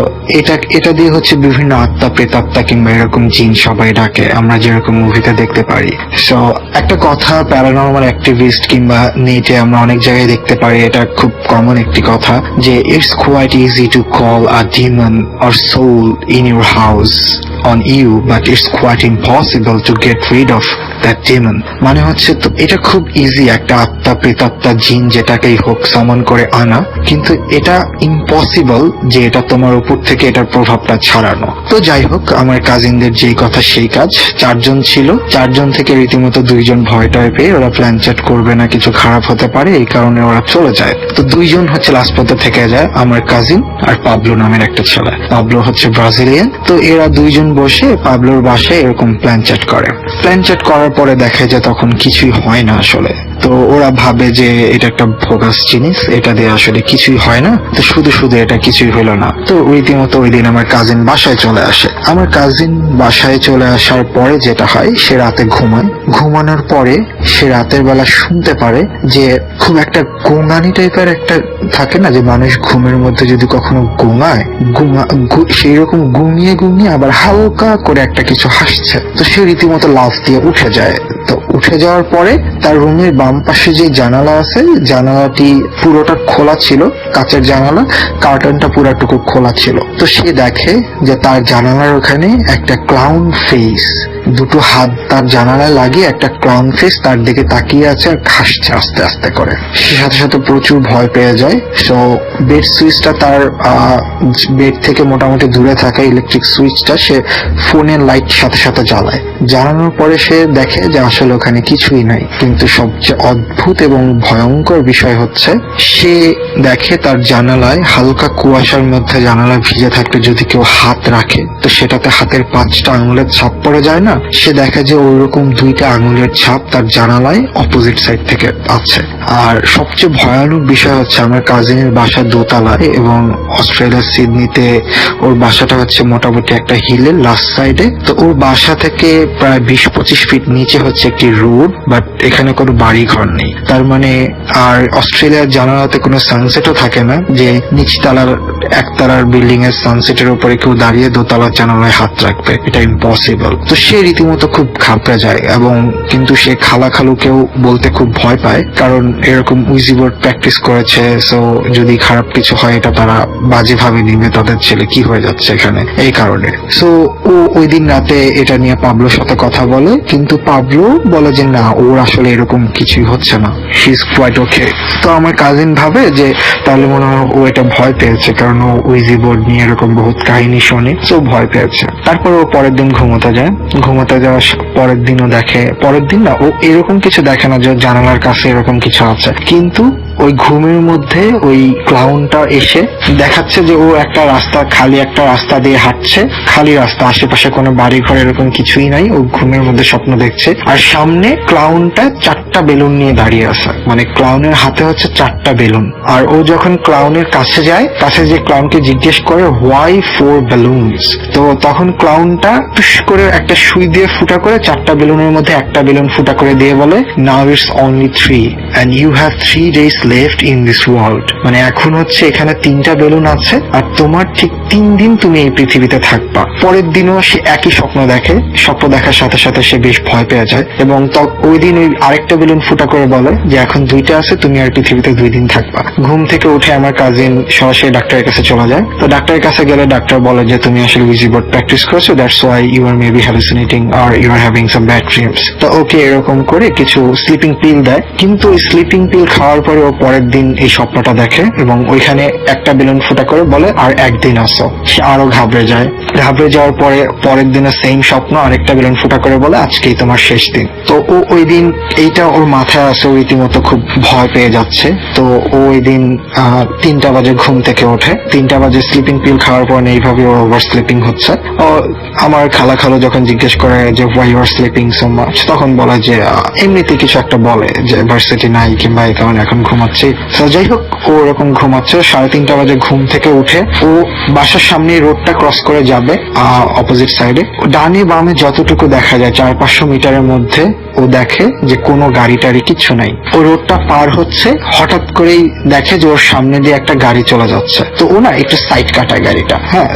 এটা দিয়ে হচ্ছে বিভিন্ন আত্মা, প্রেতাত্মা কিংবা এরকম জিন সবাই ডাকে, আমরা যেরকম মুভিতে দেখতে পারি। তো একটা কথা প্যারানর্মাল অ্যাক্টিভিস্ট কিংবা নেটে আমরা অনেক জায়গায় দেখতে পারি, এটা খুব কমন একটি কথা যে it's quite easy to call a demon or soul in your house on you, but it's quite impossible to get rid of that demon. মানে হচ্ছে তো এটা খুব ইজি একটা আত্মা, প্রেতাত্মা, জিন যেটাকেই হোক সামন করে আনা, কিন্তু এটা ইম্পসিবল যে এটা তোমার উপর থেকে এটার প্রভাবটা ছাড়ানো। তো যাই হোক, আমার কাজিনদের যেই কথা সেই কাজ। 4 জন ছিল, 4 জন থেকে রীতিমতো 2 জন ভয় টয় পেয়ে ওরা প্ল্যান চ্যাট করবে না, কিছু খারাপ হতে পারে, এই কারণে ওরা চলে যায়। তো 2 জন হচ্ছে লাস্ট পথে থেকে যায়, আমার কাজিন আর পাবলো নামের একটা ছেলে। পাবলো হচ্ছে ব্রাজিলিয়ান। তো এরা 2 জন বসে পাবলোর বাসায় এরকম প্ল্যান চ্যাট করে। প্ল্যান চ্যাট করার পরে দেখে যে তখন কিছুই হয় না আসলে। তো ওরা ভাবে যে এটা একটা ভোগাস জিনিস, এটা দিয়ে আসলে কিছুই হয় না, তো শুধু শুধু এটা কিছুই হলো না। তো রীতিমতো ওই দিন আমার কাজিন বাসায় চলে আসে। আমার কাজিন বাসায় চলে আসার পরে যেটা হয়, সে রাতে ঘুমায়। ঘুমানোর পরে সে রাতের বেলা শুনতে পারে যে খুব একটা গোঙানি টাইপের একটা থাকে না, যে মানুষ ঘুমের মধ্যে যদি কখনো গোঙায়, সেই রকম ঘুমিয়ে ঘুমিয়ে আবার হালকা করে একটা কিছু হাসছে। তো সে রীতিমতো লাফ দিয়ে উঠে যায়। তো উঠে যাওয়ার পরে তার রুমের বাম পাশে যে জানালা আছে, জানালাটি পুরোটা খোলা ছিল, কাঁচের জানালা, কার্টনটা পুরাটুকু খোলা ছিল। তো সে দেখে যে তার জানালার ওখানে একটা ক্লাউন ফেস, 2টো হাত তার জানালায় লাগিয়ে একটা ক্লাউন ফেস তার দিকে তাকিয়ে আছে আর হাসছে আস্তে আস্তে করে। সে সাথে সাথে প্রচুর ভয় পেয়ে যায়। সো বেড সুইচটা, তার বেড থেকে মোটামুটি দূরে থাকা ইলেকট্রিক সুইচটা সে ফোনের লাইট সাথে সাথে জ্বালায়। জ্বালানোর পরে সে দেখে যে আসলে ওখানে কিছুই নাই। কিন্তু সবচেয়ে অদ্ভুত এবং ভয়ঙ্কর বিষয় হচ্ছে, সে দেখে তার জানালায় হালকা কুয়াশার মধ্যে জানালা ভিজে থাকলে যদি কেউ হাত রাখে তো সেটাতে হাতের 5টা আঙুলের ছাপ পড়ে যায় না। সে দেখে যে ওইরকম 2টা আঙুলের ছাপ তার জানালায় অপোজিট সাইড থেকে আছে। আর সবচেয়ে ভয়ানক বিষয় হচ্ছে, আমার কাজিনের বাসা দোতলায় এবং অস্ট্রেলিয়ার সিডনিতে ওর বাসাটা হচ্ছে মোটামুটি একটা হিলের লাস্ট সাইডে। তো ওর বাসা থেকে প্রায় 20-25 ফিট নিচে হচ্ছে একটি রোড, বাট এখানে কোনো বাড়ি ঘর নেই। তার মানে আর অস্ট্রেলিয়ার জানালাতে কোনো সানসেটও থাকে না, যে নিচতলার একতলার বিল্ডিং এর সানসেটের উপরে কেউ দাঁড়িয়ে দোতলার জানালায় হাত রাখবে, এটা ইম্পসিবল। তো সে রীতিমতো খুব ঘাবড়ে যায়, এবং কিন্তু সে খালুকেও বলতে খুব ভয় পায়, কারণ এরকম উইজি বোর্ড প্র্যাকটিস করেছে। সো যদি খারাপ কিছু হয় এটা তারা বাজে ভাবে নিবে, তাদের ছেলে কি হয়ে যাচ্ছে এখানে, এই কারণে। সো ও ওই দিন রাতে এটা নিয়ে পাবলোর সাথে কথা বলে, কিন্তু পাবলো বলে যে না, ওর আসলে এরকম কিছুই হচ্ছে না, শি ইজ কোয়াইট ওকে। তো আমার কাজিন ভাবে যে তাহলে মনে হয় ও এটা ভয় পেয়েছে, কারণ ও উইজি বোর্ড নিয়ে এরকম বহুত কাহিনী শোনে, সো ভয় পেয়েছে। তারপর ও পরের দিন ঘুমোতে যায়। ঘুমোতে যাওয়ার পরের দিনও দেখে, পরের দিন না, ও এরকম কিছু দেখে না যে জানালার কাছে এরকম কিছু আছে, কিন্তু ওই ঘুমের মধ্যে ওই ক্লাউনটা এসে দেখাচ্ছে যে ও একটা রাস্তা, খালি একটা রাস্তা দিয়ে হাঁটছে, খালি রাস্তা, আশেপাশে কোনো বাড়ি ঘর এরকম কিছুই নাই। ও ঘুমের মধ্যে স্বপ্ন দেখছে, আর সামনে ক্লাউনটা 4টা বেলুন নিয়ে দাঁড়িয়ে আছে, মানে ক্লাউনের হাতে হচ্ছে 4টা বেলুন। আর ও যখন ক্লাউনের কাছে যায়, কাছে যে ক্লাউনকে জিজ্ঞেস করে হোয়াই 4 বেলুনস, তো তখন ক্লাউনটা টুস করে একটা সুই দিয়ে ফুটা করে 4টা বেলুনের মধ্যে একটা বেলুন ফুটা করে দিয়ে বলে now it's only 3 and you have 3 days left in this world, মানে এখন হচ্ছে এখানে 3টা বেলুন আছে আর তোমার ঠিক 3 দিন তুমি এই পৃথিবীতে থাকবা। পরের দিনও সে একই স্বপ্ন দেখে। স্বপ্ন দেখার সাথে সাথে সে বেশ ভয় পেয়ে যায়, এবং ওই দিন ওই আরেকটা বেলুন ফুটা করে বলে যে এখন 2টা আছে, তুমি আর পৃথিবীতে 2 দিন থাকবা। ঘুম থেকে উঠে আমার কাজিন সরাসরি ডাক্তারের কাছে চলে যায়। তো ডাক্তারের কাছে গেলে ডাক্তার বলে যে তুমি আসলে উইজি বোর্ড প্র্যাকটিস করছো, that's why you are maybe hallucinating or you are having some bad dreams. তো ওকে এরকম করে কিছু স্লিপিং পিল দেয়, কিন্তু ওই স্লিপিং পিল খাওয়ার পরে ও পরের দিন এই স্বপ্নটা দেখে এবং ওইখানে একটা বেলুন ফুটা করে বলে আর একদিন আসো। সে আরো ঘাবড়ে যায়। ঘাবড়ে যাওয়ার পরে পরের দিনে সেম স্বপ্ন, আরেকটা বেলুন ফুটা করে বলে আজকেই তোমার শেষ দিন। তো ও ওই দিন এইটা ওর মাথায় আসে, ও রীতিমতো খুব ভয় পেয়ে যাচ্ছে। তো ও ওই দিন 3টা বাজে ঘুম থেকে ওঠে। 3টা বাজে স্লিপিং পিল খাওয়ার পর এইভাবে ওর ওভার স্লিপিং হচ্ছে। ও আমার খালা যখন জিজ্ঞেস করে যে why you are sleeping so much, তখন বলে যে এমনিতে কিছু একটা বলে যে ভার্সিটি নাই কিংবা এই কারণে এখন ঘুমাচ্ছি। তো যাই হোক, ও ওরকম ঘুমাচ্ছে। 3:30 বাজে ঘুম থেকে উঠে ও বাসার সামনে রোডটা ক্রস করে যাবে অপোজিট সাইডে। ডানে বামে যতটুকু দেখা যায় 400-500 মিটারের মধ্যে ও দেখে যে কোনো গাড়ি টাড়ি কিচ্ছু নাই। ও রোডটা পার হচ্ছে, হঠাৎ করেই দেখে যে ওর সামনে দিয়ে একটা গাড়ি চলে যাচ্ছে। তো ও না একটু সাইড কাটায় গাড়িটা, হ্যাঁ,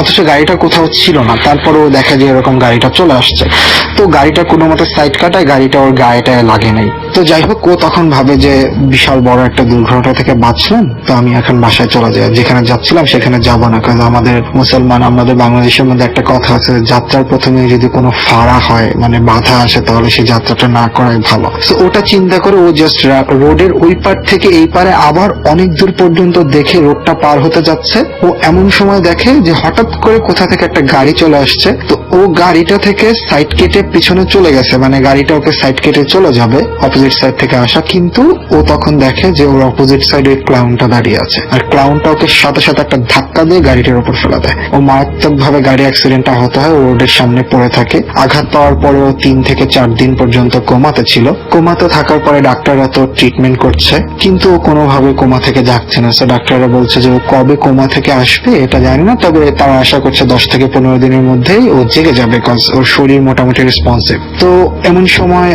অথচ গাড়িটা কোথাও ছিল না, তারপর ও দেখে যে এরকম গাড়িটা চলে আসছে। তো গাড়িটা কোনো মতে সাইড কাটায়, গাড়িটা ওর গায়েটায় লাগে নাই। তো যাই হোক, ও তখন ভাবে যে বিশাল বড় একটা দুর্ঘটনা থেকে বাঁচলাম, তো আমি এখন বাসায় চলে যাই, যেখানে যাচ্ছিলাম সেখানে যাব না। কারণ আমাদের মুসলমান, আমাদের বাংলাদেশের মধ্যে একটা কথা আছে, যাত্রার প্রথমে যদি কোনো ফাড়া হয় মানে বাধা আসে তাহলে সেই যাত্রাটা না করাই ভালো। তো ওটা চিন্তা করে ও জাস্ট রোডের ওই পার থেকে এই পারে আবার অনেক দূর পর্যন্ত দেখে রোডটা পার হতে যাচ্ছে। ও এমন সময় দেখে যে হঠাৎ করে কোথা থেকে একটা গাড়ি চলে আসছে। তো ও গাড়িটা থেকে সাইড কেটে পিছনে চলে গেছে, মানে গাড়িটা ওকে সাইড কেটে চলে যাবে অপোজিট সাইড থেকে আসা। কিন্তু ও তখন দেখে যে ওর অপোজিট সাইডে ক্লাউনটা দাঁড়িয়ে আছে, আর ক্লাউনটা ওকে সাথে সাথে একটা ধাক্কা দিয়ে গাড়িটার উপর ফেলে দেয়। ও মারাত্মক ভাবে গাড়ি অ্যাক্সিডেন্টে আহত হয়, ও রোডের সামনে পড়ে থাকে। আঘাত পাওয়ার পরে ও 3 থেকে 4 দিন পর্যন্ত কোমাতে ছিল। কোমাতে থাকার পরে ডাক্তাররা তো ট্রিটমেন্ট করছে, কিন্তু ও কোনোভাবে কোমা থেকে জাগছে না। তো ডাক্তাররা বলছে যে ও কবে কোমা থেকে আসবে এটা জানি না, তবে তারা আশা করছে 10 থেকে 15 দিনের মধ্যেই ও জেগে যাবে, কজ ওর শরীর মোটামুটি রেসপন্সিভ। তো এমন সময়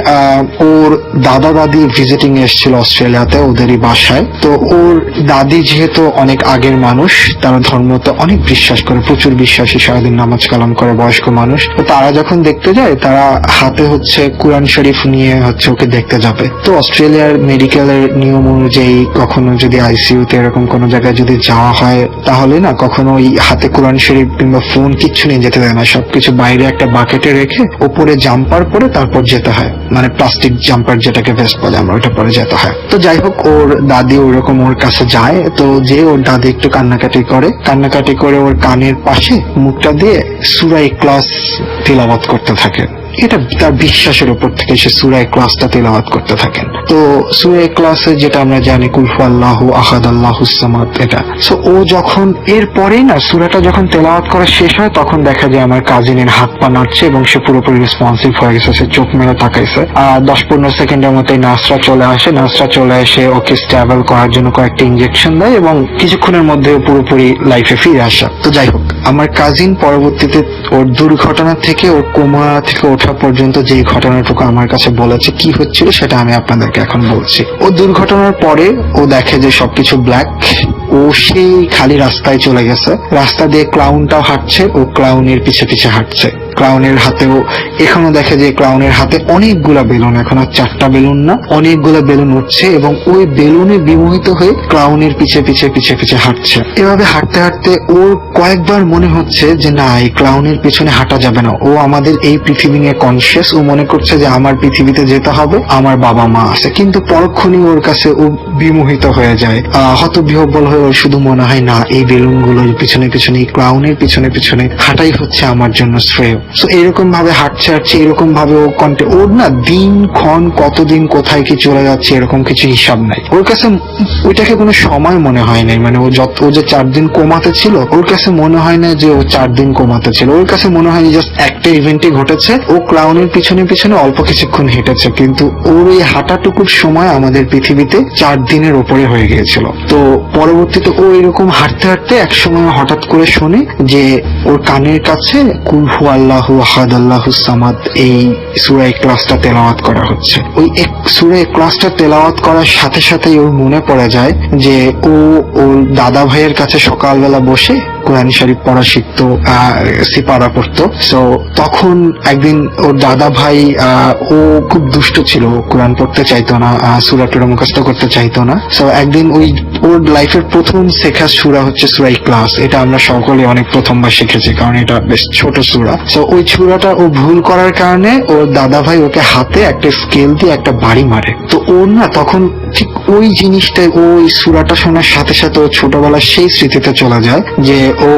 ওর দাদা দাদি ভিজিটিং এসেছিল অস্ট্রেলিয়াতে ওদেরই বাসায়। তো ওর দাদি যেহেতু অনেক আগের মানুষ, তারা ধর্মতে অনেক বিশ্বাস করে, প্রচুর বিশ্বাসী, সারাদিন নামাজ কালাম করে, বয়স্ক মানুষ। তো তারা যখন দেখতে যায়, তারা হাতে হচ্ছে কুরআন শরীফ নিয়ে হচ্ছে ওকে দেখতে যাবে। তো অস্ট্রেলিয়ার মেডিকেলের নিয়ম অনুযায়ী কখনো যদি আইসিইউতে এরকম কোনো জায়গায় যদি যাওয়া হয়, তাহলে না কখনো ওই হাতে কুরআন শরীফ কিংবা ফোন কিচ্ছু নিয়ে যেতে দেয় না। সবকিছু বাইরে একটা বাকেটে রেখে ওপরে জাম্পার পরে তারপর যেতে হয়, মানে প্লাস্টিক জাম্পার যেটাকে ভেস্ট বলে আমরা, ওটা পরে যেতে হয়। তো যাই হোক, ওর দাদি ওরকম ওর কাছে যায়। তো যে ওর দাদি একটু কান্নাকাটি করে ওর কানের পাশে মুখটা দিয়ে সূরা ইখলাস তিলাওয়াত করতে থাকে। এটা তার বিশ্বাসের উপর থেকে সে সূরা ইখলাসটা তিলাওয়াত করতে থাকেন। তো সূরা ইখলাসে যেটা আমরা জানি কুল হুয়াল্লাহু আহাদ আল্লাহুস সামাদ, এটা। সো ও যখন এরপরেই না সূরাটা যখন তেলাওয়াত করা শেষ হয়, তখন দেখা যায় আমার কাজিনের হাত পা নাড়ছে এবং সে পুরোপুরি রেসপন্সিভ হয়ে গেছে। সে চোখ মেলে তাকাইছে। 10-15 সেকেন্ডের মধ্যে নার্সরা চলে আসে ওকে স্ট্যাবল করার জন্য কয়েকটা ইনজেকশন দেয় এবং কিছুক্ষণের মধ্যে পুরোপুরি লাইফে ফিরে আসে। তো যাই হোক, আমার কাজিন পরবর্তীতে ওর দুর্ঘটনা থেকে, ওর কোমা থেকে ওঠা পর্যন্ত যে ঘটনাটুকু আমার কাছে বলেছে কি হচ্ছিল সেটা আমি আপনাদেরকে এখন বলছি। ও দুর্ঘটনার পরে ও দেখে যে সবকিছু ব্ল্যাক। ও সেই খালি রাস্তায় চলে গেছে, রাস্তা দিয়ে ক্লাউনটাও হাঁটছে, ও ক্লাউনের পিছে পিছে হাঁটছে। ক্লাউনের হাতেও এখনো দেখে যে ক্লাউনের হাতে অনেকগুলা বেলুন, এখন আর 4টা বেলুন না, অনেকগুলা বেলুন উঠছে এবং ওই বেলুনে বিমোহিত হয়ে ক্লাউনের পিছে পিছে হাঁটছে। এভাবে হাঁটতে হাঁটতে ওর কয়েকবার মনে হচ্ছে যে না, এই ক্লাউনের পিছনে হাঁটা যাবে না, ও আমাদের এই পৃথিবী নিয়ে কনসিয়াস। ও মনে করছে যে আমার পৃথিবীতে যেতে হবে, আমার বাবা মা আছে। কিন্তু পরক্ষণই ওর কাছে ও বিমোহিত হয়ে যায়, হতবিহ্বল হয়ে ওর শুধু মনে হয় না, এই বেলুনগুলোর পিছনে পিছনে, এই ক্লাউনের পিছনে পিছনে হাঁটাই হচ্ছে আমার জন্য শ্রেয়। সো এরকম ভাবে হাঁটছে এরকম ভাবে ও ওর না দিন ক্ষণ কতদিন কোথায় কি চলে যাচ্ছে এরকম কিছু হিসাব নাই। ওর কাছে ওইটাকে কোনো সময় মনে হয় নাই, মানে ও যে 4 দিন কোমাতে ছিল, ওর কাছে মনে হয় না যে ও 4 দিন কোমাতে ছিল। ওর কাছে মনে হয় জাস্ট একটা ইভেন্টই ঘটেছে, ও ক্লাউনের পিছনে পিছনে অল্প কিছুক্ষণ হেঁটেছে, কিন্তু ওর এই হাঁটাটুকুর সময় আমাদের পৃথিবীতে 4 দিনের উপরে হয়ে গিয়েছিল। তো পরবর্তীতে ও এরকম হাঁটতে হাঁটতে এক সময় হঠাৎ করে শোনে যে ওর কানের কাছে কুল হুয়াল্লাহু আহাদ আল্লাহুস সামাদ এই সূরা ইখলাসটা তেলাওয়াত করা হচ্ছে। ওই সূরা ইখলাসটা তেলাওয়াত করার সাথে সাথেই ওর মনে পড়ে যায় যে ও ওর দাদা ভাইয়ের কাছে সকালবেলা বসে কোরআন শরীফ পড়া শিখতো, সিপারা পড়তো। সো তখন একদিন ওর দাদা ভাই, ও খুব দুষ্ট ছিল, কোরআন পড়তে চাইতো না, সূরা টুরা মুখস্থ করতে চাইতো না। সো একদিন ওর লাইফের প্রথম শেখা সূরা হচ্ছে সূরা ইখলাস। এটা আমরা সকলে অনেক প্রথমবার শিখেছি, কারণ এটা বেশ ছোট সূরা। সো ওই সূরাটা ও ভুল করার কারণে ওর দাদা ভাই ওকে হাতে একটা স্কেল দিয়ে একটা বাড়ি মারে। তো ওর না তখন ঠিক ওই জিনিসটা, ওই সূরাটা শোনার সাথে সাথে ও ছোটবেলার সেই স্মৃতিতে চলে যায় যে ও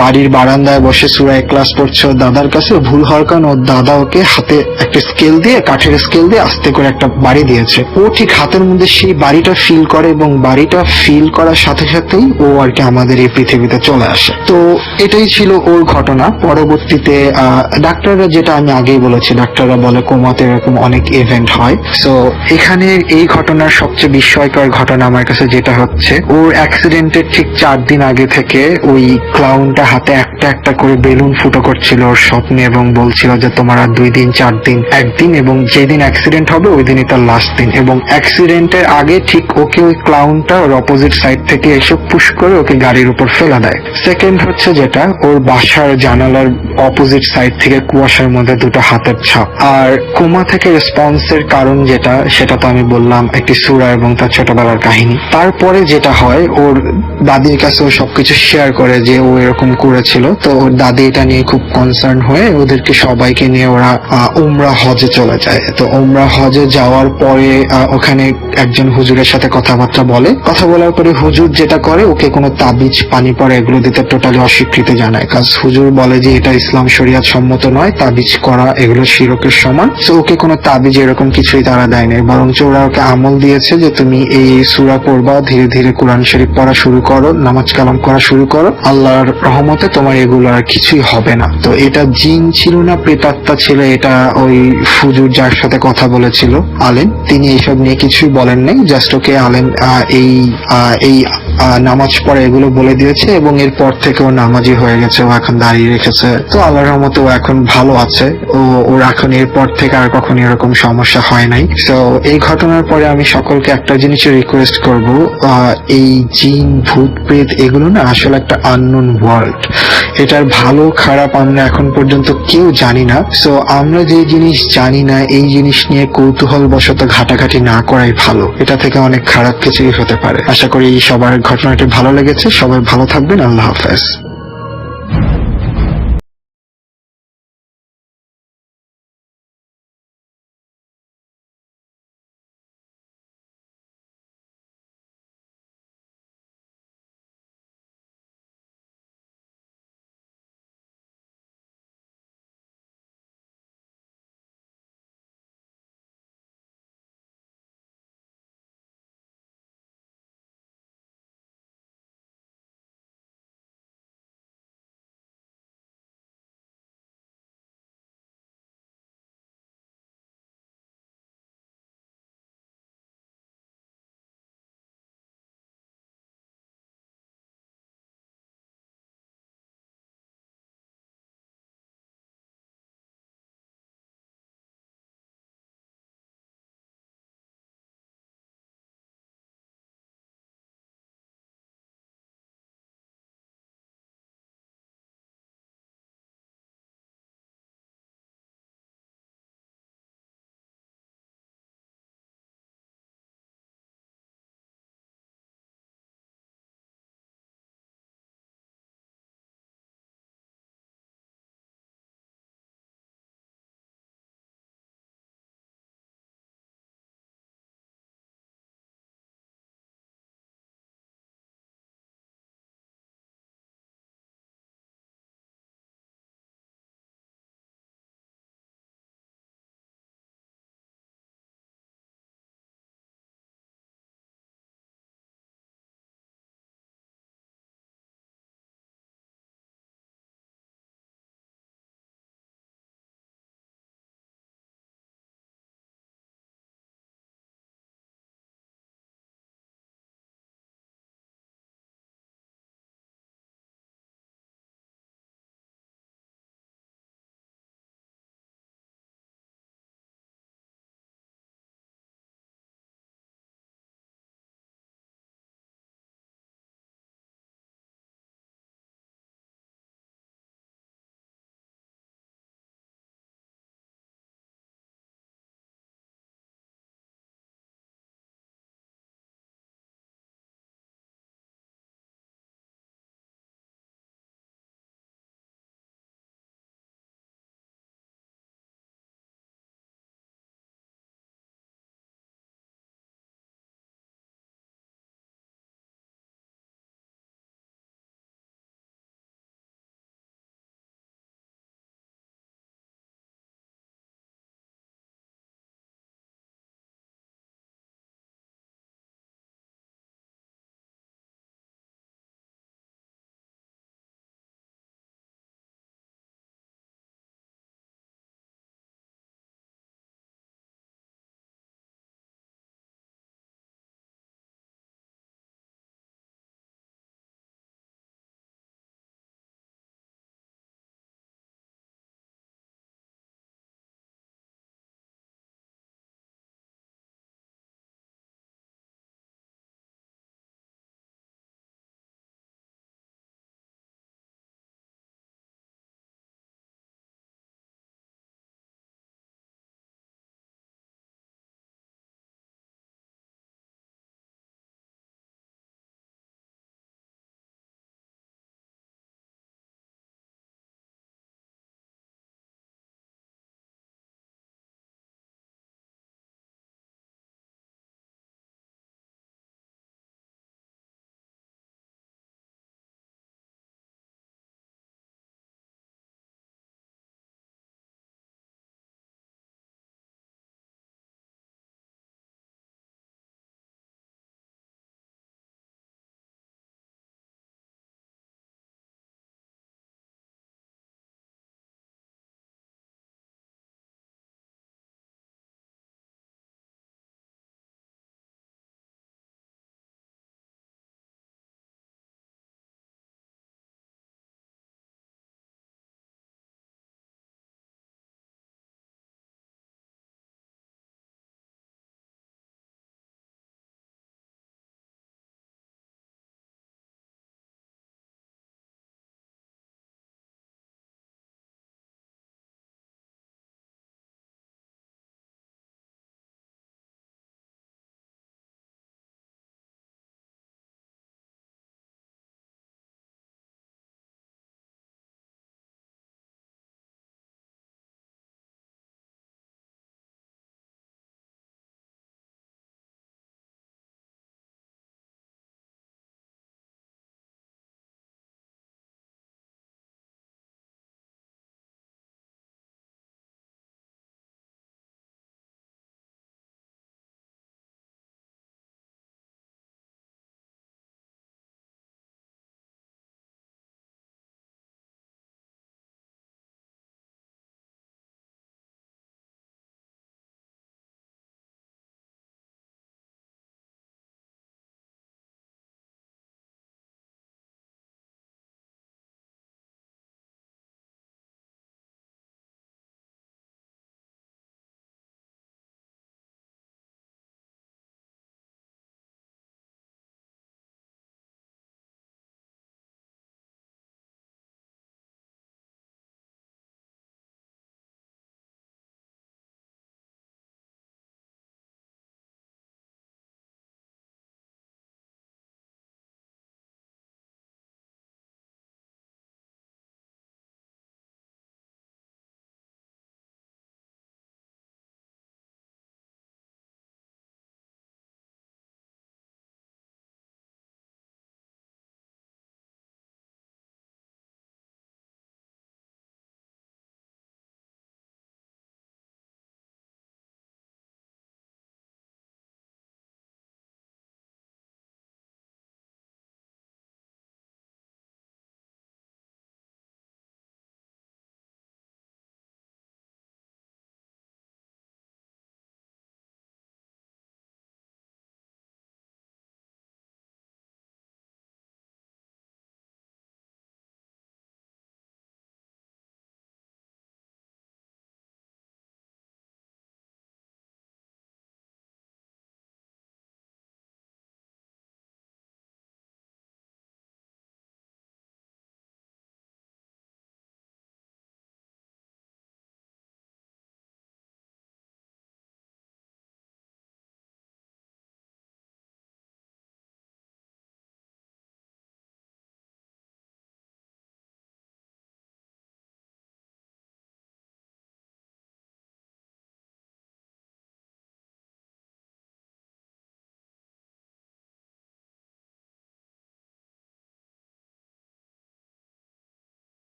বাড়ির বারান্দায় বসে সূরা ইখলাস পড়ছে ওর দাদার কাছে। ভুল হওয়ার কারণে ওর দাদা ওকে হাতে একটা স্কেল দিয়ে, কাঠের স্কেল দিয়ে আস্তে করে একটা বাড়ি দিয়েছে। ও ঠিক হাতের মধ্যে সেই বাড়িটা ফিল করে এবং বাড়িটা ফিল করার সাথে সাথেই ও আর কি আমাদের এই পৃথিবীতে চলে আসে। তো এটাই ছিল ওর ঘটনা। পরবর্তীতে ডাক্তাররা, যেটা আমি আগেই বলেছি, ডাক্তাররা বলে কোমাতে এরকম অনেক ইভেন্ট হয়। সো এখানে এই ঘটনার সবচেয়ে বিস্ময়কর ঘটনা আমার কাছে যেটা হচ্ছে, ওর অ্যাক্সিডেন্টের ঠিক 4 দিন আগে থেকে ওই ক্লাউনটা হাতে একটা একটা করে বেলুন ফুটো করছিল ওর স্বপ্নে এবং বলছিল যে তোমার আর 2 দিন, 4 দিন, 1 দিন, এবং যেদিন অ্যাক্সিডেন্ট হবে ওই দিনই তার লাস্ট দিন। এবং অ্যাক্সিডেন্টের আগে ঠিক ওকে ওই ক্লাউনটা ওর অপোজিট সাইড থেকে এসে পুশ করে ওকে গাড়ির উপর ফেলে দেয়। সেকেন্ড হচ্ছে যেটা, ওর বাসার জানালার অপোজিট সাইড থেকে কুয়াশার মধ্যে 2টা হাতের ছাপ। আর কোমা থেকে রেসপন্সের কারণ যেটা, সেটা তো আমি বললাম, একটি সূরা এবং তার ছোটবেলার কাহিনী। তারপরে যেটা হয়, ওর দাদির কাছে ও সবকিছু শেয়ার করে যে ও এরকম করেছিল। তো ওর দাদি এটা নিয়ে খুব কনসার্ন হয়ে ওদেরকে সবাইকে নিয়ে ওরা উমরা হজে চলে যায়। তো উমরা হজে যাওয়ার পরে ওখানে একজন হুজুরের সাথে কথাবার্তা বলে। কথা বলার পরে হুজুর যেটা করে, ওকে কোনো তাবিজ, পানি পড়া এগুলো দিতে টোটালি অস্বীকৃতি জানায়। কাজ হুজুর বলে যে এটা ইসলাম শরিয়াত সম্মত নয়, তাবিজ করা এগুলো শিরকের সমান। তো ওকে কোনো তাবিজ এরকম কিছুই তারা দেয় নাই, বরঞ্চ ওরা ওকে আমল দিয়েছে যে তুমি এই সূরা পড়বা, ধীরে ধীরে কোরআন শরীফ পড়া শুরু করো, নামাজ কালাম করা শুরু করো, আল্লাহর রহমতে তোমার এগুলো আর কিছুই হবে না। তো এটা জিন ছিল না, প্রেতাত্মা ছিল, এটা ওই হুজুর যার সাথে কথা বলেছিল আলেম, তিনি এইসব নিয়ে কিছুই বলেন নাই। জাস্ট ওকে আলেম এই নামাজ পড়া এগুলো বলে দিয়েছে এবং এরপর থেকে ও নামাজি হয়ে গেছে, ও এখন দাঁড়িয়ে রেখেছে। তো আল্লাহর রহমতে ও এখন ভালো আছে। ওর এখন এরপর থেকে আর কখনো এরকম সমস্যা হয় নাই। তো এই ঘটনার পরে আমি সকলকে একটা জিনিসের রিকোয়েস্ট করব, এই জিন, ভূত, প্রেত এগুলো না আসলে একটা আননোন ওয়ার্ল্ড। এটার ভালো খারাপ আমরা এখন পর্যন্ত কেউ জানি না। সো আমরা যে জিনিস জানি না, এই জিনিস নিয়ে কৌতূহল বশত ঘাটাঘাটি না করাই ভালো। এটা থেকে অনেক খারাপ কিছুই হতে পারে। আশা করি সবার ঘটনাটি ভালো লেগেছে। সবাই ভালো থাকবেন। আল্লাহ হাফেজ।